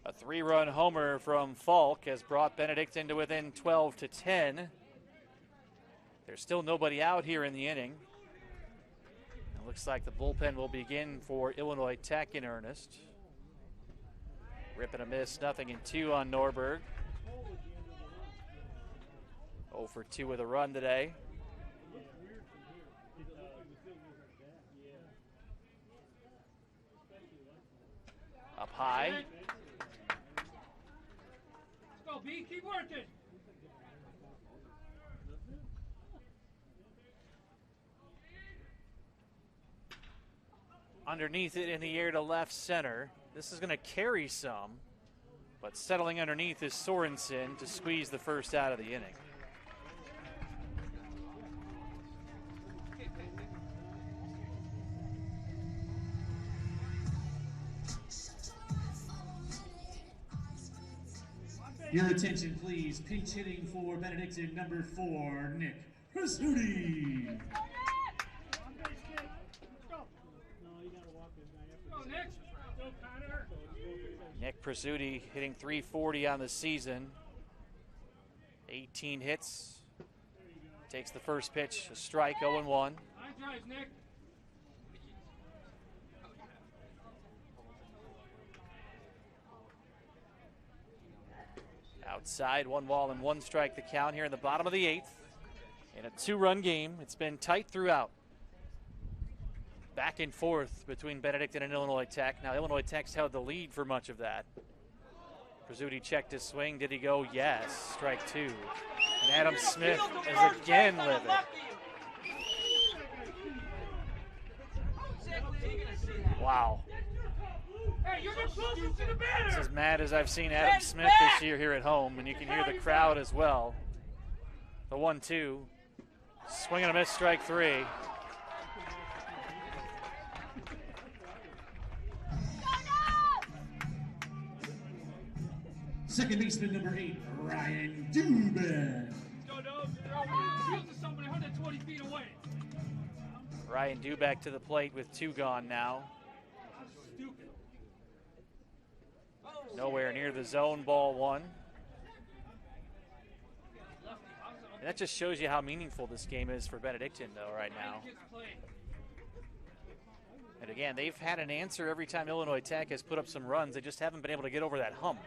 A 3-run homer from Falk has brought Benedictine to within 12-10. There's still nobody out here in the inning. It looks like the bullpen will begin for Illinois Tech in earnest. Rip and a miss, 0-2 on Norberg. 0 for 2 with a run today. Up high. Let's go, B. Keep working. Underneath it in the air to left center. This is going to carry some, but settling underneath is Sorensen to squeeze the first out of the inning. Your attention, please. Pinch hitting for Benedictine, number 4, Nick Prizzuti. Nick Prizzuti hitting .340 on the season. 18 hits. Takes the first pitch, a strike, 0-1. Line drive, Nick. Outside, 1 ball and 1 strike the count here in the bottom of the 8th. In a 2-run game, it's been tight throughout. Back and forth between Benedictine and Illinois Tech. Now Illinois Tech's held the lead for much of that. Rizzuti checked his swing. Did he go? Yes. Strike 2. And Adam Smith is again livid. Wow. It's as mad as I've seen Adam Smith this year here at home, and you can hear the crowd as well. The 1-2. Swing and a miss, strike 3. Second baseman number 8, Ryan Dubin. Ryan Duback to the plate with 2 gone now. Nowhere near the zone, ball 1. And that just shows you how meaningful this game is for Benedictine, though, right now. And again, they've had an answer every time Illinois Tech has put up some runs. They just haven't been able to get over that hump.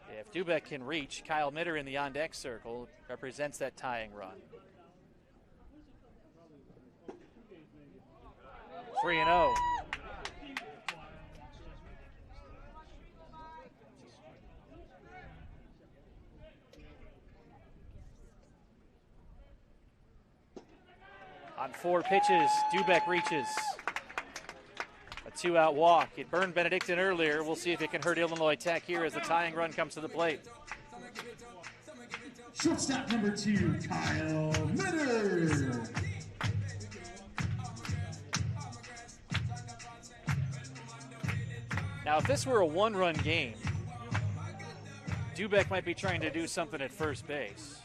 If Dubeck can reach, Kyle Mitter in the on-deck circle represents that tying run. 3-0. On 4 pitches, Dubeck reaches. A 2-out walk. It burned Benedictine earlier. We'll see if it can hurt Illinois Tech here as the tying run comes to the plate. Shortstop number 2, Kyle Mitter. Now, if this were a 1-run game, Dubeck might be trying to do something at first base.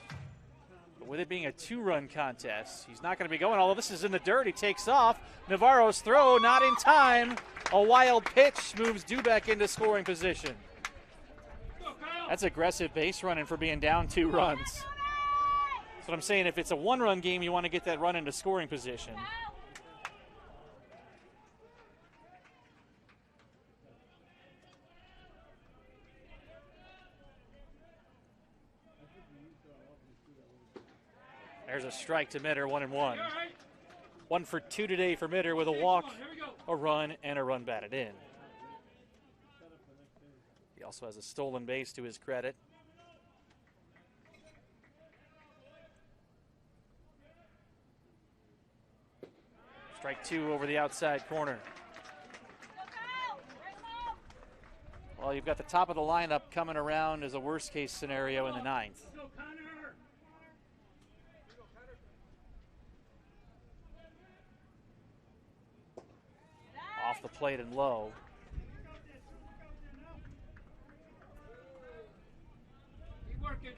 But with it being a 2-run contest, he's not going to be going. Although this is in the dirt, he takes off. Navarro's throw, not in time. A wild pitch moves Dubeck into scoring position. That's aggressive base running for being down 2 runs. That's what I'm saying. If it's a 1-run game, you want to get that run into scoring position. There's a strike to Mitter, 1-1. 1 for 2 today for Mitter with a walk, a run, and a run batted in. He also has a stolen base to his credit. Strike 2 over the outside corner. Well, you've got the top of the lineup coming around as a worst-case scenario in the 9th. Off the plate and low. Keep working.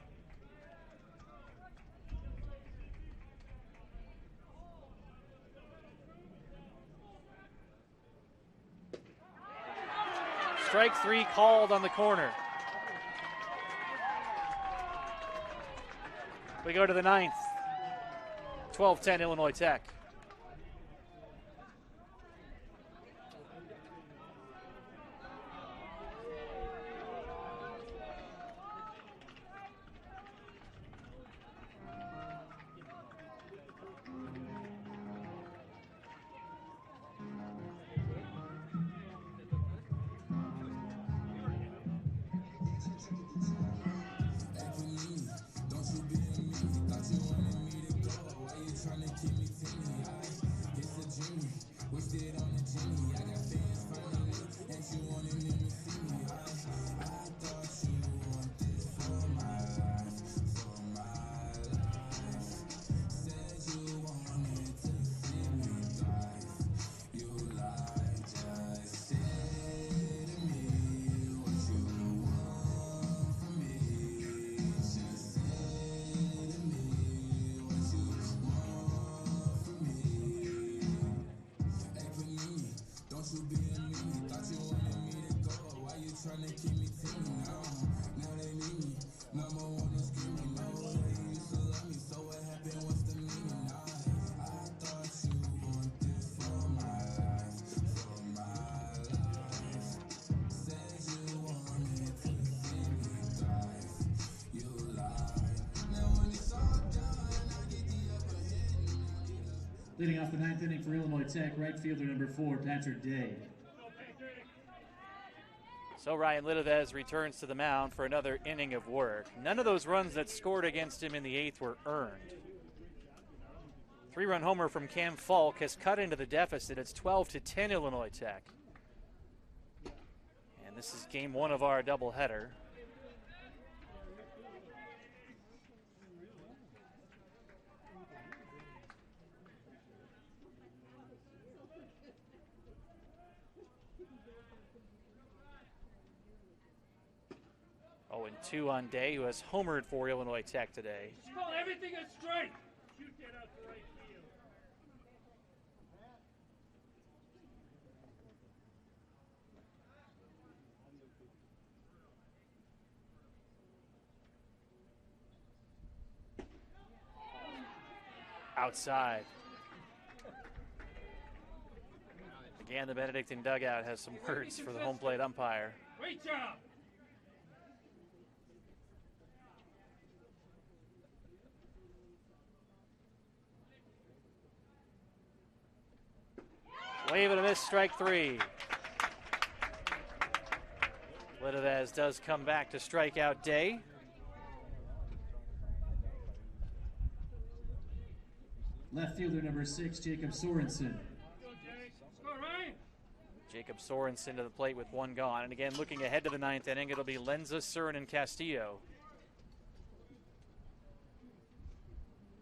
Strike 3 called on the corner. We go to the 9th. 12-10 Illinois Tech. Leading off the 9th inning for Illinois Tech, right fielder number 4, Patrick Day. So Ryan Lidovez returns to the mound for another inning of work. None of those runs that scored against him in the 8th were earned. 3-run homer from Cam Falk has cut into the deficit. It's 12-10 Illinois Tech. And this is game 1 of our doubleheader. Oh, and 2 on Day, who has homered for Illinois Tech today. Just call everything a strike. Shoot that out to right field. Outside. Again, the Benedictine dugout has some words for the home plate umpire. Great job. Wave and a miss, strike 3. Lidovez does come back to strike out Day. Left fielder number 6, Jacob Sorensen. Jacob Sorensen to the plate with 1 gone. And again, looking ahead to the 9th inning, it'll be Lenza, Surin, and Castillo.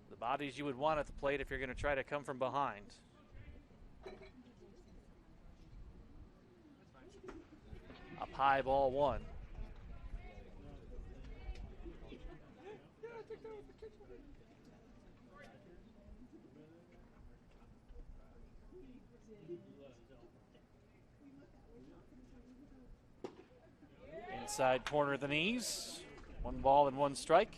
The bodies you would want at the plate if you're going to try to come from behind. Up high, ball 1. Inside corner of the knees. 1 ball and 1 strike.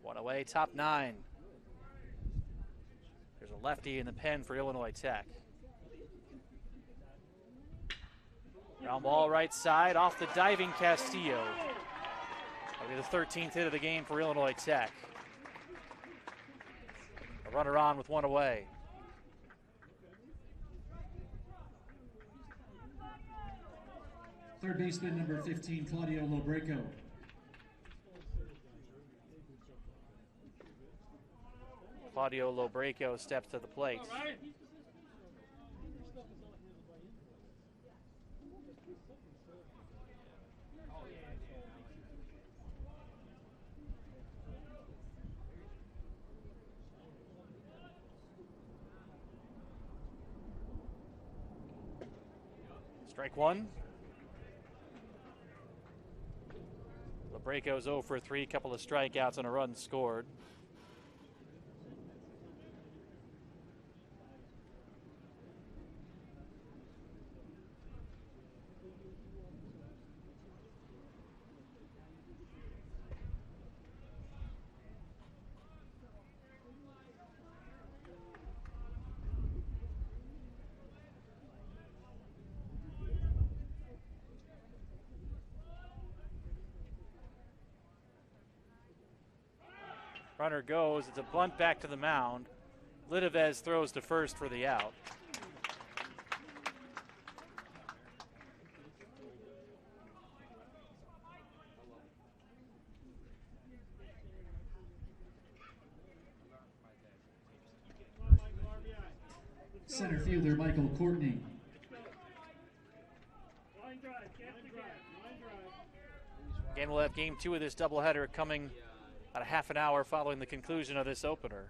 One away, top 9. There's a lefty in the pen for Illinois Tech. Ground ball right side off the diving Castillo. That'll be the 13th hit of the game for Illinois Tech. A runner on with 1 away. Third baseman number 15, Claudio Lobreco. Claudio Lobreco steps to the plate. Strike 1. Lobreco's 0 for 3, couple of strikeouts and a run scored. Runner goes. It's a bunt back to the mound. Lidovez throws to first for the out. Center fielder Michael Courtney. Again, we'll have game 2 of this doubleheader coming about a half an hour following the conclusion of this opener.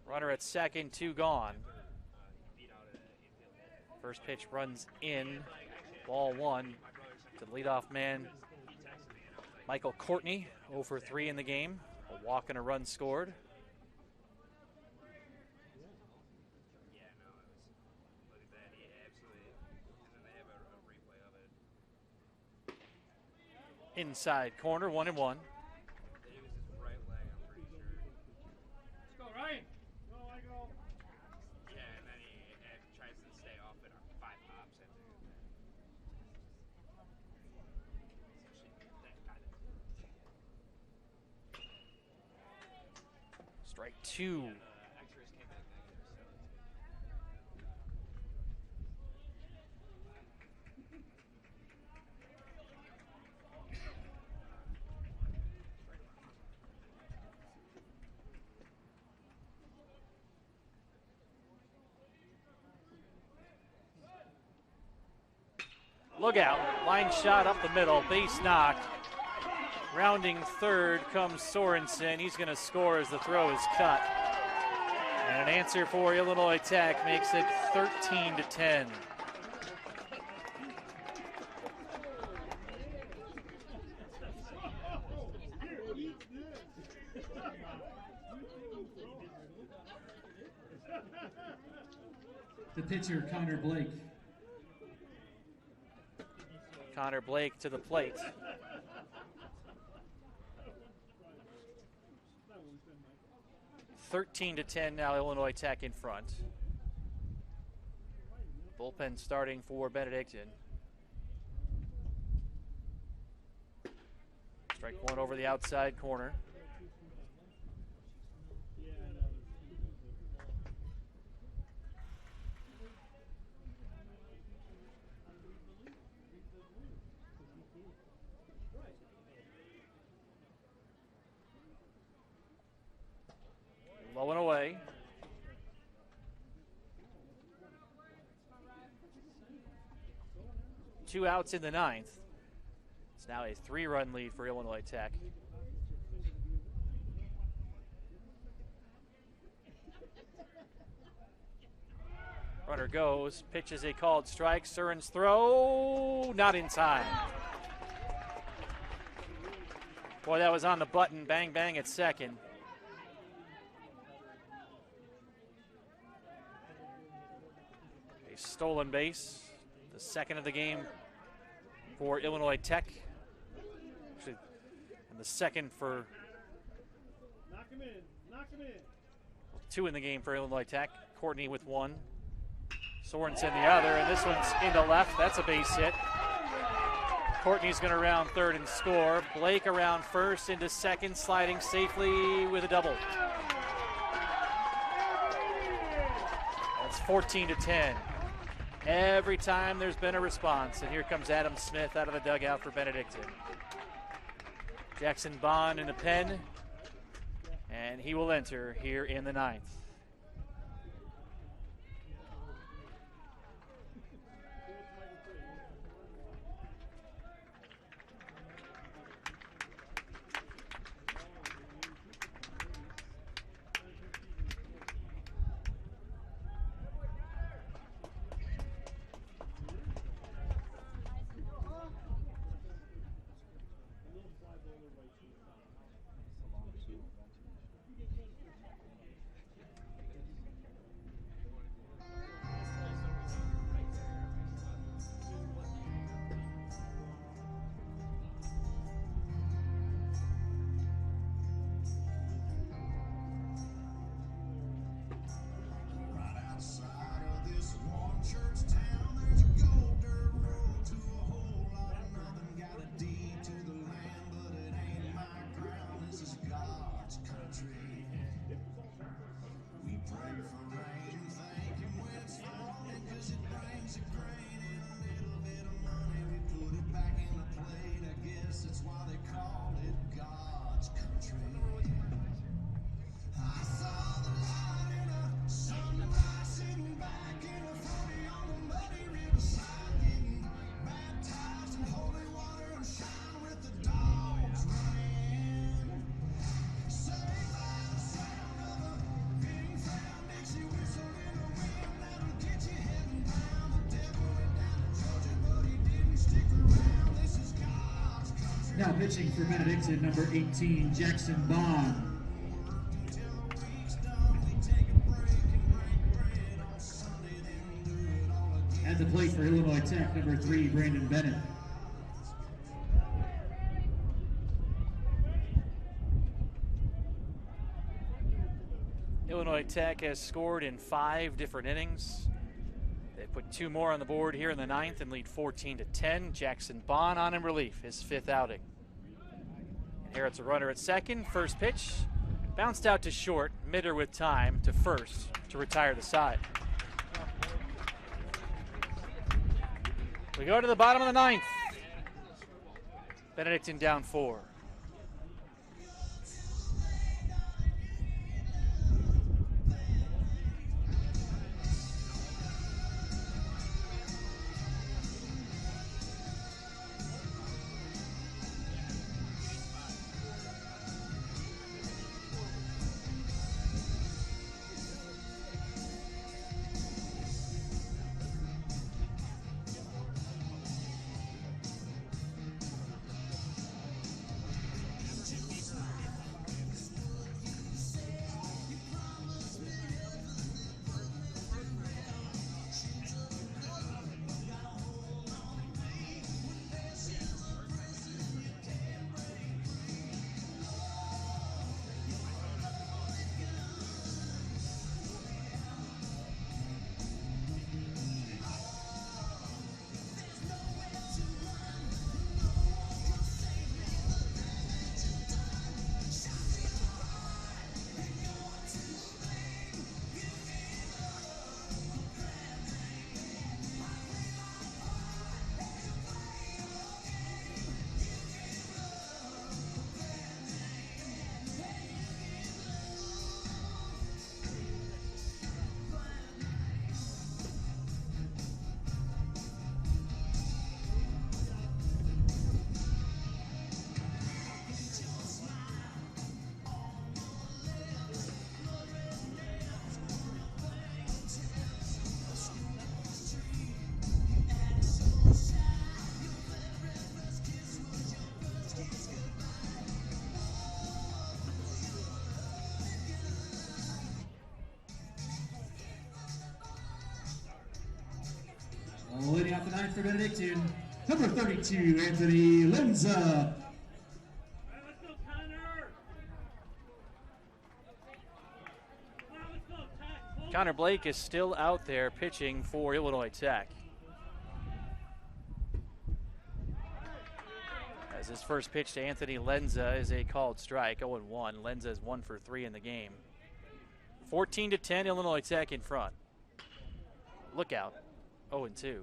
Runner at second, 2 gone. First pitch runs in, ball 1 to the leadoff man, Michael Courtney, 0 for 3 in the game. A walk and a run scored. Inside corner, 1-1. Strike two. Look out, line shot up the middle, base knocked. Rounding third comes Sorensen. He's going to score as the throw is cut. And an answer for Illinois Tech makes it 13-10. The pitcher, Connor Blake. Connor Blake to the plate. (13-10) now, Illinois Tech in front. Bullpen starting for Benedictine. Strike one over the outside corner. Low and away. Two outs in the ninth. It's now a 3-run lead for Illinois Tech. Runner goes, pitches a called strike. Surin's throw, not in time. Boy, that was on the button. Bang, bang at second. Stolen base, the second of the game for Illinois Tech. Actually, and the second for two in the game for Illinois Tech. Courtney with one, Sorensen the other, and this one's into left. That's a base hit. Courtney's going to round third and score. Blake around first into second, sliding safely with a double. That's 14-10. Every time there's been a response, and here comes Adam Smith out of the dugout for Benedictine. Jackson Bond in the pen, and he will enter here in the ninth. Now pitching for Benedictine, number 18, Jackson Bond. At the plate for Illinois Tech, number 3, Brandon Bennett. Illinois Tech has scored in 5 different innings. They put 2 more on the board here in the ninth and lead 14-10. Jackson Bond on in relief, his 5th outing. And here it's a runner at second. First pitch, Bounced out to short, Mitter with time to first to retire the side. We go to the bottom of the ninth. Benedictine down 4. Leading off the ninth for Benedictine, number 32, Anthony Lenza. Connor Blake is still out there pitching for Illinois Tech. As his first pitch to Anthony Lenza is a called strike, 0-1. Lenza is 1 for 3 in the game. 14-10, Illinois Tech in front. Look out, 0-2.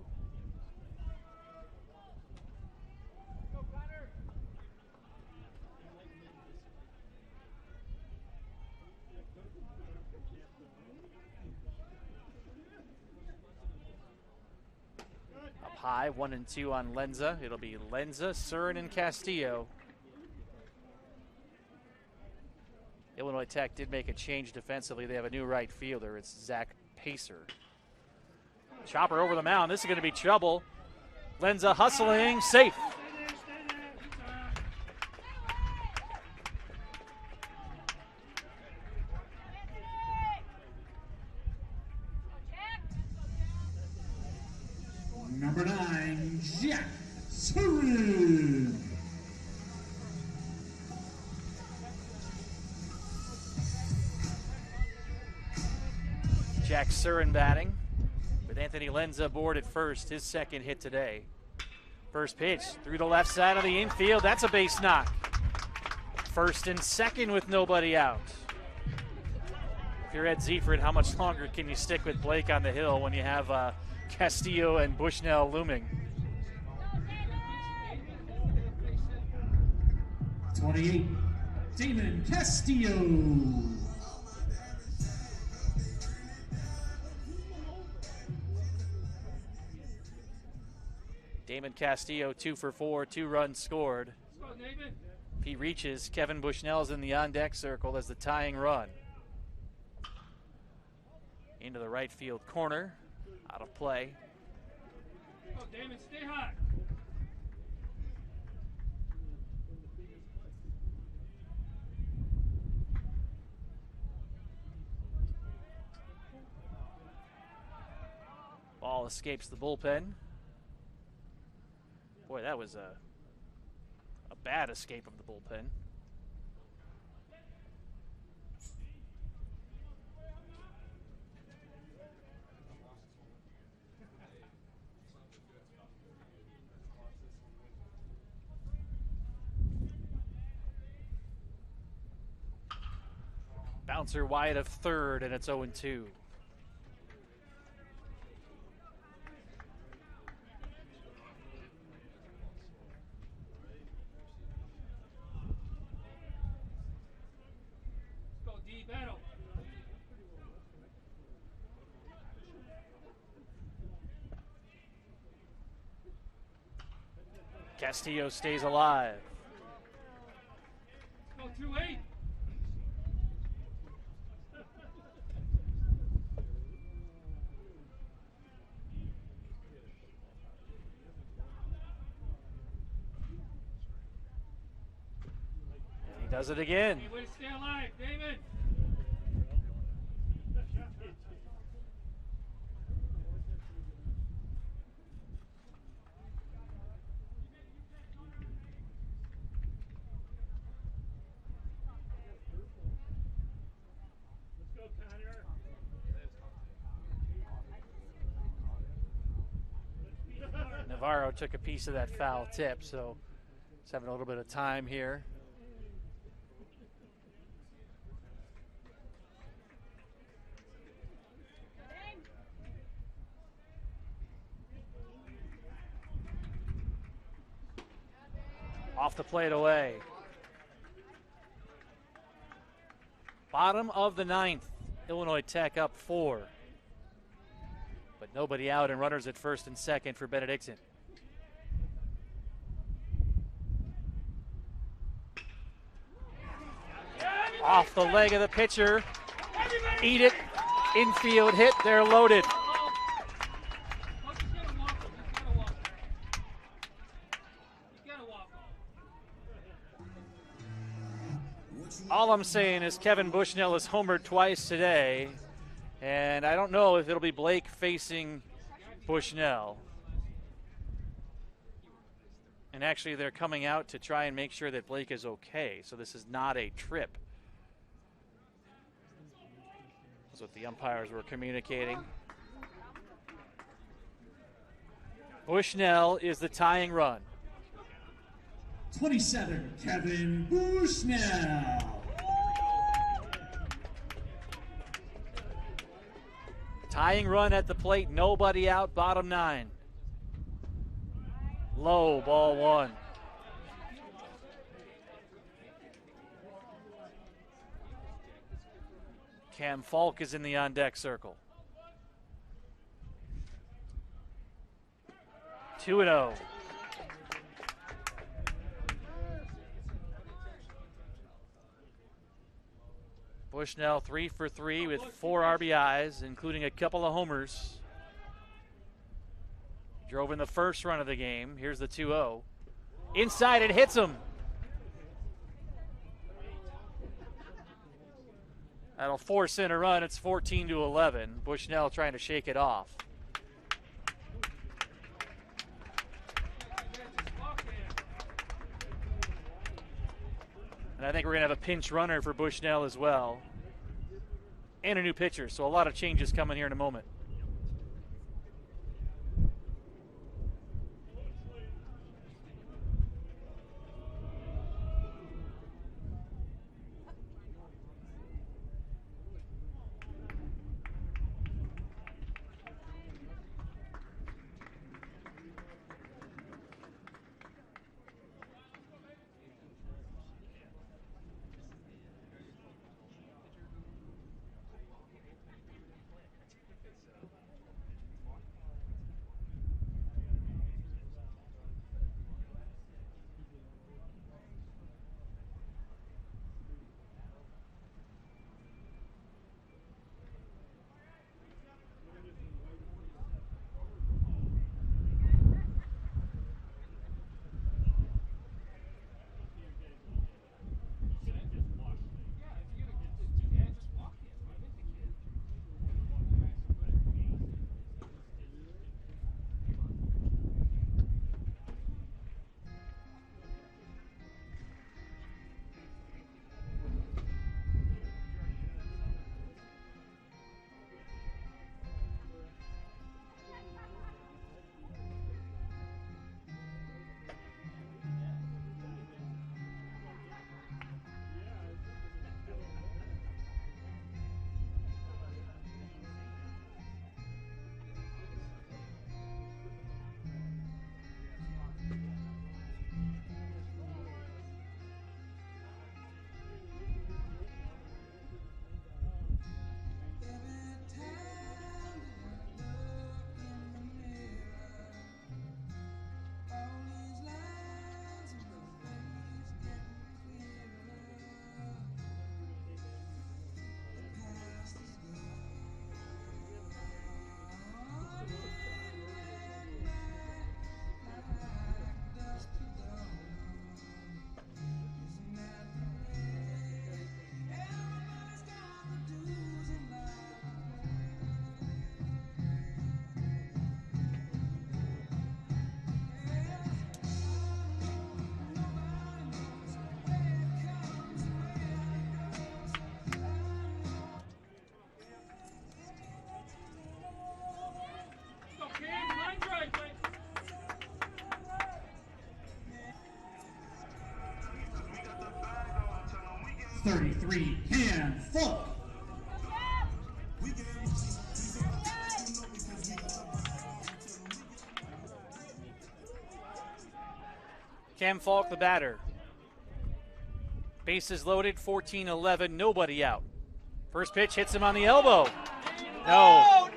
High, 1-2 on Lenza. It'll be Lenza, Surin, and Castillo. Illinois Tech did make a change defensively. They have a new right fielder. It's Zach Pacer. Chopper over the mound. This is going to be trouble. Lenza hustling, safe. Number 9, Jack Surin. Jack Surin batting with Anthony Lenza aboard at first, his second hit today. First pitch through the left side of the infield. That's a base knock. First and second with nobody out. If you're Ed Ziefert, how much longer can you stick with Blake on the hill when you have Castillo and Bushnell looming? 28, Damon Castillo. Damon Castillo 2 for 4, 2 runs scored. If he reaches, Kevin Bushnell's in the on-deck circle as the tying run. Into the right field corner, out of play. Oh, Damon, stay high. Ball escapes the bullpen. Boy, that was a bad escape of the bullpen. Bouncer wide of third, and it's 0-2. Castillo stays alive. Go 2-8. He does it again. Way to stay alive, David. Navarro took a piece of that foul tip, so he's having a little bit of time here. Off the plate away. Bottom of the ninth. Illinois Tech up 4. But nobody out and runners at first and second for Benedictine. Off the leg of the pitcher. Eat it. Infield hit. They're loaded. All I'm saying is Kevin Bushnell has homered twice today, and I don't know if it'll be Blake facing Bushnell. And actually, they're coming out to try and make sure that Blake is okay, so this is not a trip. That's what the umpires were communicating. Bushnell is the tying run. 27, Kevin Bushnell. Tying run at the plate, nobody out, bottom 9. Low, ball 1. Cam Falk is in the on-deck circle. 2-0. Bushnell 3 for 3 with 4 RBIs, including a couple of homers. Drove in the first run of the game. Here's the 2-0. Inside, it hits him. That'll force in a run. It's 14-11. Bushnell trying to shake it off. And I think we're going to have a pinch runner for Bushnell as well. And a new pitcher, so a lot of changes coming here in a moment. 33, Cam Falk. Cam Falk, the batter. Bases loaded, 14-11, nobody out. First pitch hits him on the elbow. No.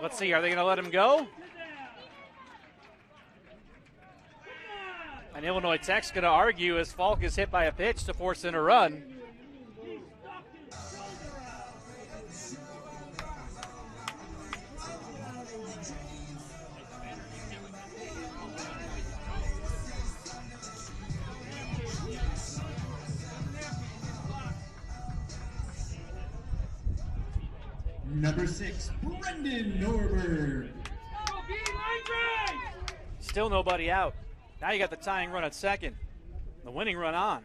Let's see, are they going to let him go? And Illinois Tech's going to argue as Falk is hit by a pitch to force in a run. Number 6, Brendan Norberg. Still nobody out. Now you got the tying run at second. The winning run on.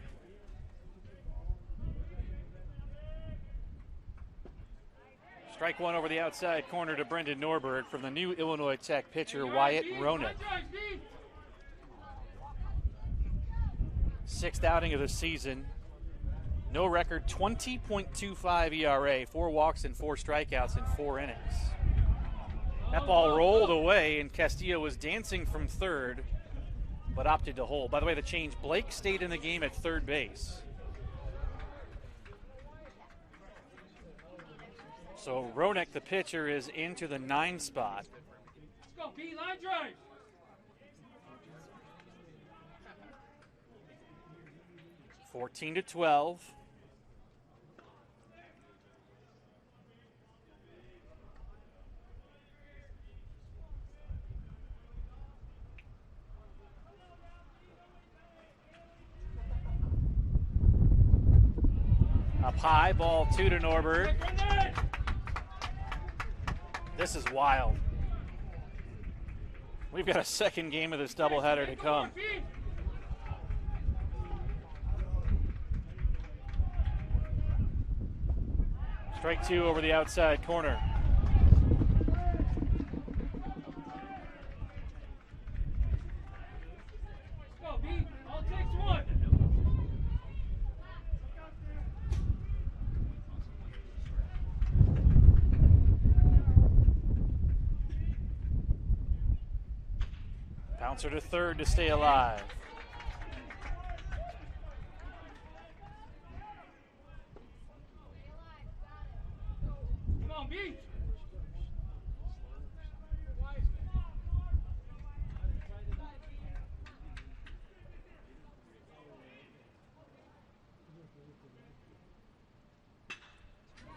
Strike one over the outside corner to Brendan Norberg from the new Illinois Tech pitcher Wyatt Roenick. Sixth outing of the season. No record, 20.25 ERA, 4 walks and 4 strikeouts in 4 innings. That ball rolled away, and Castillo was dancing from third, but opted to hold. By the way, the change, Blake stayed in the game at third base. So Roenick, the pitcher, is into the 9 spot. Let's go, B, line drive. to 12. Up high, ball 2 to Norberg. This is wild. We've got a second game of this doubleheader to come. Strike 2 over the outside corner. Let's go, B. All takes one. Bouncer to third to stay alive. Come on, B.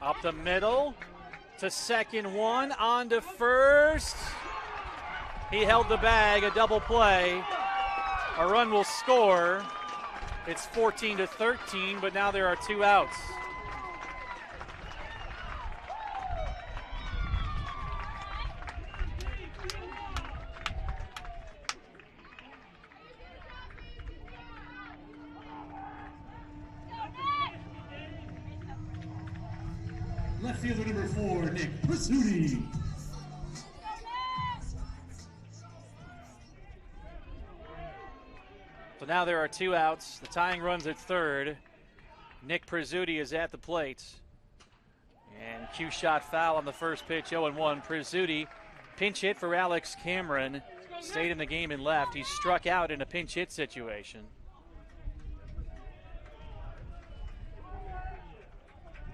Up the middle to second one, on to first. He held the bag, a double play. A run will score. It's 14-13, but now there are 2 outs. Left fielder number 4, Nick Pizzuti. So now there are 2 outs. The tying run's at third. Nick Prizzuti is at the plate. And cue shot foul on the first pitch, 0-1. Prizzuti, pinch hit for Alex Cameron. Stayed in the game and left. He struck out in a pinch hit situation.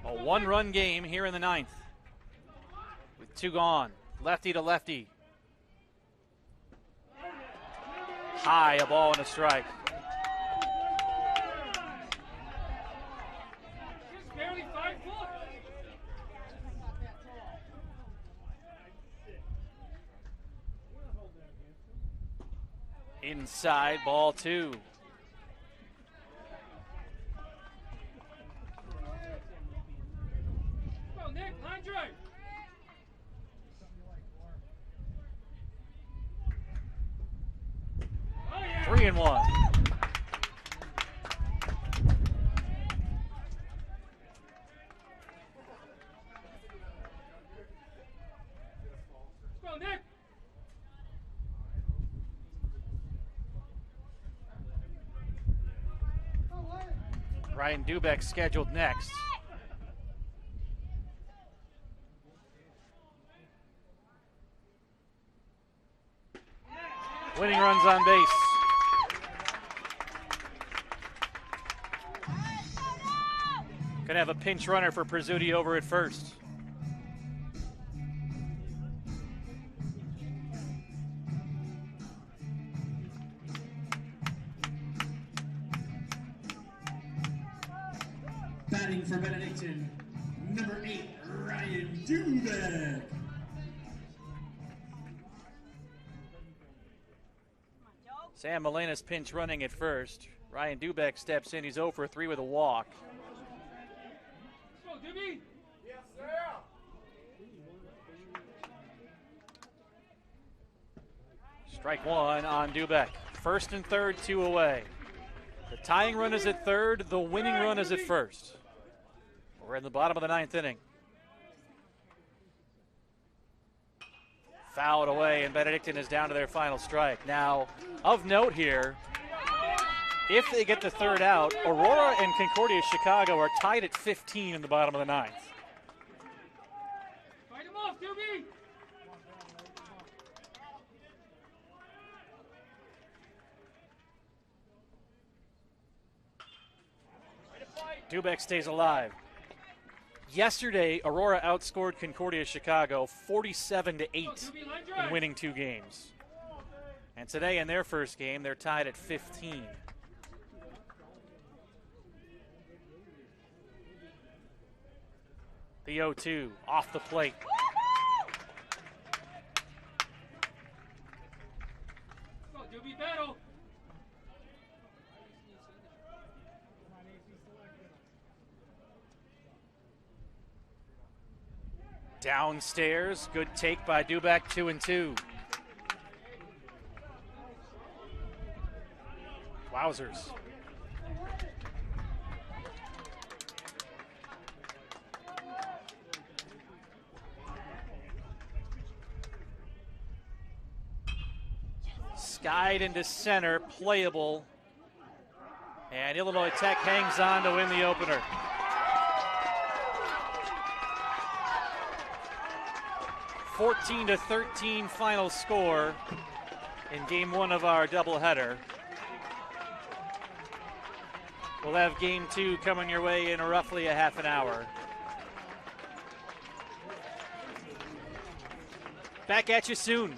A 1-run game here in the 9th. With 2 gone. Lefty to lefty. High, a ball and a strike. Barely 5 foot. Inside, ball 2. Go, Nick, line drive. 3-1. Go, Nick. Ryan Dubeck scheduled next. Winning runs on base. Gonna have a pinch runner for Prizzuti over at first. Batting for Benedictine, number 8, Ryan Dubeck. Sam Melena's pinch running at first. Ryan Dubeck steps in. He's 0 for 3 with a walk. Strike one on Dubeck. First and third, 2 away. The tying run is at third. The winning run is at first. We're in the bottom of the 9th inning. Fouled away, and Benedictine is down to their final strike. Now, of note here, if they get the third out, Aurora and Concordia Chicago are tied at 15 in the bottom of the 9th. Fight him off, QB! Dubeck stays alive. Yesterday, Aurora outscored Concordia Chicago 47-8 in winning 2 games. And today in their first game, they're tied at 15. The 0-2 off the plate. Go, Doobie, battle! Downstairs, good take by Dubeck, 2-2. Wowzers. Skied into center, playable. And Illinois Tech hangs on to win the opener. (14-13) final score in game 1 of our doubleheader. We'll have game 2 coming your way in roughly a half an hour. Back at you soon.